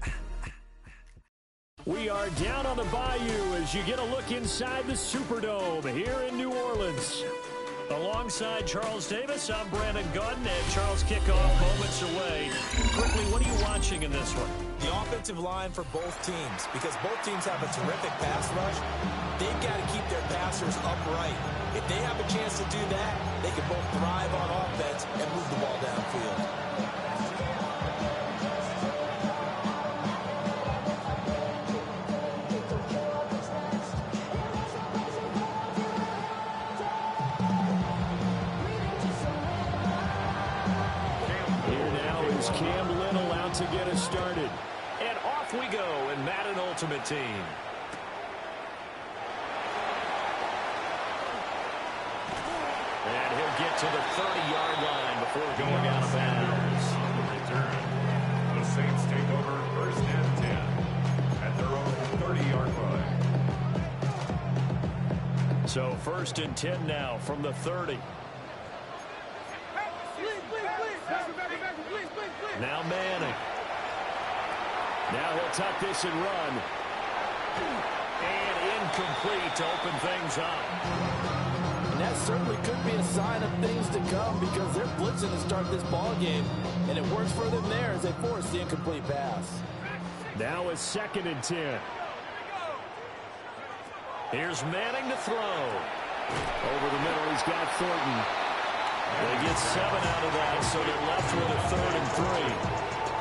We are down on the bayou as you get a look inside the Superdome here in New Orleans. Alongside Charles Davis, I'm Brandon Gordon, and Charles kickoff moments away. Quickly, what are you watching in this one? The offensive line for both teams, because both teams have a terrific pass rush. They've got to keep their passers upright. If they have a chance to do that, they can both thrive on offense and move the ball downfield. Cam Little out to get us started. And off we go in Madden Ultimate Team. And he'll get to the 30-yard line before going out of bounds. On the return, the Saints take over 1st and 10 at their own 30-yard line. So 1st and 10 now from the 30. Now Manning. Now he'll tuck this and run. And incomplete to open things up. And that certainly could be a sign of things to come because they're blitzing to start this ball game. And it works for them there as they force the incomplete pass. Now it's 2nd and 10. Here's Manning to throw. Over the middle, he's got Thornton. They get 7 out of that, so they're left with a 3rd and 3.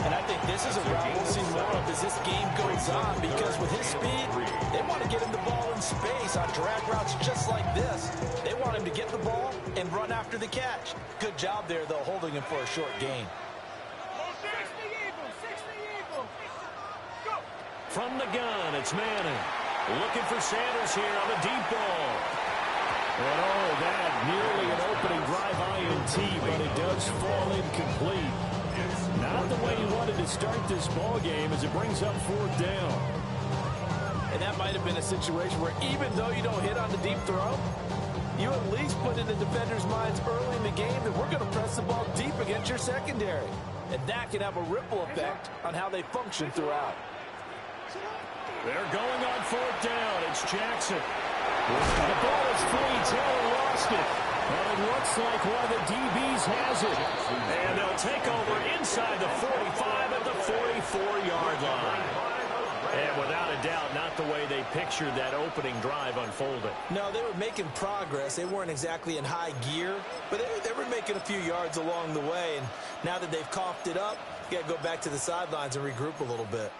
And I think this is a route we'll see more of as this game goes on because with his speed, they want to get him the ball in space on drag routes just like this. They want him to get the ball and run after the catch. Good job there, though, holding him for a short gain. From the gun, it's Manning. Looking for Sanders here on the deep ball. And oh, that nearly an opening drive INT, but it does fall incomplete. Not the way he wanted to start this ball game as it brings up 4th down. And that might have been a situation where even though you don't hit on the deep throw, you at least put in the defenders' minds early in the game that we're going to press the ball deep against your secondary. And that can have a ripple effect on how they function throughout. They're going on 4th down. It's Jackson. The ball is free. Taylor lost it. But it looks like one of the DBs has it. And they'll take over inside the 45 at the 44-yard line. And without a doubt, not the way they pictured that opening drive unfolding. No, they were making progress. They weren't exactly in high gear, but they were making a few yards along the way. And now that they've coughed it up, you got to go back to the sidelines and regroup a little bit.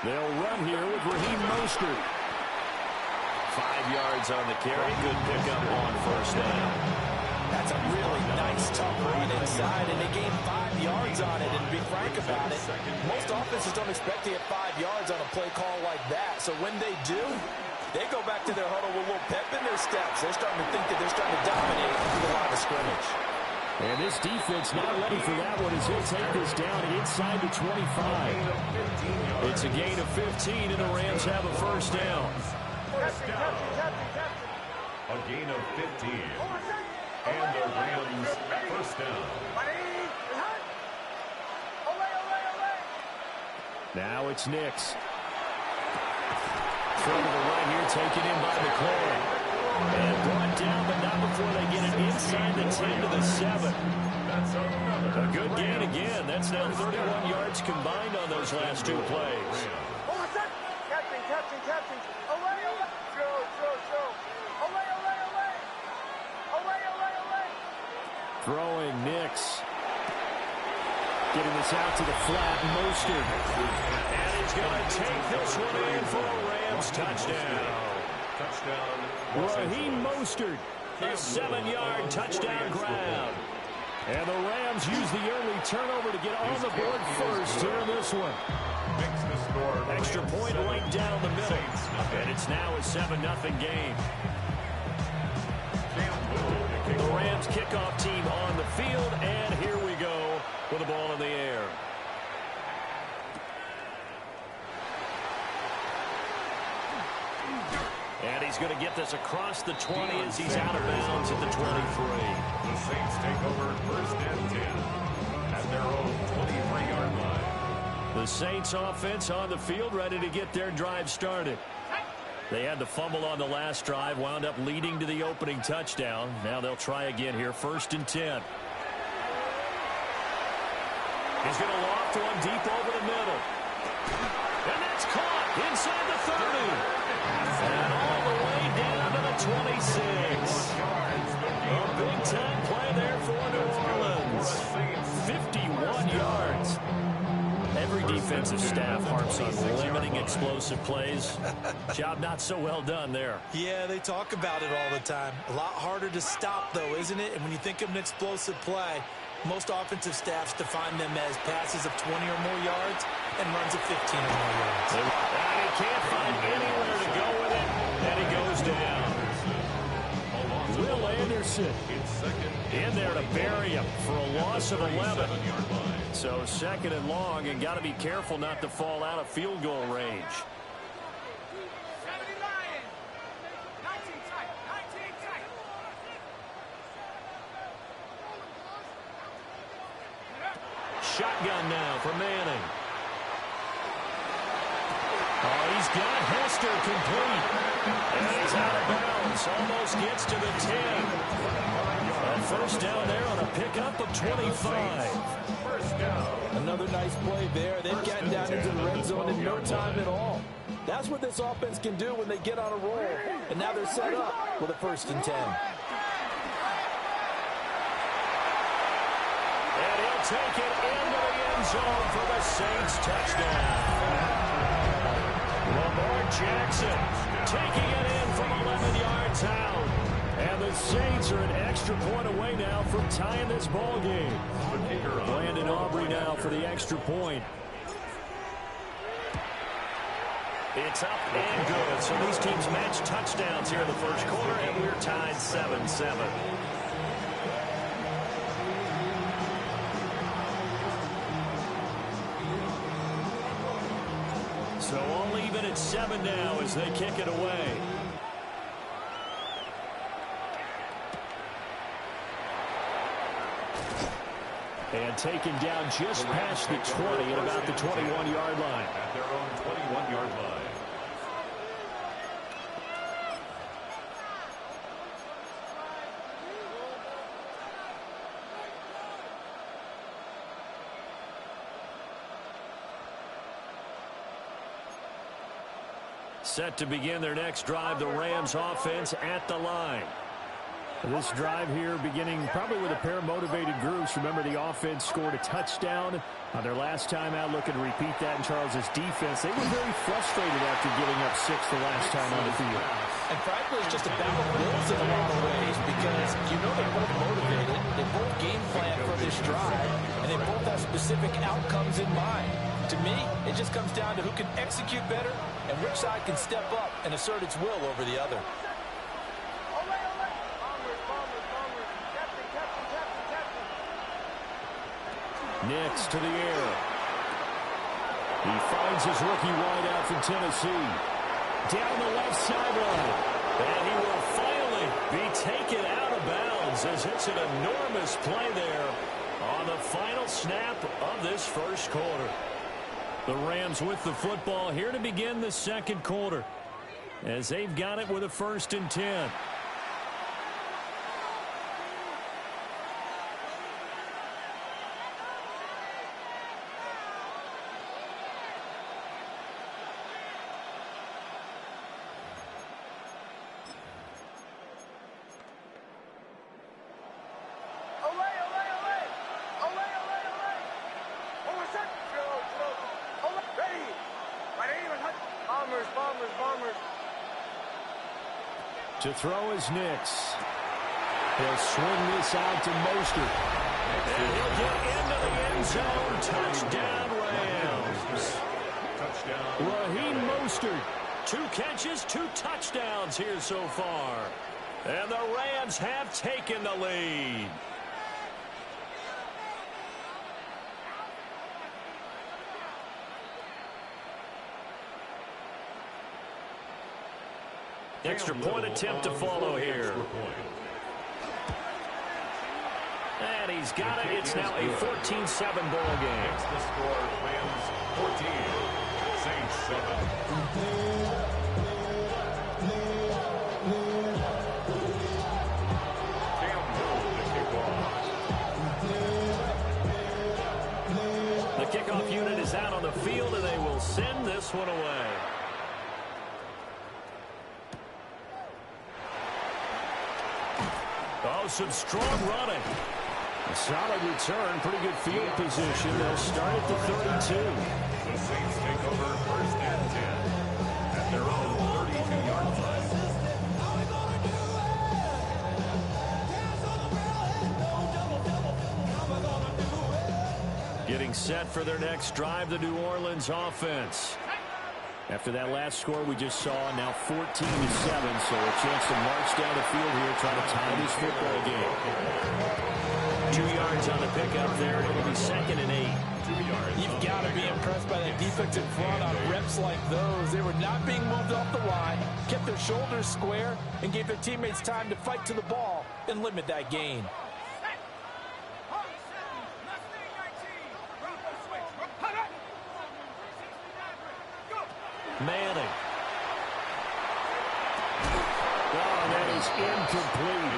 They'll run here with Raheem Mostert. 5 yards on the carry. Good pickup on first down. That's a really nice, tough run inside, and they gained 5 yards on it. And to be frank about it, most offenses don't expect to get 5 yards on a play call like that. So when they do, they go back to their huddle with a little pep in their steps. They're starting to think that they're starting to dominate the line of scrimmage. And this defense not ready for that one as he'll take this down inside the 25. It's a gain of 15, and the Rams have a first down. A gain of 15. And the Rams first down. Now it's Nix. Throw to the right here, taken in by McLaurin. And brought down, but not before they get it inside the 10 to the 7. A good gain again. That's now 31 yards combined on those last 2 plays. Throwing Nix. Getting this out to the flat, Mostert. And he's going to take this one in for a Rams touchdown. Raheem Mostert, a 7-yard touchdown grab. And the Rams use the early turnover to get on the board first here in this one. Extra point right down the middle. And it's now a 7-0 game. The Rams kickoff team on the field, and here we go with the ball in the air. And he's going to get this across the 20 as he's out of bounds at the 23. The Saints take over first and 10 at their own 23-yard line. The Saints offense on the field, ready to get their drive started. They had the fumble on the last drive, wound up leading to the opening touchdown. Now they'll try again here, first and 10. He's going to loft one deep over the middle. And that's caught inside the 30. And all the way down to the 26. A big-time play there for New Orleans. 51 yards. Every defensive staff harps on limiting explosive plays. Job not so well done there. Yeah, they talk about it all the time. A lot harder to stop, though, isn't it? And when you think of an explosive play, most offensive staffs define them as passes of 20 or more yards and runs of 15 or more yards. And he can't find anywhere to go with it, and he goes down. Will Anderson in there to bury him for a loss of 11. So second and long, and got to be careful not to fall out of field goal range. Shotgun now for Manning. Oh, he's got Hester complete. And he's out of bounds. Almost gets to the 10. A first down there on a pickup of 25. Another nice play there. They've gotten down into the red zone in no time at all. That's what this offense can do when they get on a roll. And now they're set up with a first and 10. And he'll take it into the end zone for the Saints touchdown. Lamar Jackson taking it in from 11 yards out. And the Saints are an extra point away now from tying this ball game. Brandon Aubrey now for the extra point. It's up and good. So these teams match touchdowns here in the first quarter, and we're tied 7-7. So all even at 7 now as they kick it away. And taken down just past the 20 at about the 21-yard line. At their own 21-yard line. Set to begin their next drive, the Rams offense at the line. This drive here beginning probably with a pair of motivated groups. Remember, the offense scored a touchdown on their last time out, looking to repeat that in Charles's defense. They were very frustrated after giving up 6 the last time on the field. And frankly, it's just a battle of wills in a lot of ways because you know they're both motivated. They both game plan for this drive, and they both have specific outcomes in mind. To me, it just comes down to who can execute better and which side can step up and assert its will over the other. Nix to the air. He finds his rookie wideout from Tennessee. Down the left sideline. And he will finally be taken out of bounds as it's an enormous play there on the final snap of this first quarter. The Rams with the football here to begin the second quarter as they've got it with a 1st and 10. To throw is Nix. He'll swing this out to Mostert. And he'll get into the end zone. Touchdown, Rams. Touchdown. Raheem Mostert. 2 catches, 2 touchdowns here so far. And the Rams have taken the lead. Extra point attempt to follow here. And he's got it. It's now a 14-7 ball game. The score, Rams 14, Saints 7. The kickoff unit is out on the field, and they will send this one away. Oh, some strong running. A solid return, pretty good field position. They'll start at the 32. The Saints take over 1st and 10 at their own 32-yard line. Getting set for their next drive, the New Orleans offense. After that last score we just saw, now 14-7, so a chance to march down the field here, trying to tie this football game. 2 yards on the pickup there. It'll be 2nd and 8. 2 yards. You've got to be impressed by that defensive front on reps like those. They were not being moved off the line, kept their shoulders square, and gave their teammates time to fight to the ball and limit that gain. Manning. Oh, that is incomplete.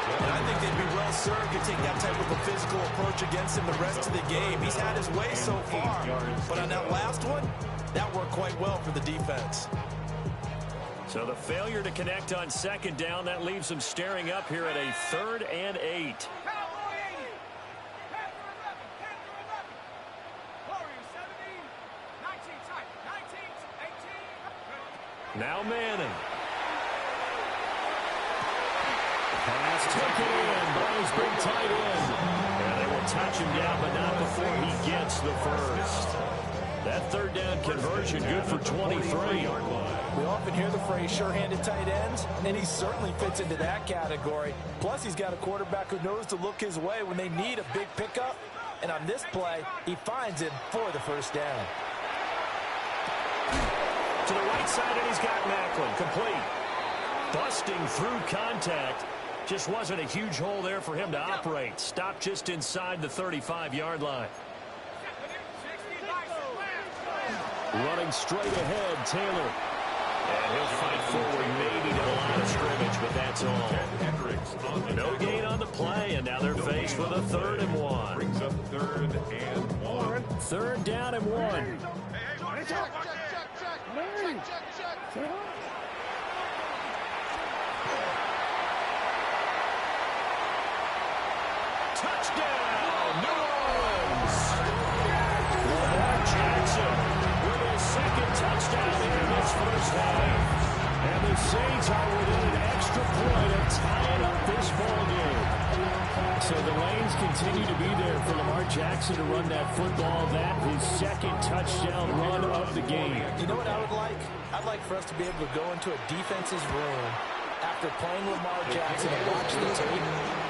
And I think they'd be well served to take that type of a physical approach against him the rest of the game. He's had his way so far, but on that last one, that worked quite well for the defense. So the failure to connect on 2nd down, that leaves them staring up here at a 3rd and 8. Now Manning. Pass taken in by his big tight end. And they will touch him down, but not before he gets the first. That 3rd down conversion good for 23. We often hear the phrase sure-handed tight ends, and he certainly fits into that category. Plus, he's got a quarterback who knows to look his way when they need a big pickup. And on this play, he finds him for the 1st down. To the right side, and he's got Macklin. Complete. Busting through contact. Just wasn't a huge hole there for him to operate. Stopped just inside the 35-yard line. Running straight ahead, Taylor. And he'll fight forward maybe to the line of scrimmage, but that's all. No gain on the play, and now they're faced with a 3rd and 1. Brings up 3rd and 1. 3rd down and 1. Touchdown, New Orleans. Lamar Jackson with his second touchdown here in this first half. And the Saints are within an extra point of tying up this ball game. So the lanes continue to be there for Lamar Jackson to run that football. That his second touchdown run of the game. You know what I would like? I'd like for us to be able to go into a defense's room after playing Lamar Jackson and watch the tape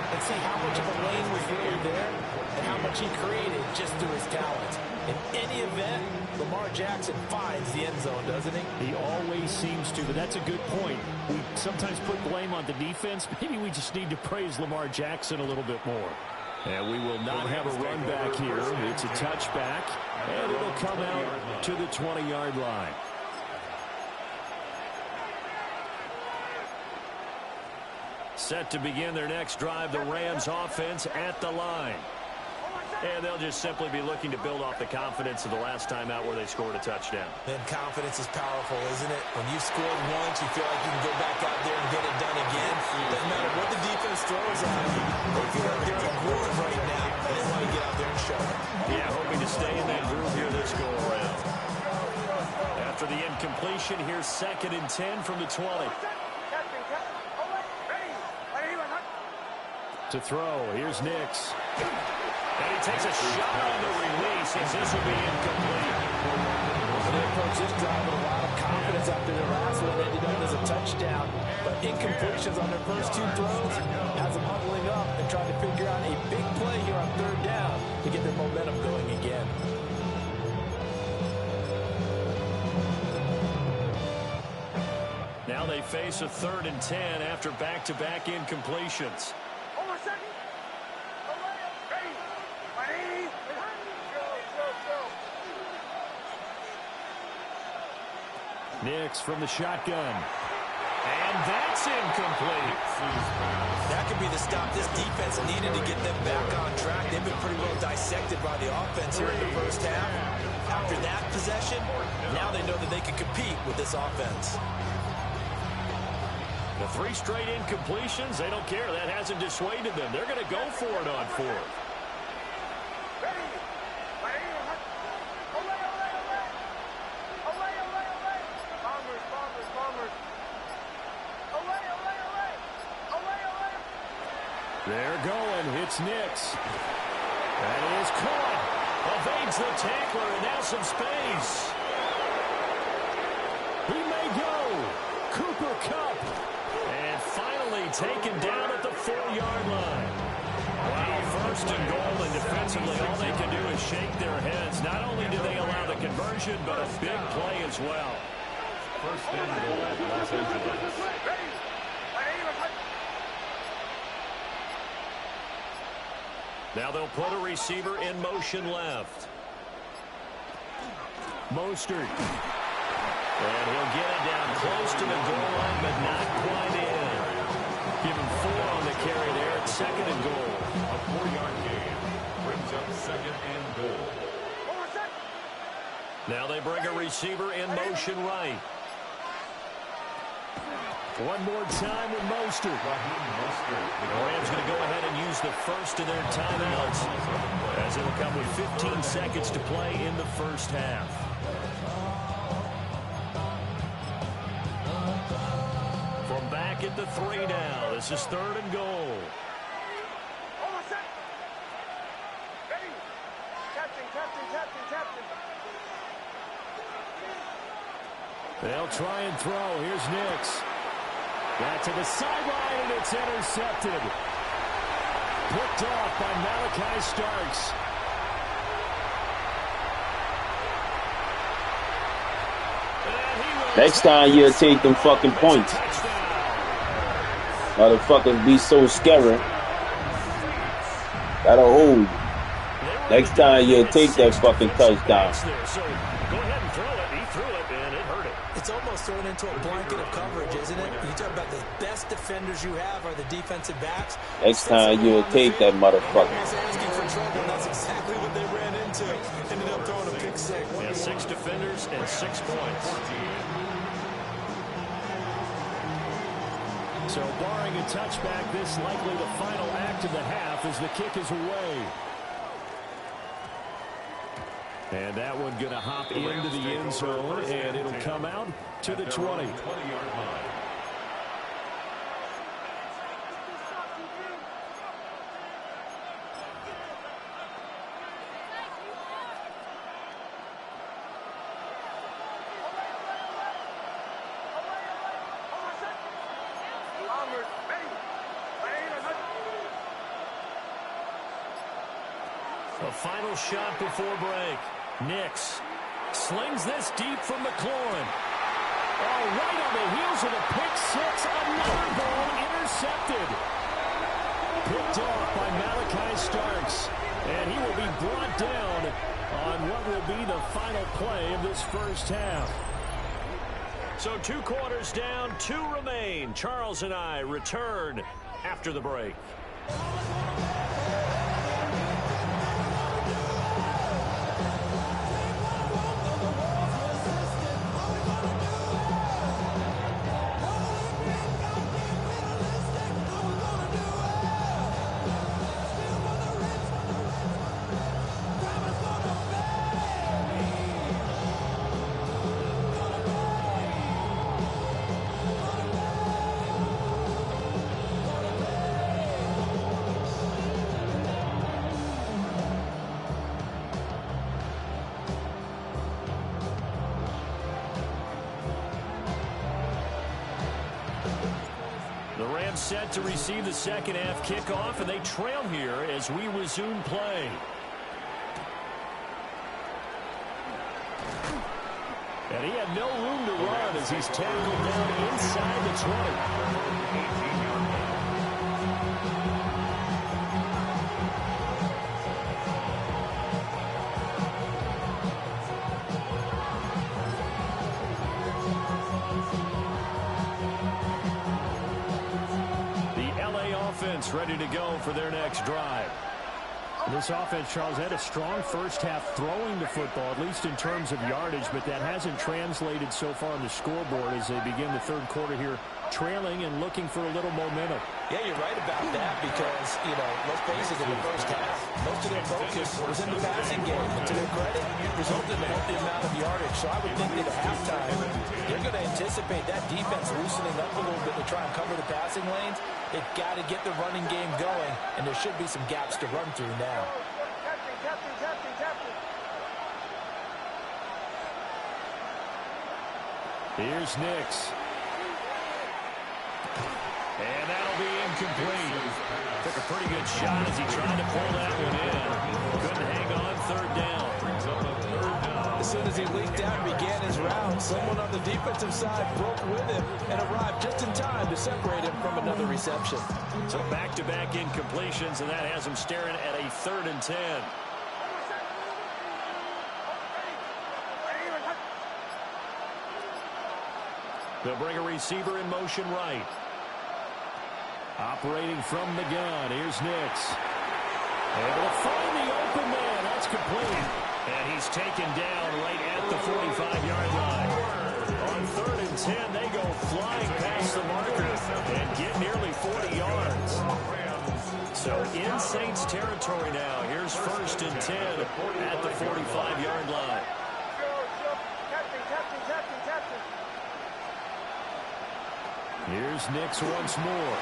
and see how much of a lane was really there and how much he created just through his talent. In any event, Lamar Jackson finds the end zone, doesn't he? He always seems to, but that's a good point. We sometimes put blame on the defense. Maybe we just need to praise Lamar Jackson a little bit more. And we will not have a run back here. It's a touchback, and it'll come out to the 20-yard line. Set to begin their next drive, the Rams offense at the line. And they'll just simply be looking to build off the confidence of the last time out where they scored a touchdown. And confidence is powerful, isn't it? When you've scored once, you feel like you can go back out there and get it done again. Doesn't matter what the defense throws at you. They feel like they're in a groove right now, and they want to get out there and show it. Yeah, hoping to stay in that groove here this go-around. After the incompletion, here's 2nd and 10 from the 20. To throw, here's Nix. And he takes a shot on the release as this will be incomplete. They approach this drive with a lot of confidence after their last one ended up as a touchdown. But incompletions on their first 2 throws has them huddling up and trying to figure out a big play here on 3rd down to get their momentum going again. Now they face a 3rd and 10 after back-to-back incompletions. Nix from the shotgun. And that's incomplete. That could be the stop this defense needed to get them back on track. They've been pretty well dissected by the offense here in the first half. After that possession, now they know that they can compete with this offense. The 3 straight incompletions, they don't care. That hasn't dissuaded them. They're going to go for it on 4th. They're going. It's Nix. That is caught. Evades the tackler, and now some space. He may go. Cooper Kupp. And finally taken down at the 4-yard line. Wow, 1st and goal, and defensively all they can do is shake their heads. Not only did they allow the conversion, but a big play as well. 1st and goal, Los Angeles. Now they'll put a receiver in motion left. Mostert. And he'll get it down close to the goal line, but not quite in. Give him 4 on the carry there. It's 2nd and goal. A 4-yard gain brings up 2nd and goal. Now they bring a receiver in motion right. One more time with Mostert. The Rams going to go ahead and use the first of their timeouts, as it'll come with 15 seconds to play in the first half. From back at the 3 now, this is 3rd and goal. They'll try and throw. Here's Nix. Back to the sideline, and it's intercepted. Picked off by Malachi Starks. Next time you'll take them fucking points. Motherfuckers be so scary. That'll hold you. Next time you'll take that fucking touchdown. It's almost thrown into a blanket of coverage, isn't it? You talk about the best defenders you have are the defensive backs. Next time you'll take that motherfucker. Asking for trouble, and that's exactly what they ran into. Ended up throwing a pick 6. Yeah, 6 defenders and 6 points. So barring a touchback, this likely the final act of the half as the kick is away. And that one going to hop into the end zone, and it'll come out to the 20. A final shot before break. Nix slings this deep from McLaurin. Oh, right on the heels of a pick six. Another ball intercepted. Picked off by Malachi Starks. And he will be brought down on what will be the final play of this first half. So 2 quarters down, 2 remain. Charles and I return after the break. Set to receive the second half kickoff, and they trail here as we resume play. And he had no room to run as he's tackled down inside the 20. Ready to go for their next drive. This offense, Charles, had a strong first half throwing the football, at least in terms of yardage, but that hasn't translated so far on the scoreboard as they begin the third quarter here, trailing and looking for a little momentum. Yeah, you're right about that because, you know, let's face it, in the first half, most of their focus was in the passing game. And to their credit, it resulted in a healthy amount of yardage. So I would think that at halftime, they're going to anticipate that defense loosening up a little bit to try and cover the passing lanes. They've got to get the running game going, and there should be some gaps to run through now. Here's Nix. And that'll be incomplete. Took a pretty good shot as he tried to pull that one in. Couldn't hang on, third down. As soon as he leaked out and began his route, someone on the defensive side broke with him and arrived just in time to separate him from another reception. So back-to-back incompletions, and that has him staring at a 3rd and 10. They'll bring a receiver in motion right. Operating from the gun, here's Nix. Able to find the open man, that's complete. And he's taken down right at the 45-yard line. On 3rd and 10, they go flying past the marker and get nearly 40 yards. So in Saints territory now, here's 1st and 10 at the 45-yard line. Here's Nix once more.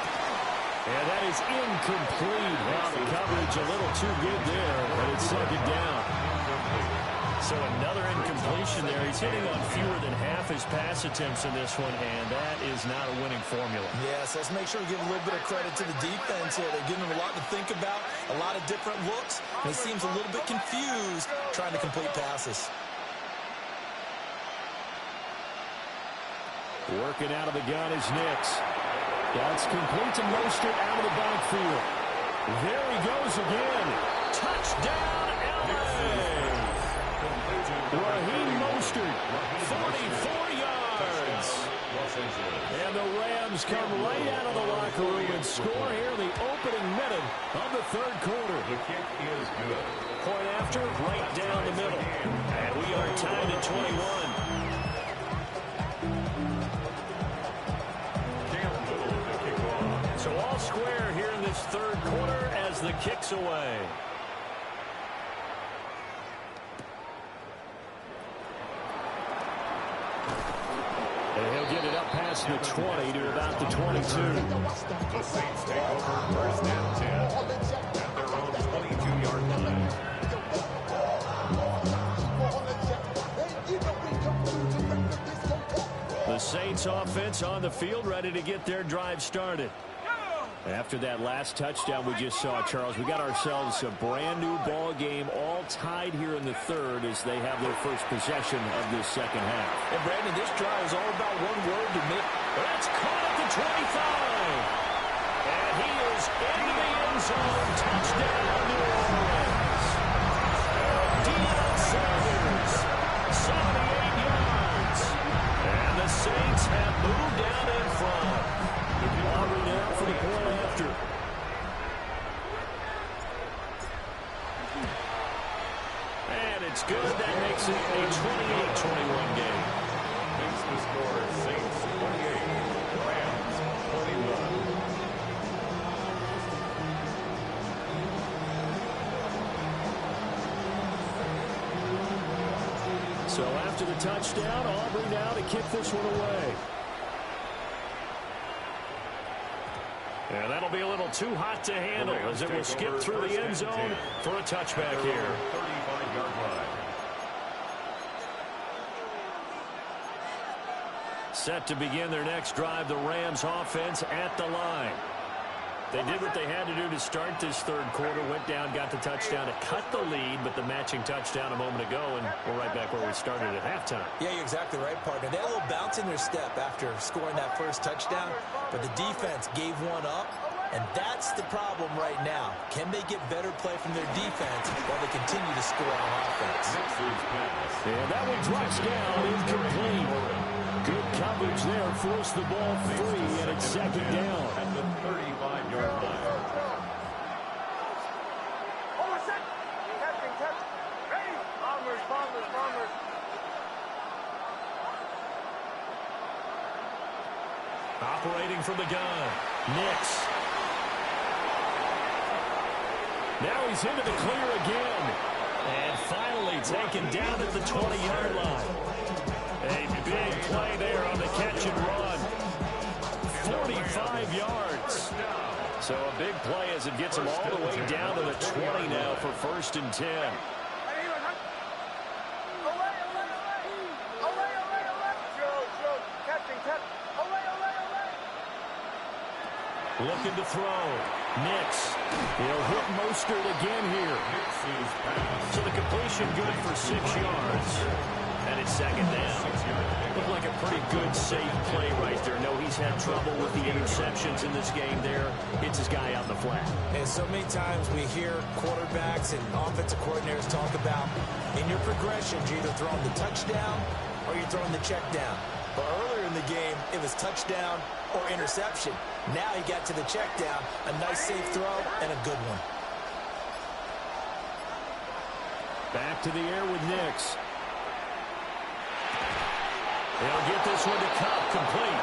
And that is incomplete. Wow, the coverage a little too good there, but it's 2nd down. So another incompletion there. He's hitting on fewer than half his pass attempts in this one, and that is not a winning formula. Yes, let's make sure we give a little bit of credit to the defense here. They're giving him a lot to think about, a lot of different looks, and he seems a little bit confused trying to complete passes. Working out of the gun is Nix. That's complete to Mostert out of the backfield. There he goes again. Touchdown, L.A. Raheem Mostert, 44 yards. And the Rams come right out of the locker room and score here in the opening minute of the 3rd quarter. The kick is good. Point after, right down the middle. And we are tied at 21. Cam Little, the kicker. all square here in this third quarter as the kick's away. And he'll get it up past the 20 to about the 22. The Saints take over first and 10 at their own 22-yard line. The Saints offense on the field, ready to get their drive started. After that last touchdown we just saw, Charles, we got ourselves a brand new ball game, all tied here in the third as they have their first possession of this second half. And Brandon, this drive is all about one word to me. That's caught at the 25. And he is in the end zone. Touchdown, New Orleans. Deion Sanders, 78 yards. And the Saints have moved down in front. Aubrey now for the point after. And it's good. That makes it a 28-21 game. Makes the score Saints 28, Rams 21. So after the touchdown, Aubrey now to kick this one away. And that'll be a little too hot to handle as it will skip through the end zone for a touchback here. 35-yard line. Set to begin their next drive, the Rams offense at the line. They did what they had to do to start this third quarter, went down, got the touchdown to cut the lead, but the matching touchdown a moment ago, and we're right back where we started at halftime. Yeah, you're exactly right, partner. They had a little bounce in their step after scoring that first touchdown, but the defense gave one up, and that's the problem right now. Can they get better play from their defense while they continue to score on offense? And that one drops down, incomplete. Good coverage there, forced the ball free, and it's second down. At the 35-yard line. Operating from the gun, Nix. Now he's into the clear again. And finally taken down at the 20-yard line. A big play there on the catch and run. 45 yards. So a big play as it gets him all the way down to the 20 now for first and 10. Looking to throw. Nix. He'll hit Mostert again here. So the completion good for 6 yards. And it's second down. Looked like a pretty good, safe play right there. No, he's had trouble with the interceptions in this game there. Hits his guy out in the flat. And so many times we hear quarterbacks and offensive coordinators talk about in your progressions, you're either throwing the touchdown or you're throwing the check down. But earlier in the game, it was touchdown or interception. Now he got to the check down, a nice safe throw, and a good one. Back to the air with Nix. They'll get this one to Cup, complete.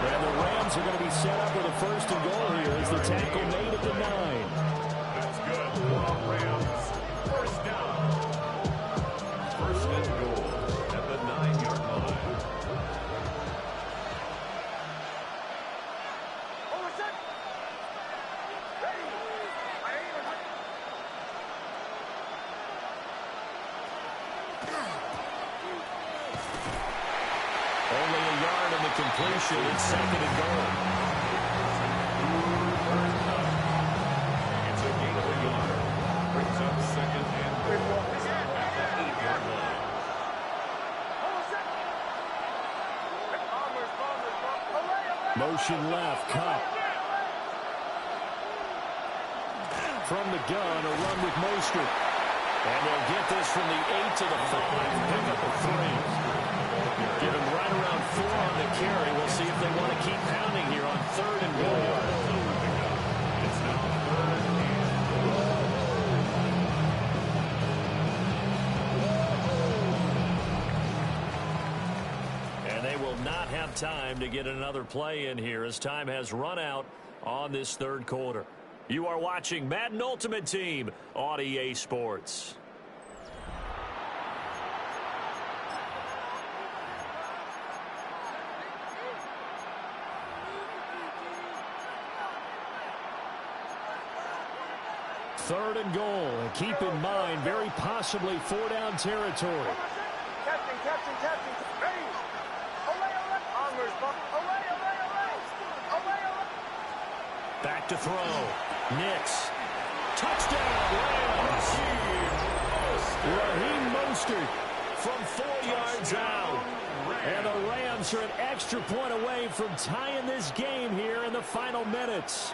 And the Rams are going to be set up with a first and goal here as the tackle made at the 9. That's good. Rams, first down. First and goal at the 9-yard line. Only a yard in the completion. It's second and goal. It's a gain of a yard. Brings up second and goal at the 8-yard line. Motion left, Cup. From the gun, a run with Mostert. And they'll get this from the 8 to the 5. Pick up a 3. Give him right around 4 on the carry. We'll see if they want to keep pounding here on third and goal. It's now third and they will not have time to get another play in here as time has run out on this third quarter. You are watching Madden Ultimate Team on EA Sports. Third and goal, and keep in mind, very possibly 4-down territory. Back to throw. Nix. Touchdown, Rams. Raheem Mostert from 4 yards out. And the Rams are an extra point away from tying this game here in the final minutes.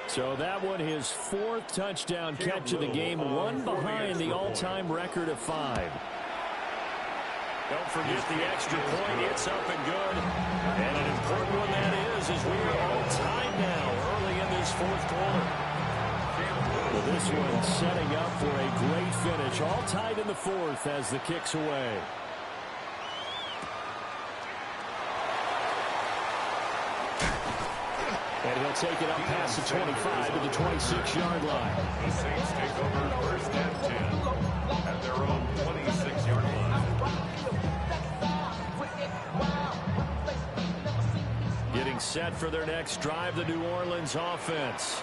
So that one, his 4th touchdown catch of the game, one behind the all-time record of 5. Don't forget the extra point. It's up and good. And an important one that is we are all tied now early in this 4th quarter. Well, this one setting up for a great finish. All tied in the 4th as the kick's away. And he'll take it up past the 25 to the 26-yard line. The Saints take over 1st and 10 at their own 26-yard line. Getting set for their next drive, the New Orleans offense.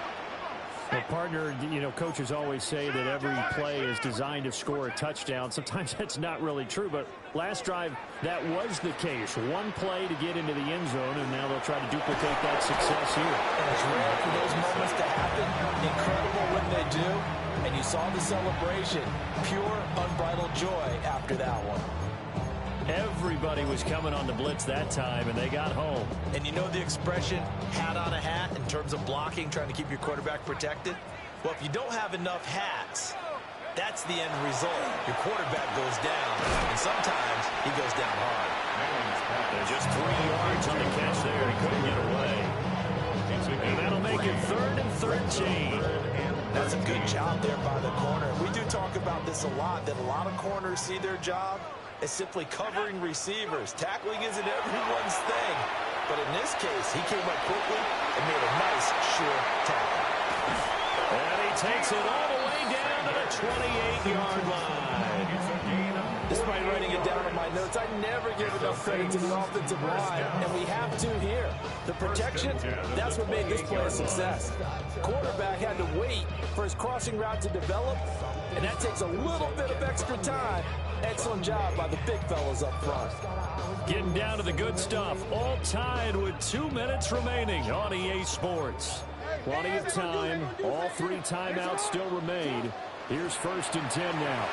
Well, partner, coaches always say that every play is designed to score a touchdown. Sometimes that's not really true, but last drive, that was the case. One play to get into the end zone, and now they'll try to duplicate that success here. And it's rare for those moments to happen. Incredible when they do. And you saw the celebration. Pure, unbridled joy after that one. Everybody was coming on the blitz that time, and they got home. And you know the expression, hat on a hat, in terms of blocking, trying to keep your quarterback protected? Well, if you don't have enough hats, that's the end result. Your quarterback goes down, and sometimes he goes down hard. They're just 3 yards on the catch there. He couldn't get away. And that'll make it 3rd and 13. That's a good job there by the corner. We do talk about this a lot, that a lot of corners see their job as simply covering receivers. Tackling isn't everyone's thing. But in this case, he came up quickly and made a nice, sure tackle. And he takes it all the way down to the 28-yard line. Despite writing it down in my notes, I never give enough credit to the offensive line, and we have to here. The protection, that's what made this play a success. Quarterback had to wait for his crossing route to develop, and that takes a little bit of extra time. Excellent job by the big fellas up front. Getting down to the good stuff. All tied with 2 minutes remaining on EA Sports. Plenty of time. All 3 timeouts still remain. Here's 1st and 10 now.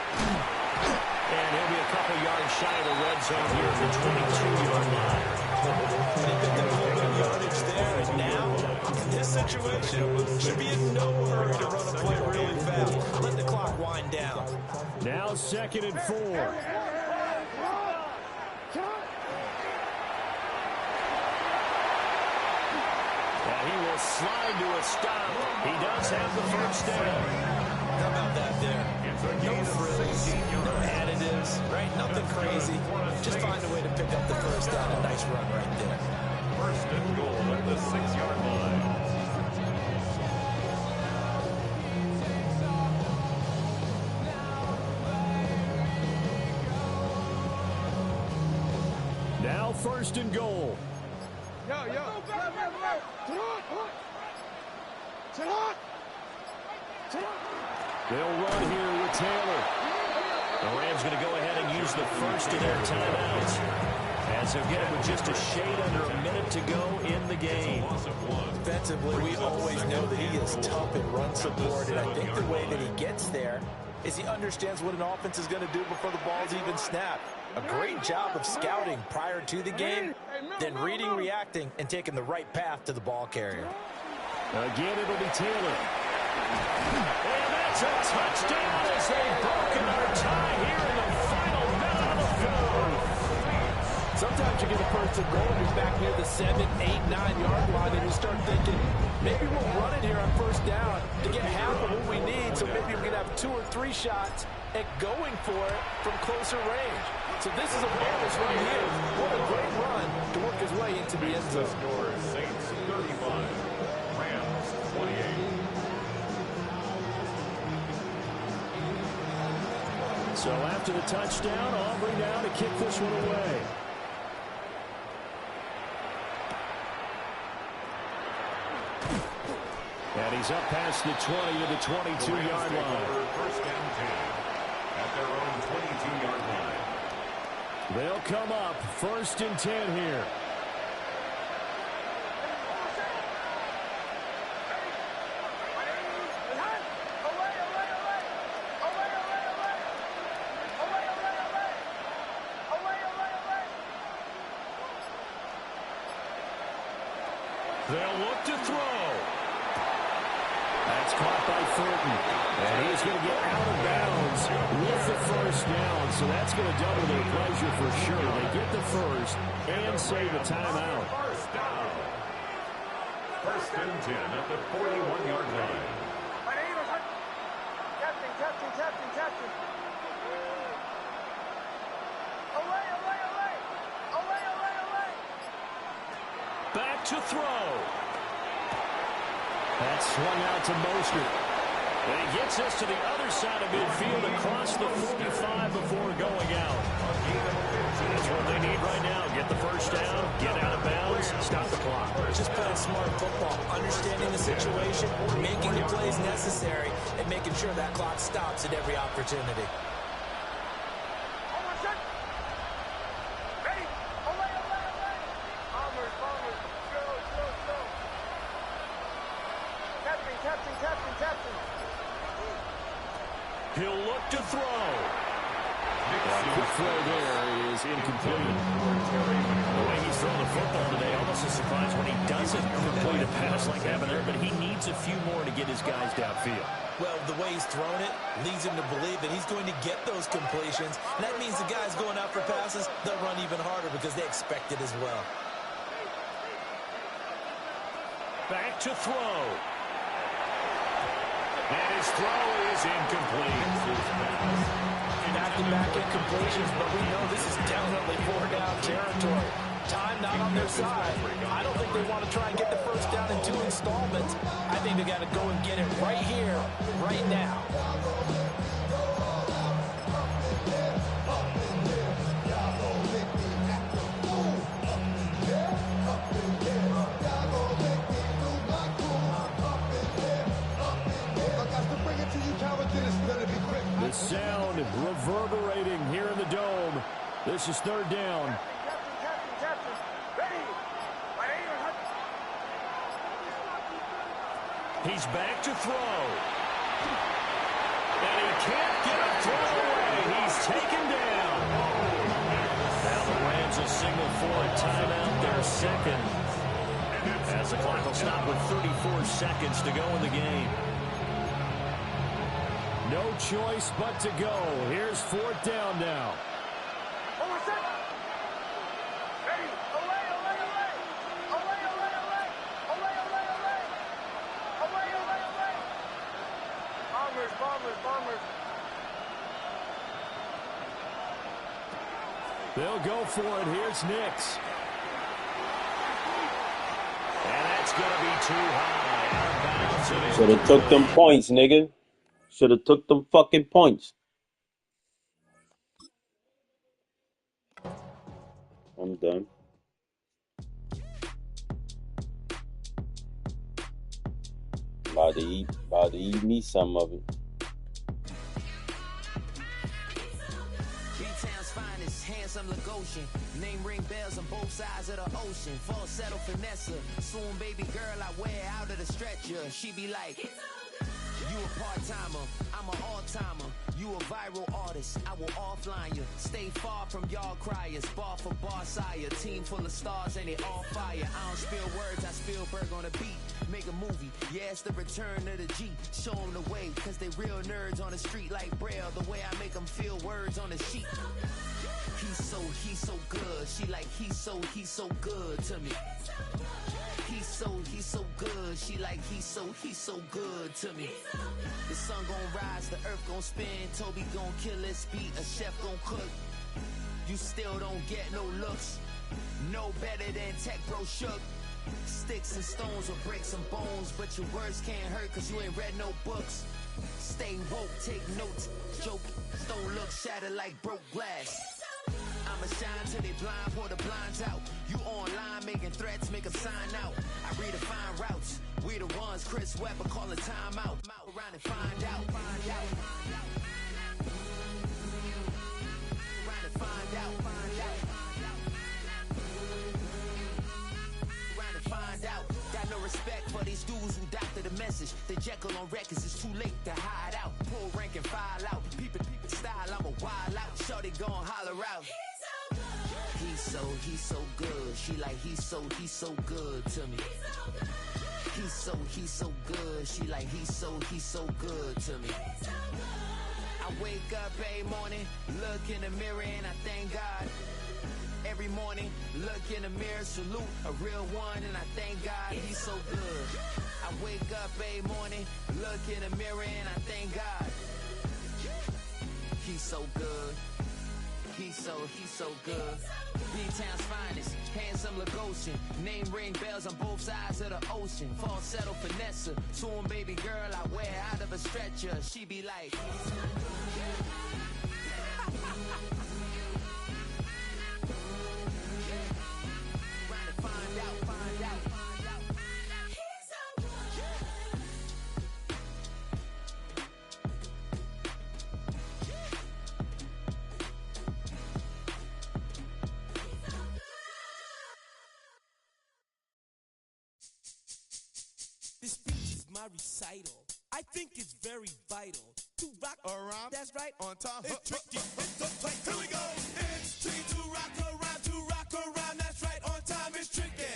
And he'll be a couple yards shy of the red zone here at the 22-yard line. They picked up a little bit of yardage there, and now, in this situation, should be in no hurry to run a play really fast. Let the clock wind down. Now 2nd and 4. And he will slide to a stop. He does have the 1st down. How about that there? No frills, no additives, right? Nothing crazy. Just find a way to pick up the 1st down. A nice run right there. 1st and goal at the 6-yard line. Now 1st and goal. They'll run here with Taylor. The Rams going to go ahead and use the first of their timeouts, as they'll get it with just a shade under a minute to go in the game. Defensively, we always know that he is tough in run support, and I think the way that he gets there is he understands what an offense is going to do before the ball's even snapped. A great job of scouting prior to the game, then reading, reacting, and taking the right path to the ball carrier. Again, it'll be Taylor. And that's a touchdown as they've broken our tie here in the final minute of the 4th. Sometimes you get a first and goal, you're back near the 7, 8, 9-yard line, and you start thinking, maybe we'll run it here on 1st down to get half of what we need, so maybe we're going to have 2 or 3 shots at going for it from closer range. So this is a bonus right here. What a great run to work his way into the end zone. Saints 35. So after the touchdown, Aubrey now to kick this one away. And he's up past the 20 to the 22-yard line. First and 10 at their own 22-yard line. They'll come up first and 10 here. They'll look to throw. That's caught by Thornton. And he's going to get out of bounds with the first down. So that's going to double their pleasure for sure. They get the first and save a timeout. First down. First and 10 at the 41-yard line. Captain. Back to throw. That's swung out to Mostert. And he gets us to the other side of midfield across the 45 before going out. That's what they need right now. Get the first down, get out of bounds, stop the clock. Just playing smart football, understanding the situation, making the plays necessary, and making sure that clock stops at every opportunity. Captain. He'll look to throw. The throw there is incomplete. The way he's throwing the football today, almost a surprise when he doesn't complete a pass like that there, but he needs a few more to get his guys downfield. Well, the way he's thrown it leads him to believe that he's going to get those completions. And that means the guys going out for passes, they'll run even harder because they expect it as well. Back to throw. And his throw is incomplete. Back-to-back incompletions, but we know this is definitely four-down territory. Time not on their side. I don't think they want to try and get the first down in 2 installments. I think they got to go and get it right here, right now. The sound reverberating here in the dome. This is third down. Captain. Ready. He's back to throw. And he can't get a throw away. He's taken down. Now the Rams will signal for a timeout, their second. As the clock will stop with 34 seconds to go in the game. No choice but to go. Here's fourth down now. Bombers. They'll go for it. Here's Nix. And that's going to be too high. Out of bounds. Should have took them points, nigga. Should have took them fucking points. I'm done. About to eat me some of it. B-Town's finest, handsome Lagosian. Name ring bells on both sides of the ocean. Falsetto finesse, swoon baby girl I wear out of the stretcher. She be like, you a part-timer, I'm an all-timer. You a viral artist, I will offline you. Stay far from y'all criers, bar for bar sire. Team full of stars and they all fire. I don't spill words, I spill Berg on a beat. Make a movie, yeah, it's the return of the G. Show them the way, cause they real nerds on the street like Braille. The way I make them feel words on the sheet. He's so good. She like, he's so good to me. He's so good. She like, he's so good to me. The sun gon' rise, the earth gon' spin. Toby gon' kill this beat, a chef gon' cook. You still don't get no looks. No better than Tech Bro Shook. Sticks and stones will break some bones, but your words can't hurt cause you ain't read no books. Stay woke, take notes, joke, don't look shattered like broke glass. I'ma shine till they blind, pour the blinds out. You online making threats, make 'em sign out. I redefine routes, we the ones Chris Webber calling time out. Around and find out, find out. Around and find out, find out. Around and find out. Got no respect for these dudes who doctor the message. The Jekyll on records, it's too late to hide out. Pull rank and file out. Peep style, I'm a wild out. Shorty gon' holler out. He's so good. She like he's so good to me. He's so good. She like he's so good to me. I wake up every morning, look in the mirror and I thank God. Every morning, look in the mirror, salute a real one and I thank God he's so good. I wake up every morning, look in the mirror and I thank God. He's so good. He's so good. B-Town's finest, handsome Lagosian. Name ring bells on both sides of the ocean. Falsetto finesse, swoon baby girl I wear out of a stretcher. She be like, trying to find out, find out. This speech is my recital. I think it's very vital to rock around. That's right, on time. It's tricky. It's so tight. Here we go. It's tricky to rock around. To rock around. That's right, on time. It's tricky.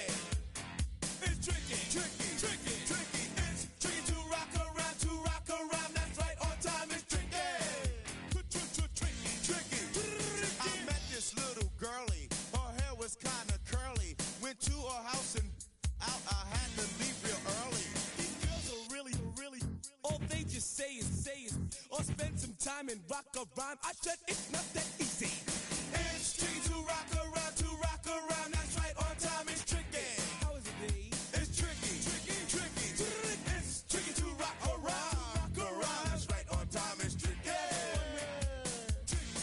It's tricky. Tricky. Tricky. Tricky. It's tricky to rock around. To rock around. That's right, on time. It's tricky. Tricky. Tricky. I met this little girlie. Her hair was kind of curly. Went to her house and out. I had to leave real early. All they just say is, or spend some time and rock around. I said it's not that easy. It's tricky to rock around, that's right, on time it's tricky. How is it, B? It's tricky. It's tricky to rock around, that's right, on time it's tricky. Tricky.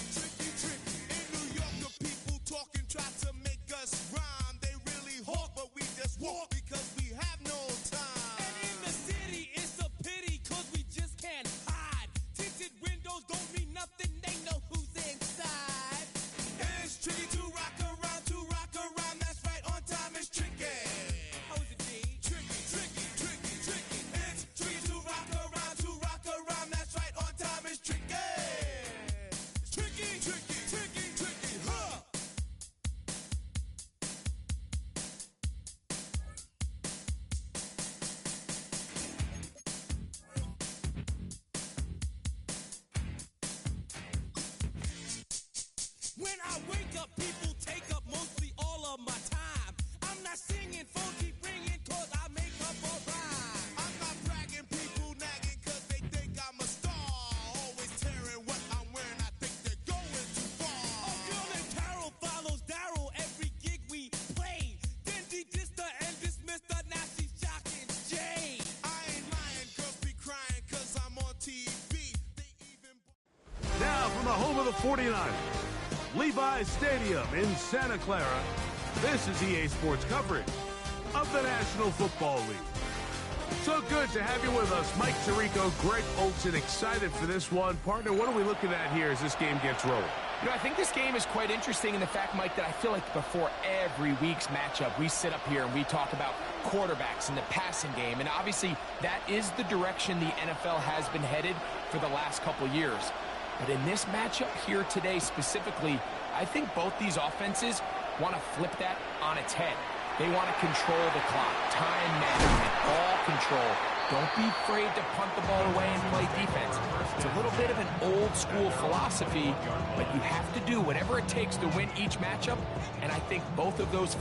In New York, the people talking try to make us rhyme. They really hawk, but we just walk because we have no time. And in the city, it's a pity, cause we just can't hide. Tinted windows don't mean nothing, they know who's inside. It's tricky to rock around, that's right, on time it's tricky. How is it, D? Tricky. It's tricky to rock around, that's right, on time it's tricky. Tricky, huh? When I wake up, people take up mostly all of my time. I'm not singing, phone keep ringing, cause I make up a rhyme. I'm not bragging, people nagging, cause they think I'm a star. Always tearing what I'm wearing, I think they're going too far. A girl named Carol follows Daryl every gig we play. Then dissed her and dismissed her, now she's shocking Jay. I ain't lying, girls be crying, cause I'm on TV. Now from the home of the 49ers, Levi's Stadium in Santa Clara, this is EA Sports coverage of the National Football League. So good to have you with us. Mike Tirico, Greg Olsen, excited for this one. Partner, what are we looking at here as this game gets rolling? You know, I think this game is quite interesting in the fact, Mike, that I feel like before every week's matchup, we sit up here and we talk about quarterbacks and the passing game. And obviously, that is the direction the NFL has been headed for the last couple years. But in this matchup here today specifically, I think both these offenses want to flip that on its head. They want to control the clock, time management, ball control. Don't be afraid to punt the ball away and play defense. It's a little bit of an old school philosophy, but you have to do whatever it takes to win each matchup. And I think both of those